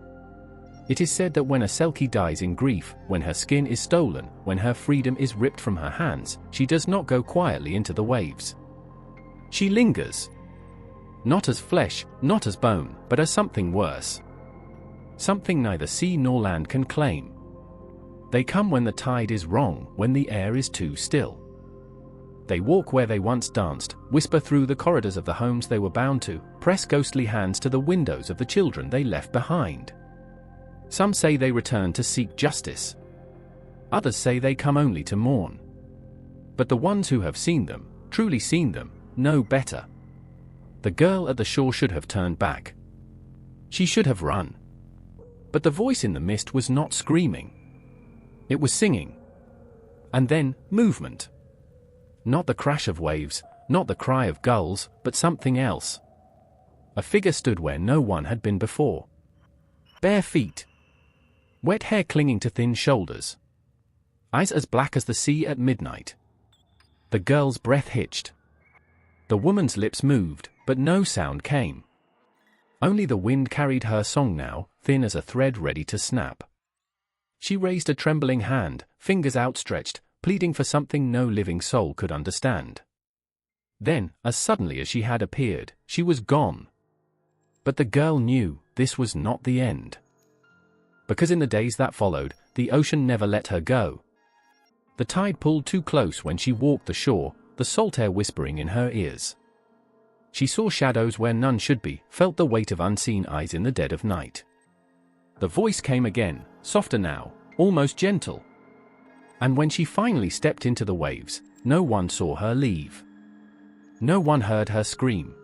It is said that when a Selkie dies in grief, when her skin is stolen, when her freedom is ripped from her hands, she does not go quietly into the waves. She lingers. Not as flesh, not as bone, but as something worse. Something neither sea nor land can claim. They come when the tide is wrong, when the air is too still. They walk where they once danced, whisper through the corridors of the homes they were bound to, press ghostly hands to the windows of the children they left behind. Some say they return to seek justice. Others say they come only to mourn. But the ones who have seen them, truly seen them, know better. The girl at the shore should have turned back. She should have run. But the voice in the mist was not screaming. It was singing. And then, movement. Not the crash of waves, not the cry of gulls, but something else. A figure stood where no one had been before. Bare feet. Wet hair clinging to thin shoulders. Eyes as black as the sea at midnight. The girl's breath hitched. The woman's lips moved, but no sound came. Only the wind carried her song now, thin as a thread ready to snap. She raised a trembling hand, fingers outstretched, pleading for something no living soul could understand. Then, as suddenly as she had appeared, she was gone. But the girl knew this was not the end. Because in the days that followed, the ocean never let her go. The tide pulled too close when she walked the shore, the salt air whispering in her ears. She saw shadows where none should be, felt the weight of unseen eyes in the dead of night. The voice came again, softer now, almost gentle. And when she finally stepped into the waves, no one saw her leave. No one heard her scream.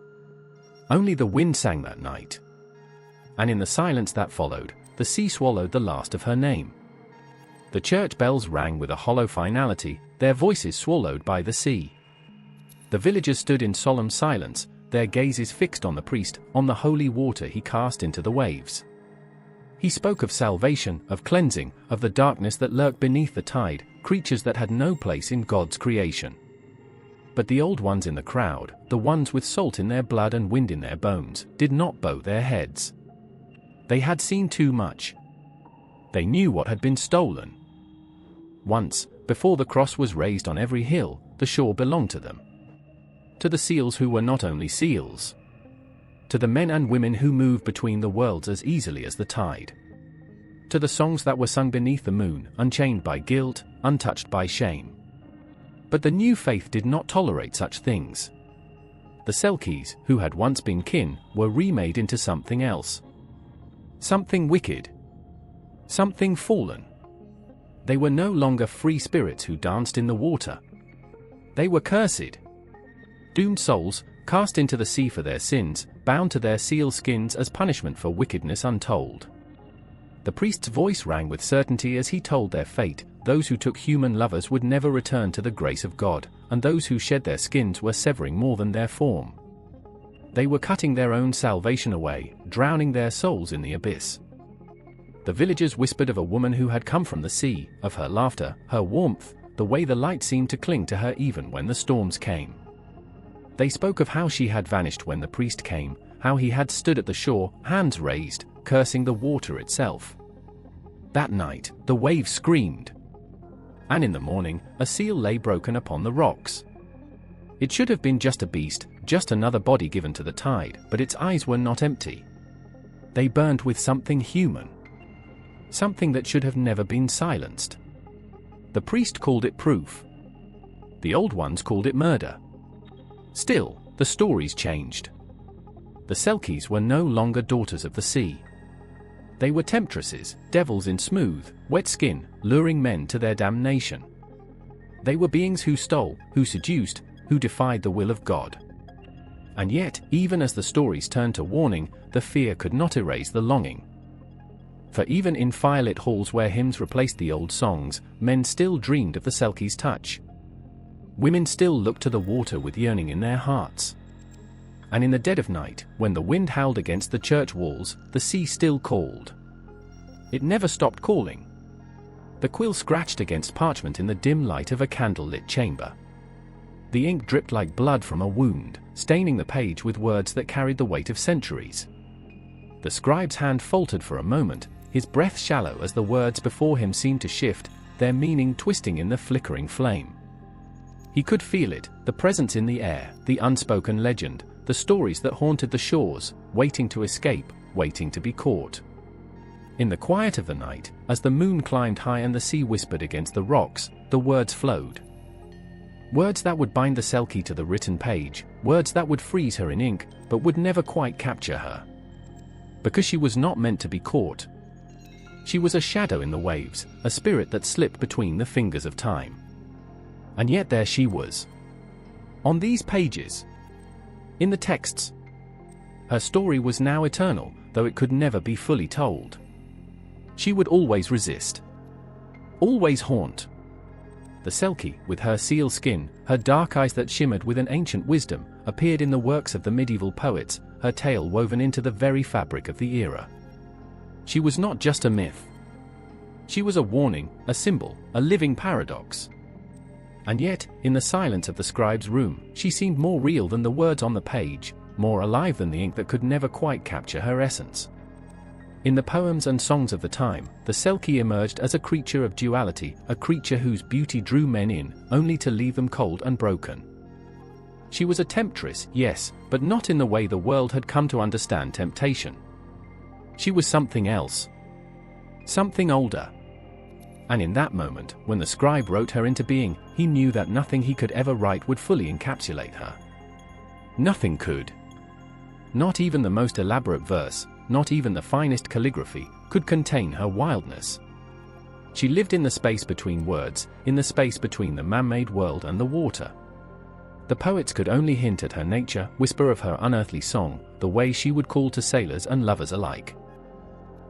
Only the wind sang that night. And in the silence that followed, the sea swallowed the last of her name. The church bells rang with a hollow finality, their voices swallowed by the sea. The villagers stood in solemn silence, their gazes fixed on the priest, on the holy water he cast into the waves. He spoke of salvation, of cleansing, of the darkness that lurked beneath the tide, creatures that had no place in God's creation. But the old ones in the crowd, the ones with salt in their blood and wind in their bones, did not bow their heads. They had seen too much. They knew what had been stolen. Once, before the cross was raised on every hill, the shore belonged to them. To the seals who were not only seals. To the men and women who moved between the worlds as easily as the tide. To the songs that were sung beneath the moon, unchained by guilt, untouched by shame. But the new faith did not tolerate such things. The Selkies, who had once been kin, were remade into something else. Something wicked. Something fallen. They were no longer free spirits who danced in the water. They were cursed. Doomed souls, cast into the sea for their sins, bound to their seal skins as punishment for wickedness untold. The priest's voice rang with certainty as he told their fate. Those who took human lovers would never return to the grace of God, and those who shed their skins were severing more than their form. They were cutting their own salvation away, drowning their souls in the abyss. The villagers whispered of a woman who had come from the sea, of her laughter, her warmth, the way the light seemed to cling to her even when the storms came. They spoke of how she had vanished when the priest came, how he had stood at the shore, hands raised, cursing the water itself. That night, the waves screamed. And in the morning, a seal lay broken upon the rocks. It should have been just a beast, just another body given to the tide, but its eyes were not empty. They burned with something human. Something that should have never been silenced. The priest called it proof. The old ones called it murder. Still, the stories changed. The Selkies were no longer daughters of the sea. They were temptresses, devils in smooth, wet skin, luring men to their damnation. They were beings who stole, who seduced, who defied the will of God. And yet, even as the stories turned to warning, the fear could not erase the longing. For even in firelit halls where hymns replaced the old songs, men still dreamed of the Selkies' touch. Women still looked to the water with yearning in their hearts. And in the dead of night, when the wind howled against the church walls, the sea still called. It never stopped calling. The quill scratched against parchment in the dim light of a candle-lit chamber. The ink dripped like blood from a wound, staining the page with words that carried the weight of centuries. The scribe's hand faltered for a moment, his breath shallow as the words before him seemed to shift, their meaning twisting in the flickering flame. He could feel it, the presence in the air, the unspoken legend, the stories that haunted the shores, waiting to escape, waiting to be caught. In the quiet of the night, as the moon climbed high and the sea whispered against the rocks, the words flowed. Words that would bind the Selkie to the written page, words that would freeze her in ink, but would never quite capture her. Because she was not meant to be caught. She was a shadow in the waves, a spirit that slipped between the fingers of time. And yet there she was. On these pages. In the texts. Her story was now eternal, though it could never be fully told. She would always resist. Always haunt. The Selkie, with her seal skin, her dark eyes that shimmered with an ancient wisdom, appeared in the works of the medieval poets, her tale woven into the very fabric of the era. She was not just a myth. She was a warning, a symbol, a living paradox. And yet, in the silence of the scribe's room, she seemed more real than the words on the page, more alive than the ink that could never quite capture her essence. In the poems and songs of the time, the Selkie emerged as a creature of duality, a creature whose beauty drew men in, only to leave them cold and broken. She was a temptress, yes, but not in the way the world had come to understand temptation. She was something else. Something older. And in that moment, when the scribe wrote her into being, he knew that nothing he could ever write would fully encapsulate her. Nothing could. Not even the most elaborate verse, not even the finest calligraphy, could contain her wildness. She lived in the space between words, in the space between the man-made world and the water. The poets could only hint at her nature, whisper of her unearthly song, the way she would call to sailors and lovers alike.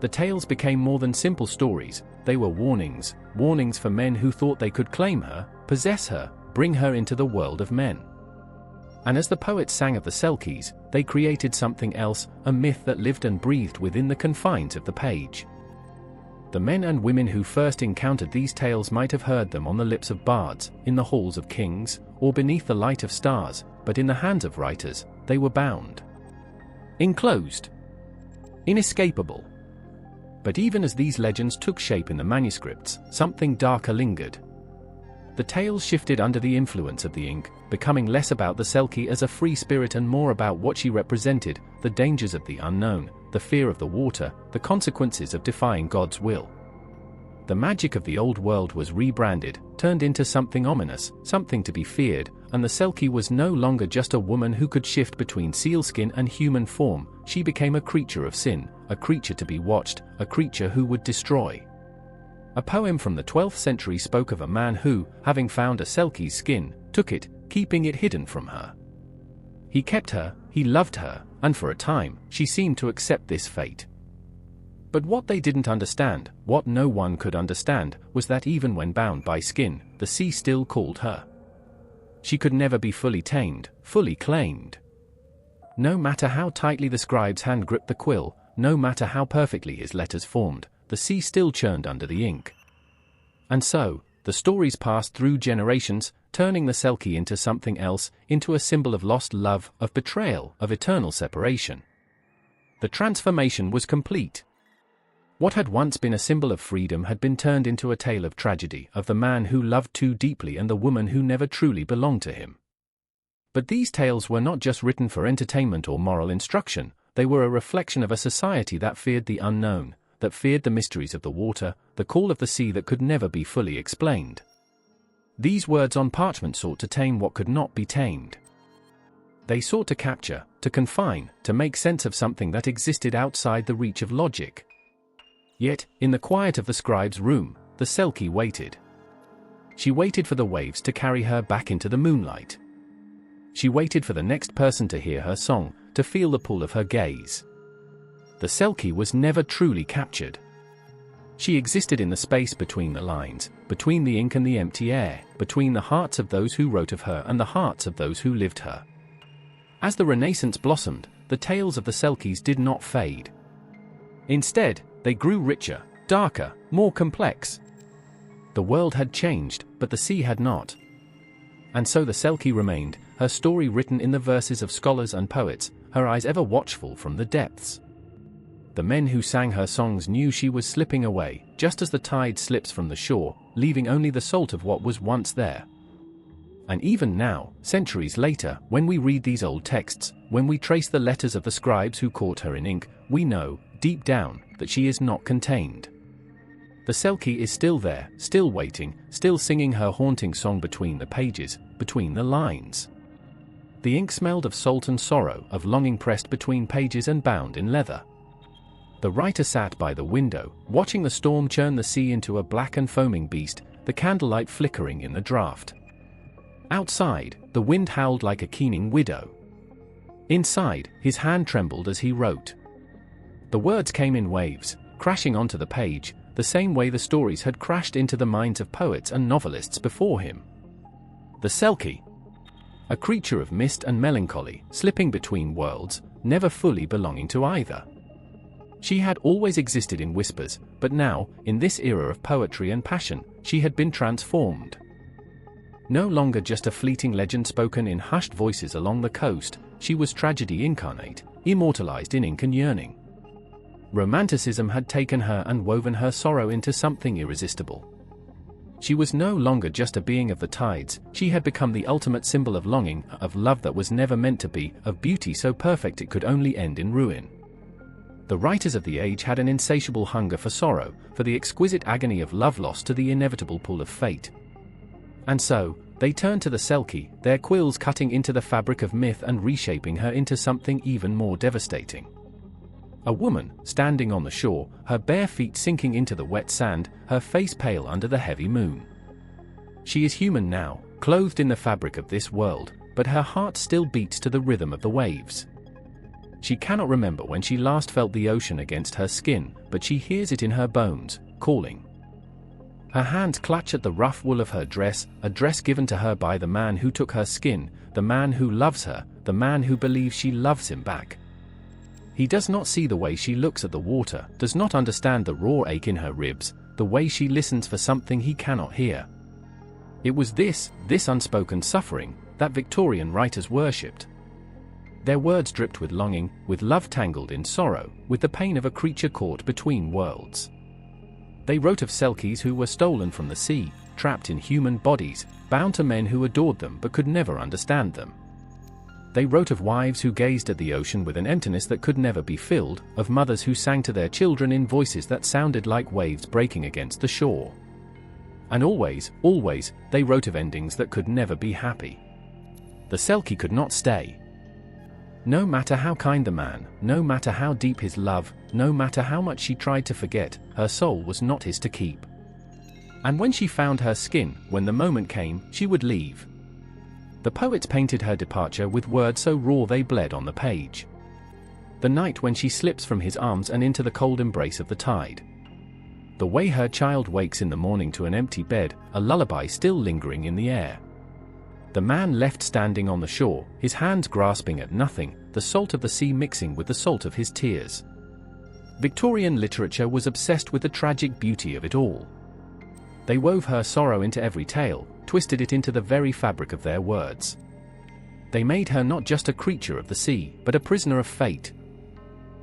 The tales became more than simple stories, they were warnings, warnings for men who thought they could claim her, possess her, bring her into the world of men. And as the poets sang of the Selkies, they created something else, a myth that lived and breathed within the confines of the page. The men and women who first encountered these tales might have heard them on the lips of bards, in the halls of kings, or beneath the light of stars, but in the hands of writers, they were bound. Enclosed. Inescapable. But even as these legends took shape in the manuscripts, something darker lingered. The tales shifted under the influence of the ink, becoming less about the Selkie as a free spirit and more about what she represented, the dangers of the unknown, the fear of the water, the consequences of defying God's will. The magic of the old world was rebranded, turned into something ominous, something to be feared, and the Selkie was no longer just a woman who could shift between sealskin and human form, she became a creature of sin, a creature to be watched, a creature who would destroy. A poem from the 12th century spoke of a man who, having found a Selkie's skin, took it, keeping it hidden from her. He kept her, he loved her, and for a time, she seemed to accept this fate. But what they didn't understand, what no one could understand, was that even when bound by skin, the sea still called her. She could never be fully tamed, fully claimed. No matter how tightly the scribe's hand gripped the quill, no matter how perfectly his letters formed, the sea still churned under the ink. And so, the stories passed through generations, turning the Selkie into something else, into a symbol of lost love, of betrayal, of eternal separation. The transformation was complete. What had once been a symbol of freedom had been turned into a tale of tragedy, of the man who loved too deeply and the woman who never truly belonged to him. But these tales were not just written for entertainment or moral instruction, they were a reflection of a society that feared the unknown, that feared the mysteries of the water, the call of the sea that could never be fully explained. These words on parchment sought to tame what could not be tamed. They sought to capture, to confine, to make sense of something that existed outside the reach of logic. Yet, in the quiet of the scribe's room, the Selkie waited. She waited for the waves to carry her back into the moonlight. She waited for the next person to hear her song, to feel the pull of her gaze. The Selkie was never truly captured. She existed in the space between the lines, between the ink and the empty air, between the hearts of those who wrote of her and the hearts of those who lived her. As the Renaissance blossomed, the tales of the Selkies did not fade. Instead, they grew richer, darker, more complex. The world had changed, but the sea had not. And so the Selkie remained, her story written in the verses of scholars and poets, her eyes ever watchful from the depths. The men who sang her songs knew she was slipping away, just as the tide slips from the shore, leaving only the salt of what was once there. And even now, centuries later, when we read these old texts, when we trace the letters of the scribes who caught her in ink, we know, deep down, that she is not contained. The Selkie is still there, still waiting, still singing her haunting song between the pages, between the lines. The ink smelled of salt and sorrow, of longing pressed between pages and bound in leather. The writer sat by the window, watching the storm churn the sea into a black and foaming beast, the candlelight flickering in the draught. Outside, the wind howled like a keening widow. Inside, his hand trembled as he wrote. The words came in waves, crashing onto the page, the same way the stories had crashed into the minds of poets and novelists before him. The Selkie. A creature of mist and melancholy, slipping between worlds, never fully belonging to either. She had always existed in whispers, but now, in this era of poetry and passion, she had been transformed. No longer just a fleeting legend spoken in hushed voices along the coast, she was tragedy incarnate, immortalized in ink and yearning. Romanticism had taken her and woven her sorrow into something irresistible. She was no longer just a being of the tides, she had become the ultimate symbol of longing, of love that was never meant to be, of beauty so perfect it could only end in ruin. The writers of the age had an insatiable hunger for sorrow, for the exquisite agony of love lost to the inevitable pull of fate. And so, they turned to the Selkie, their quills cutting into the fabric of myth and reshaping her into something even more devastating. A woman, standing on the shore, her bare feet sinking into the wet sand, her face pale under the heavy moon. She is human now, clothed in the fabric of this world, but her heart still beats to the rhythm of the waves. She cannot remember when she last felt the ocean against her skin, but she hears it in her bones, calling. Her hands clutch at the rough wool of her dress, a dress given to her by the man who took her skin, the man who loves her, the man who believes she loves him back. He does not see the way she looks at the water, does not understand the raw ache in her ribs, the way she listens for something he cannot hear. It was this unspoken suffering, that Victorian writers worshipped. Their words dripped with longing, with love tangled in sorrow, with the pain of a creature caught between worlds. They wrote of Selkies who were stolen from the sea, trapped in human bodies, bound to men who adored them but could never understand them. They wrote of wives who gazed at the ocean with an emptiness that could never be filled, of mothers who sang to their children in voices that sounded like waves breaking against the shore. And always, they wrote of endings that could never be happy. The Selkie could not stay. No matter how kind the man, no matter how deep his love, no matter how much she tried to forget, her soul was not his to keep. And when she found her skin, when the moment came, she would leave. The poets painted her departure with words so raw they bled on the page. The night when she slips from his arms and into the cold embrace of the tide. The way her child wakes in the morning to an empty bed, a lullaby still lingering in the air. The man left standing on the shore, his hands grasping at nothing, the salt of the sea mixing with the salt of his tears. Victorian literature was obsessed with the tragic beauty of it all. They wove her sorrow into every tale, twisted it into the very fabric of their words. They made her not just a creature of the sea, but a prisoner of fate.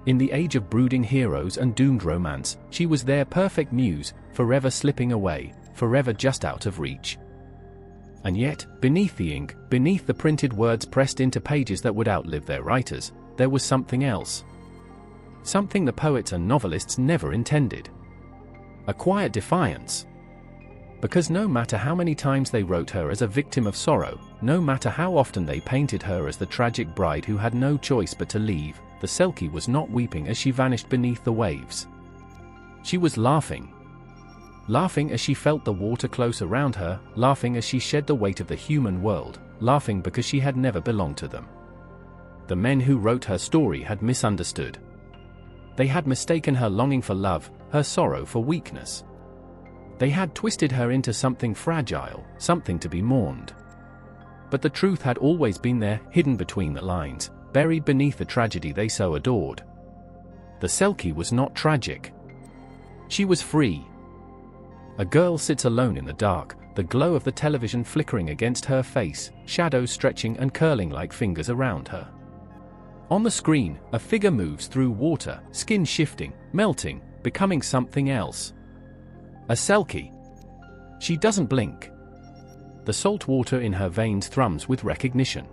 In the age of brooding heroes and doomed romance, she was their perfect muse, forever slipping away, forever just out of reach. And yet, beneath the ink, beneath the printed words pressed into pages that would outlive their writers, there was something else. Something the poets and novelists never intended. A quiet defiance. Because no matter how many times they wrote her as a victim of sorrow, no matter how often they painted her as the tragic bride who had no choice but to leave, the Selkie was not weeping as she vanished beneath the waves. She was laughing. Laughing as she felt the water close around her, laughing as she shed the weight of the human world, laughing because she had never belonged to them. The men who wrote her story had misunderstood. They had mistaken her longing for love, her sorrow for weakness. They had twisted her into something fragile, something to be mourned. But the truth had always been there, hidden between the lines, buried beneath the tragedy they so adored. The Selkie was not tragic. She was free. A girl sits alone in the dark, the glow of the television flickering against her face, shadows stretching and curling like fingers around her. On the screen, a figure moves through water, skin shifting, melting, becoming something else. A Selkie. She doesn't blink. The salt water in her veins thrums with recognition.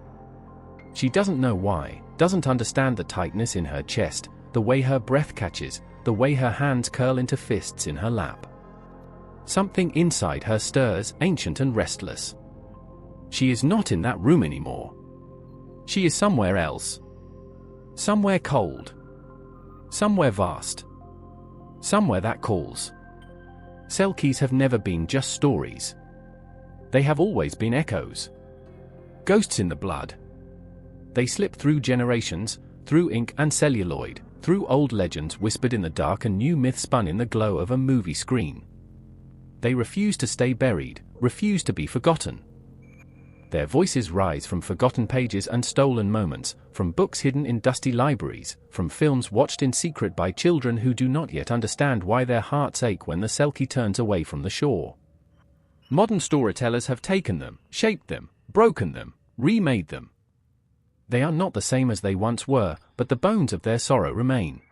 She doesn't know why, doesn't understand the tightness in her chest, the way her breath catches, the way her hands curl into fists in her lap. Something inside her stirs, ancient and restless. She is not in that room anymore. She is somewhere else. Somewhere cold. Somewhere vast. somewhere that calls. Selkies have never been just stories. They have always been echoes. Ghosts in the blood. They slip through generations, through ink and celluloid, through old legends whispered in the dark and new myths spun in the glow of a movie screen. They refuse to stay buried, refuse to be forgotten. Their voices rise from forgotten pages and stolen moments, from books hidden in dusty libraries, from films watched in secret by children who do not yet understand why their hearts ache when the Selkie turns away from the shore. Modern storytellers have taken them, shaped them, broken them, remade them. They are not the same as they once were, but the bones of their sorrow remain.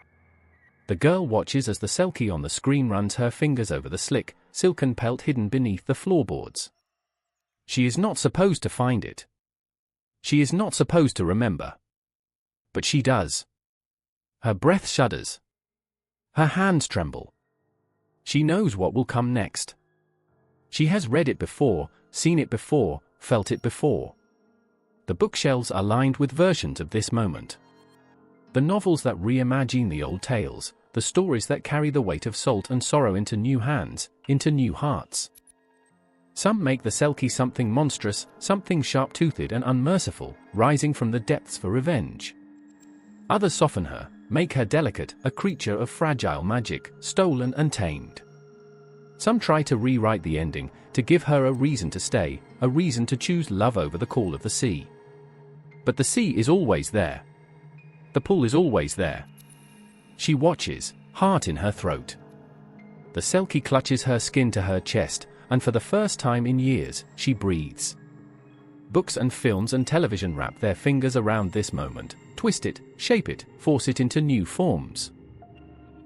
The girl watches as the Selkie on the screen runs her fingers over the slick, silken pelt hidden beneath the floorboards. She is not supposed to find it. She is not supposed to remember. But she does. Her breath shudders. Her hands tremble. She knows what will come next. She has read it before, seen it before, felt it before. The bookshelves are lined with versions of this moment. The novels that reimagine the old tales, the stories that carry the weight of salt and sorrow into new hands, into new hearts. Some make the Selkie something monstrous, something sharp-toothed and unmerciful, rising from the depths for revenge. Others soften her, make her delicate, a creature of fragile magic, stolen and tamed. Some try to rewrite the ending, to give her a reason to stay, a reason to choose love over the call of the sea. But the sea is always there. The pull is always there. She watches, heart in her throat. The Selkie clutches her skin to her chest, and for the first time in years, she breathes. Books and films and television wrap their fingers around this moment, twist it, shape it, force it into new forms.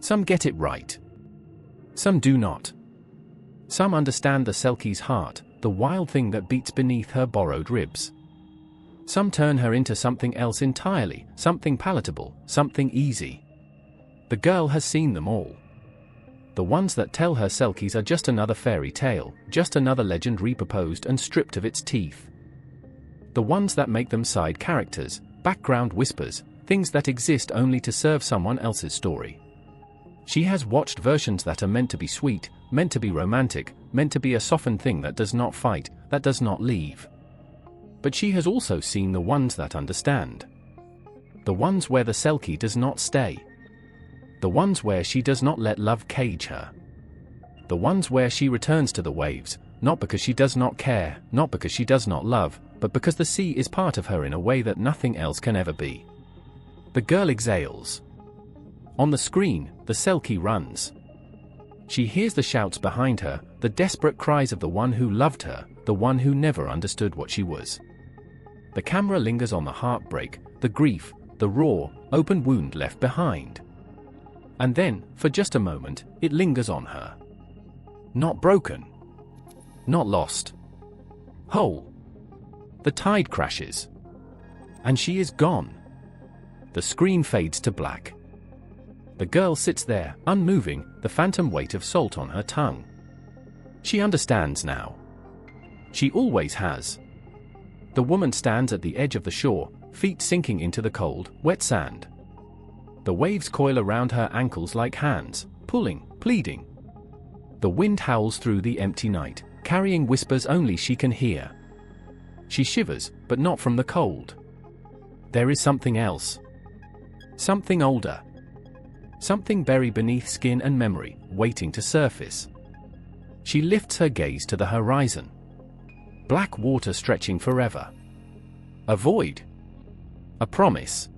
Some get it right. Some do not. Some understand the Selkie's heart, the wild thing that beats beneath her borrowed ribs. Some turn her into something else entirely, something palatable, something easy. The girl has seen them all. The ones that tell her Selkies are just another fairy tale, just another legend repurposed and stripped of its teeth. The ones that make them side characters, background whispers, things that exist only to serve someone else's story. She has watched versions that are meant to be sweet, meant to be romantic, meant to be a softened thing that does not fight, that does not leave. But she has also seen the ones that understand. The ones where the Selkie does not stay. The ones where she does not let love cage her. The ones where she returns to the waves, not because she does not care, not because she does not love, but because the sea is part of her in a way that nothing else can ever be. The girl exhales. On the screen, the Selkie runs. She hears the shouts behind her, the desperate cries of the one who loved her, the one who never understood what she was. The camera lingers on the heartbreak, the grief, the raw, open wound left behind. And then, for just a moment, it lingers on her. Not broken. Not lost. Whole. The tide crashes. And she is gone. The screen fades to black. The girl sits there, unmoving, the phantom weight of salt on her tongue. She understands now. She always has. The woman stands at the edge of the shore, feet sinking into the cold, wet sand. The waves coil around her ankles like hands, pulling, pleading. The wind howls through the empty night, carrying whispers only she can hear. She shivers, but not from the cold. There is something else. Something older. Something buried beneath skin and memory, waiting to surface. She lifts her gaze to the horizon. Black water stretching forever. A void. A promise.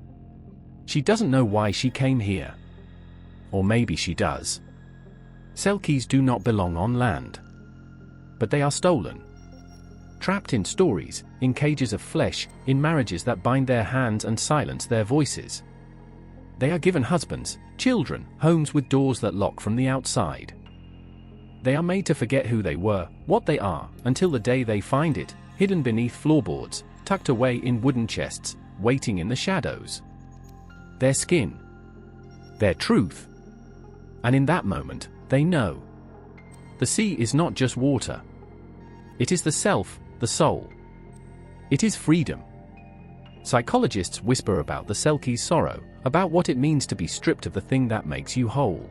She doesn't know why she came here. Or maybe she does. Selkies do not belong on land. But they are stolen. Trapped in stories, in cages of flesh, in marriages that bind their hands and silence their voices. They are given husbands, children, homes with doors that lock from the outside. They are made to forget who they were, what they are, until the day they find it, hidden beneath floorboards, tucked away in wooden chests, waiting in the shadows. Their skin. Their truth. And in that moment, they know. The sea is not just water. It is the self, the soul. It is freedom. Psychologists whisper about the Selkie's sorrow, about what it means to be stripped of the thing that makes you whole.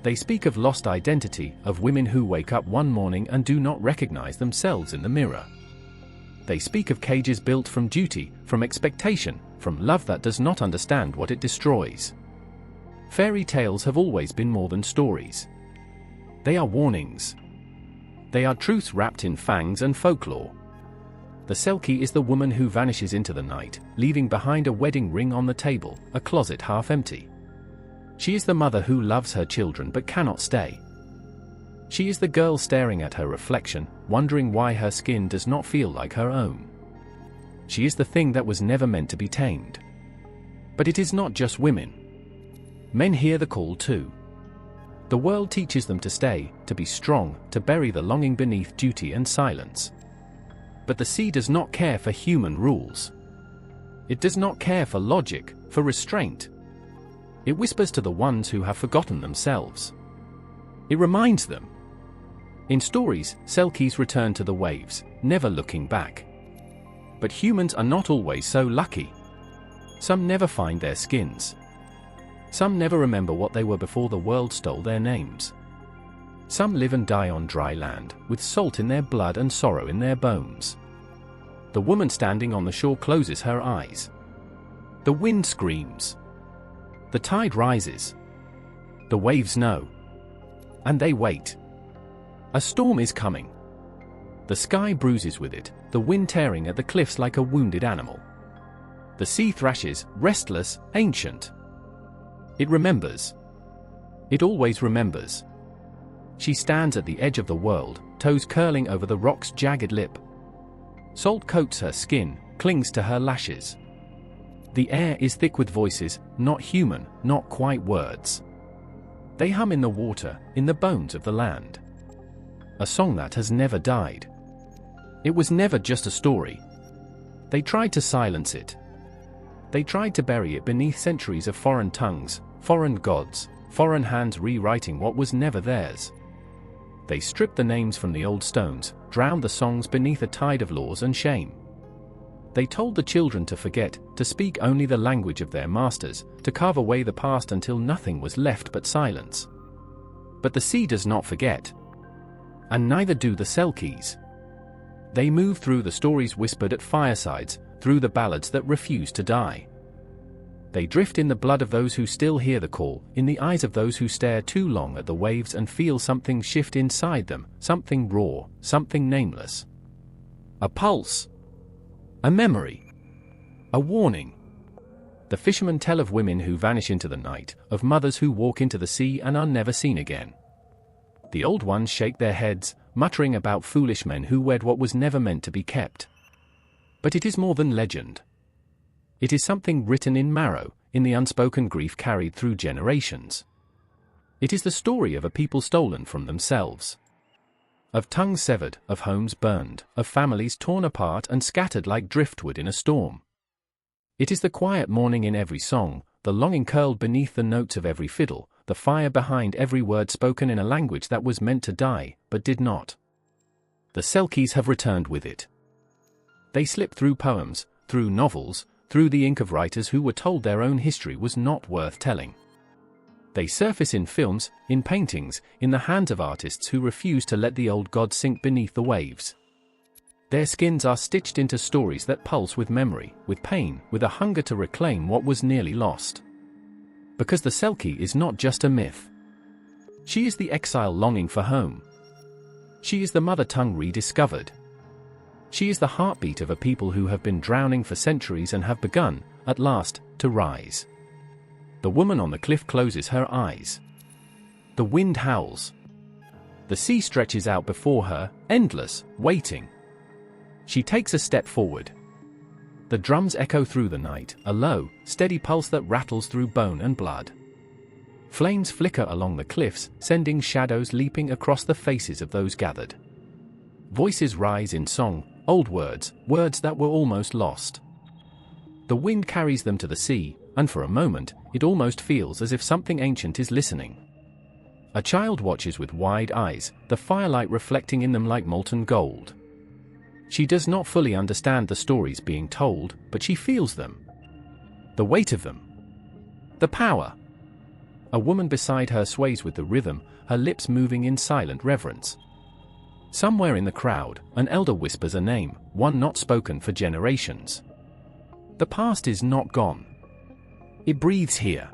They speak of lost identity, of women who wake up one morning and do not recognize themselves in the mirror. They speak of cages built from duty, from expectation, from love that does not understand what it destroys. Fairy tales have always been more than stories. They are warnings. They are truths wrapped in fangs and folklore. The Selkie is the woman who vanishes into the night, leaving behind a wedding ring on the table, a closet half empty. She is the mother who loves her children but cannot stay. She is the girl staring at her reflection, wondering why her skin does not feel like her own. She is the thing that was never meant to be tamed. But it is not just women. Men hear the call too. The world teaches them to stay, to be strong, to bury the longing beneath duty and silence. But the sea does not care for human rules. It does not care for logic, for restraint. It whispers to the ones who have forgotten themselves. It reminds them. In stories, Selkies return to the waves, never looking back. But humans are not always so lucky. Some never find their skins. Some never remember what they were before the world stole their names. Some live and die on dry land, with salt in their blood and sorrow in their bones. The woman standing on the shore closes her eyes. The wind screams. The tide rises. The waves know. And they wait. A storm is coming. The sky bruises with it, the wind tearing at the cliffs like a wounded animal. The sea thrashes, restless, ancient. It remembers. It always remembers. She stands at the edge of the world, toes curling over the rock's jagged lip. Salt coats her skin, clings to her lashes. The air is thick with voices, not human, not quite words. They hum in the water, in the bones of the land. A song that has never died. It was never just a story. They tried to silence it. They tried to bury it beneath centuries of foreign tongues, foreign gods, foreign hands rewriting what was never theirs. They stripped the names from the old stones, drowned the songs beneath a tide of laws and shame. They told the children to forget, to speak only the language of their masters, to carve away the past until nothing was left but silence. But the sea does not forget. And neither do the Selkies. They move through the stories whispered at firesides, through the ballads that refuse to die. They drift in the blood of those who still hear the call, in the eyes of those who stare too long at the waves and feel something shift inside them, something raw, something nameless. A pulse. A memory. A warning. The fishermen tell of women who vanish into the night, of mothers who walk into the sea and are never seen again. The old ones shake their heads, muttering about foolish men who wed what was never meant to be kept. But it is more than legend. It is something written in marrow, in the unspoken grief carried through generations. It is the story of a people stolen from themselves. Of tongues severed, of homes burned, of families torn apart and scattered like driftwood in a storm. It is the quiet mourning in every song, the longing curled beneath the notes of every fiddle, the fire behind every word spoken in a language that was meant to die, but did not. The Selkies have returned with it. They slip through poems, through novels, through the ink of writers who were told their own history was not worth telling. They surface in films, in paintings, in the hands of artists who refuse to let the old gods sink beneath the waves. Their skins are stitched into stories that pulse with memory, with pain, with a hunger to reclaim what was nearly lost. Because the Selkie is not just a myth. She is the exile longing for home. She is the mother tongue rediscovered. She is the heartbeat of a people who have been drowning for centuries and have begun, at last, to rise. The woman on the cliff closes her eyes. The wind howls. The sea stretches out before her, endless, waiting. She takes a step forward. The drums echo through the night, a low, steady pulse that rattles through bone and blood. Flames flicker along the cliffs, sending shadows leaping across the faces of those gathered. Voices rise in song, old words, words that were almost lost. The wind carries them to the sea, and for a moment, it almost feels as if something ancient is listening. A child watches with wide eyes, the firelight reflecting in them like molten gold. She does not fully understand the stories being told, but she feels them. The weight of them. The power. A woman beside her sways with the rhythm, her lips moving in silent reverence. Somewhere in the crowd, an elder whispers a name, one not spoken for generations. The past is not gone. It breathes here.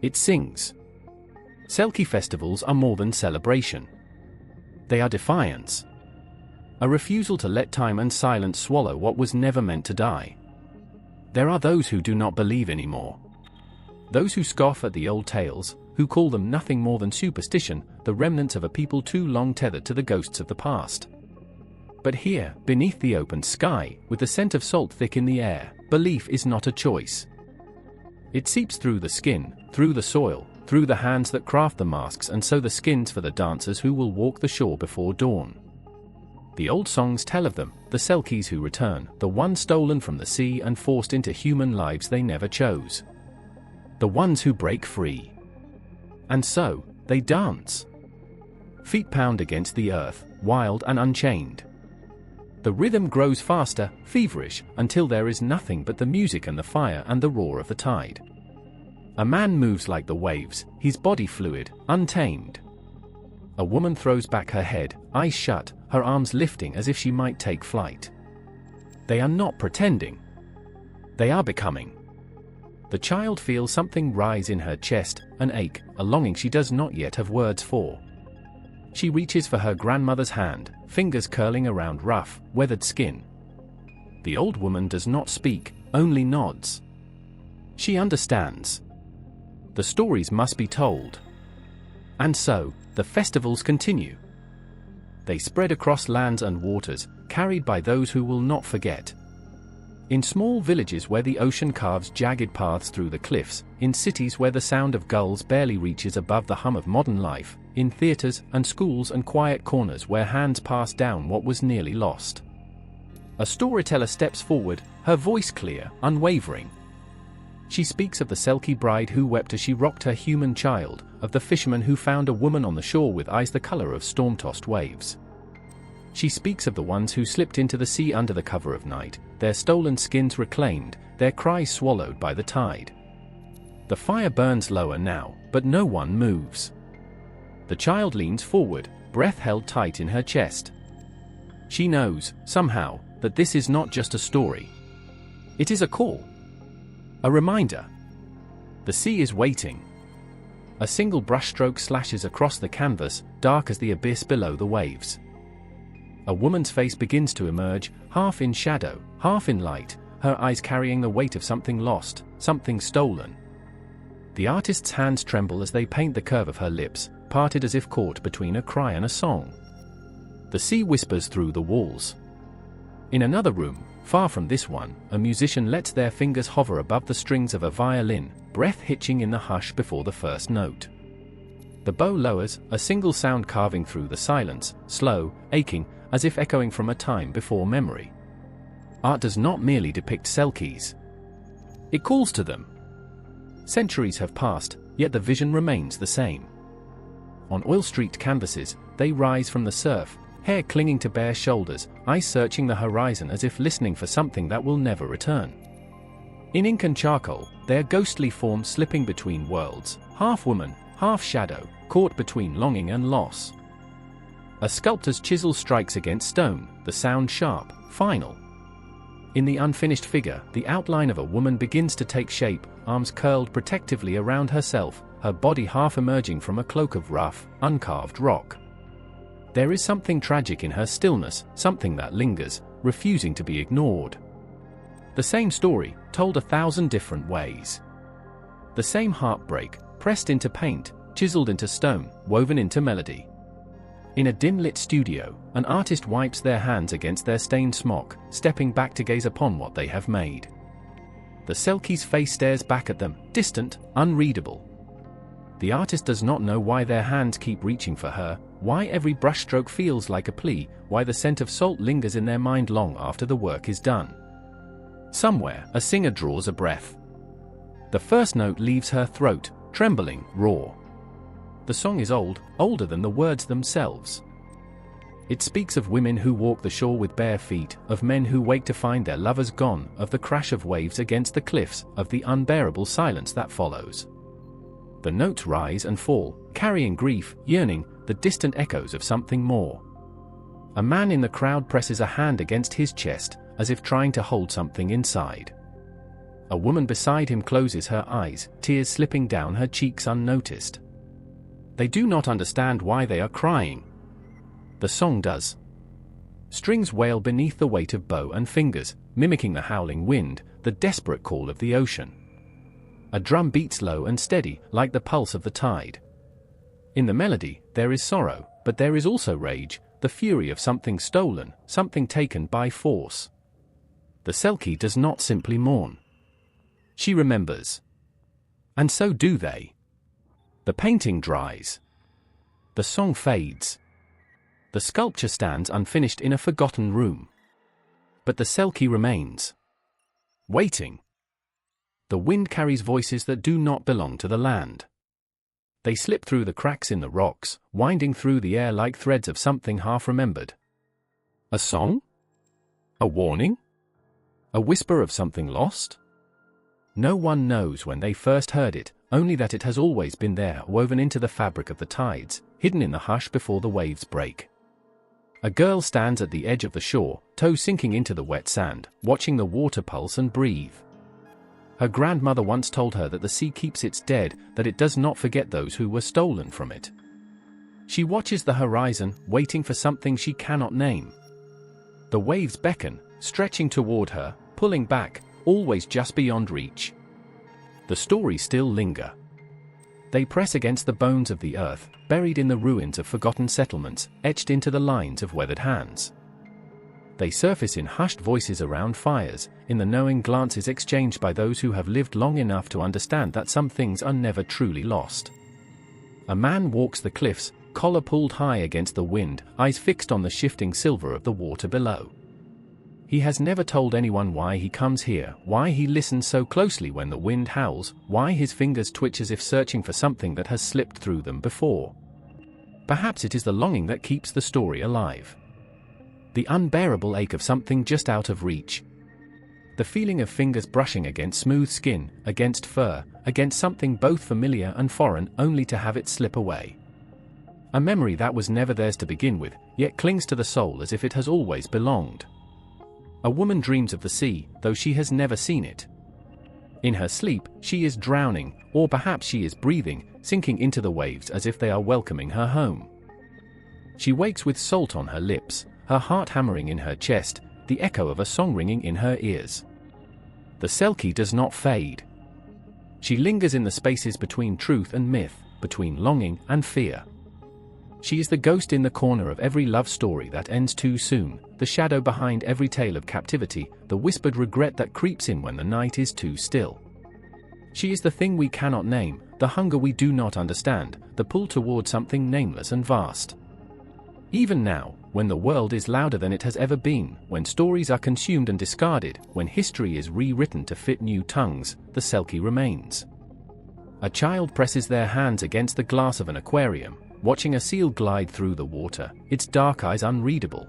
It sings. Selkie festivals are more than celebration. They are defiance. A refusal to let time and silence swallow what was never meant to die. There are those who do not believe anymore. Those who scoff at the old tales, who call them nothing more than superstition, the remnants of a people too long tethered to the ghosts of the past. But here, beneath the open sky, with the scent of salt thick in the air, belief is not a choice. It seeps through the skin, through the soil, through the hands that craft the masks and sew the skins for the dancers who will walk the shore before dawn. The old songs tell of them, the Selkies who return, the ones stolen from the sea and forced into human lives they never chose. The ones who break free. And so, they dance. Feet pound against the earth, wild and unchained. The rhythm grows faster, feverish, until there is nothing but the music and the fire and the roar of the tide. A man moves like the waves, his body fluid, untamed. A woman throws back her head, eyes shut, her arms lifting as if she might take flight. They are not pretending. They are becoming. The child feels something rise in her chest, an ache, a longing she does not yet have words for. She reaches for her grandmother's hand, fingers curling around rough, weathered skin. The old woman does not speak, only nods. She understands. The stories must be told. And so, the festivals continue. They spread across lands and waters, carried by those who will not forget. In small villages where the ocean carves jagged paths through the cliffs, in cities where the sound of gulls barely reaches above the hum of modern life, in theaters and schools and quiet corners where hands pass down what was nearly lost. A storyteller steps forward, her voice clear, unwavering. She speaks of the Selkie bride who wept as she rocked her human child, of the fisherman who found a woman on the shore with eyes the color of storm-tossed waves. She speaks of the ones who slipped into the sea under the cover of night, their stolen skins reclaimed, their cries swallowed by the tide. The fire burns lower now, but no one moves. The child leans forward, breath held tight in her chest. She knows, somehow, that this is not just a story. It is a call. A reminder. The sea is waiting. A single brushstroke slashes across the canvas, dark as the abyss below the waves. A woman's face begins to emerge, half in shadow, half in light, her eyes carrying the weight of something lost, something stolen. The artist's hands tremble as they paint the curve of her lips, parted as if caught between a cry and a song. The sea whispers through the walls. In another room, far from this one, a musician lets their fingers hover above the strings of a violin, breath hitching in the hush before the first note. The bow lowers, a single sound carving through the silence, slow, aching, as if echoing from a time before memory. Art does not merely depict Selkies. It calls to them. Centuries have passed, yet the vision remains the same. On oil-streaked canvases, they rise from the surf, hair clinging to bare shoulders, eyes searching the horizon as if listening for something that will never return. In ink and charcoal, their ghostly forms slipping between worlds, half woman, half shadow, caught between longing and loss. A sculptor's chisel strikes against stone, the sound sharp, final. In the unfinished figure, the outline of a woman begins to take shape, arms curled protectively around herself, her body half emerging from a cloak of rough, uncarved rock. There is something tragic in her stillness, something that lingers, refusing to be ignored. The same story, told 1,000 different ways. The same heartbreak, pressed into paint, chiseled into stone, woven into melody. In a dim-lit studio, an artist wipes their hands against their stained smock, stepping back to gaze upon what they have made. The Selkie's face stares back at them, distant, unreadable. The artist does not know why their hands keep reaching for her, why every brushstroke feels like a plea, why the scent of salt lingers in their mind long after the work is done. Somewhere, a singer draws a breath. The first note leaves her throat, trembling, raw. The song is old, older than the words themselves. It speaks of women who walk the shore with bare feet, of men who wake to find their lovers gone, of the crash of waves against the cliffs, of the unbearable silence that follows. The notes rise and fall, carrying grief, yearning, the distant echoes of something more. A man in the crowd presses a hand against his chest, as if trying to hold something inside. A woman beside him closes her eyes, tears slipping down her cheeks unnoticed. They do not understand why they are crying. The song does. Strings wail beneath the weight of bow and fingers, mimicking the howling wind, the desperate call of the ocean. A drum beats low and steady, like the pulse of the tide. In the melody, there is sorrow, but there is also rage, the fury of something stolen, something taken by force. The Selkie does not simply mourn. She remembers. And so do they. The painting dries. The song fades. The sculpture stands unfinished in a forgotten room. But the Selkie remains. Waiting. The wind carries voices that do not belong to the land. They slip through the cracks in the rocks, winding through the air like threads of something half-remembered. A song? A warning? A whisper of something lost? No one knows when they first heard it, only that it has always been there, woven into the fabric of the tides, hidden in the hush before the waves break. A girl stands at the edge of the shore, toes sinking into the wet sand, watching the water pulse and breathe. Her grandmother once told her that the sea keeps its dead, that it does not forget those who were stolen from it. She watches the horizon, waiting for something she cannot name. The waves beckon, stretching toward her, pulling back, always just beyond reach. The stories still linger. They press against the bones of the earth, buried in the ruins of forgotten settlements, etched into the lines of weathered hands. They surface in hushed voices around fires, in the knowing glances exchanged by those who have lived long enough to understand that some things are never truly lost. A man walks the cliffs, collar pulled high against the wind, eyes fixed on the shifting silver of the water below. He has never told anyone why he comes here, why he listens so closely when the wind howls, why his fingers twitch as if searching for something that has slipped through them before. Perhaps it is the longing that keeps the story alive. The unbearable ache of something just out of reach. The feeling of fingers brushing against smooth skin, against fur, against something both familiar and foreign, only to have it slip away. A memory that was never theirs to begin with, yet clings to the soul as if it has always belonged. A woman dreams of the sea, though she has never seen it. In her sleep, she is drowning, or perhaps she is breathing, sinking into the waves as if they are welcoming her home. She wakes with salt on her lips, her heart hammering in her chest, the echo of a song ringing in her ears. The Selkie does not fade. She lingers in the spaces between truth and myth, between longing and fear. She is the ghost in the corner of every love story that ends too soon, the shadow behind every tale of captivity, the whispered regret that creeps in when the night is too still. She is the thing we cannot name, the hunger we do not understand, the pull toward something nameless and vast. Even now, when the world is louder than it has ever been, when stories are consumed and discarded, when history is rewritten to fit new tongues, the Selkie remains. A child presses their hands against the glass of an aquarium, watching a seal glide through the water, its dark eyes unreadable.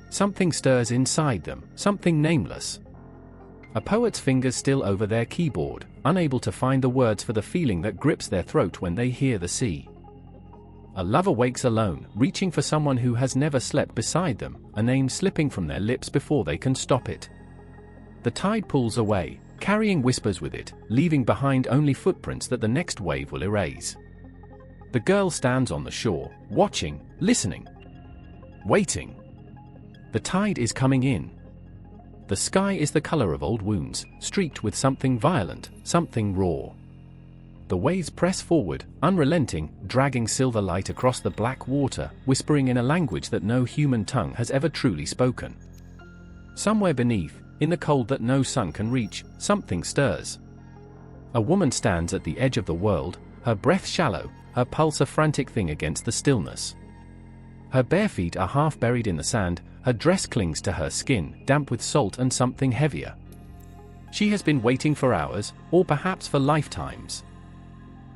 Something stirs inside them, something nameless. A poet's fingers still over their keyboard, unable to find the words for the feeling that grips their throat when they hear the sea. A lover wakes alone, reaching for someone who has never slept beside them, a name slipping from their lips before they can stop it. The tide pulls away, carrying whispers with it, leaving behind only footprints that the next wave will erase. The girl stands on the shore, watching, listening, waiting. The tide is coming in. The sky is the color of old wounds, streaked with something violent, something raw. The waves press forward, unrelenting, dragging silver light across the black water, whispering in a language that no human tongue has ever truly spoken. Somewhere beneath, in the cold that no sun can reach, something stirs. A woman stands at the edge of the world, her breath shallow, her pulse a frantic thing against the stillness. Her bare feet are half buried in the sand, her dress clings to her skin, damp with salt and something heavier. She has been waiting for hours, or perhaps for lifetimes.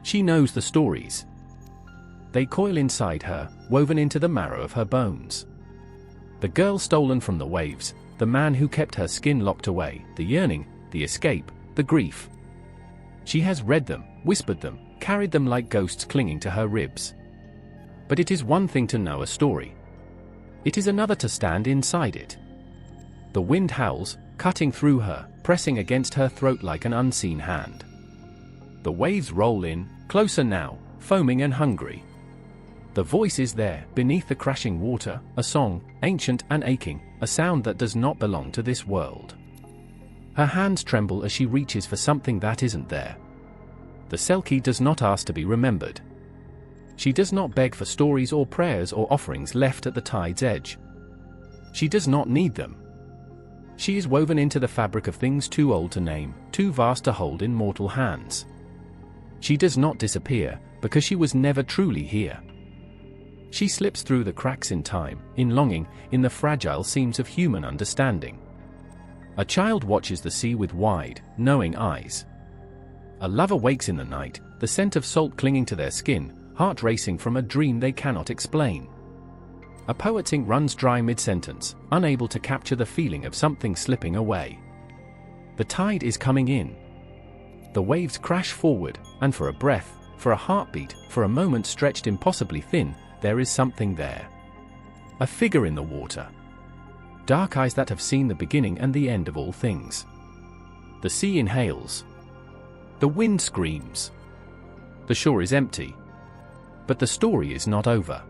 She knows the stories. They coil inside her, woven into the marrow of her bones. The girl stolen from the waves, the man who kept her skin locked away, the yearning, the escape, the grief. She has read them, whispered them, carried them like ghosts clinging to her ribs. But it is one thing to know a story. It is another to stand inside it. The wind howls, cutting through her, pressing against her throat like an unseen hand. The waves roll in, closer now, foaming and hungry. The voice is there, beneath the crashing water, a song, ancient and aching, a sound that does not belong to this world. Her hands tremble as she reaches for something that isn't there. The Selkie does not ask to be remembered. She does not beg for stories or prayers or offerings left at the tide's edge. She does not need them. She is woven into the fabric of things too old to name, too vast to hold in mortal hands. She does not disappear, because she was never truly here. She slips through the cracks in time, in longing, in the fragile seams of human understanding. A child watches the sea with wide, knowing eyes. A lover wakes in the night, the scent of salt clinging to their skin, heart racing from a dream they cannot explain. A poet's ink runs dry mid-sentence, unable to capture the feeling of something slipping away. The tide is coming in. The waves crash forward, and for a breath, for a heartbeat, for a moment stretched impossibly thin, there is something there. A figure in the water. Dark eyes that have seen the beginning and the end of all things. The sea inhales. The wind screams. The shore is empty. But the story is not over.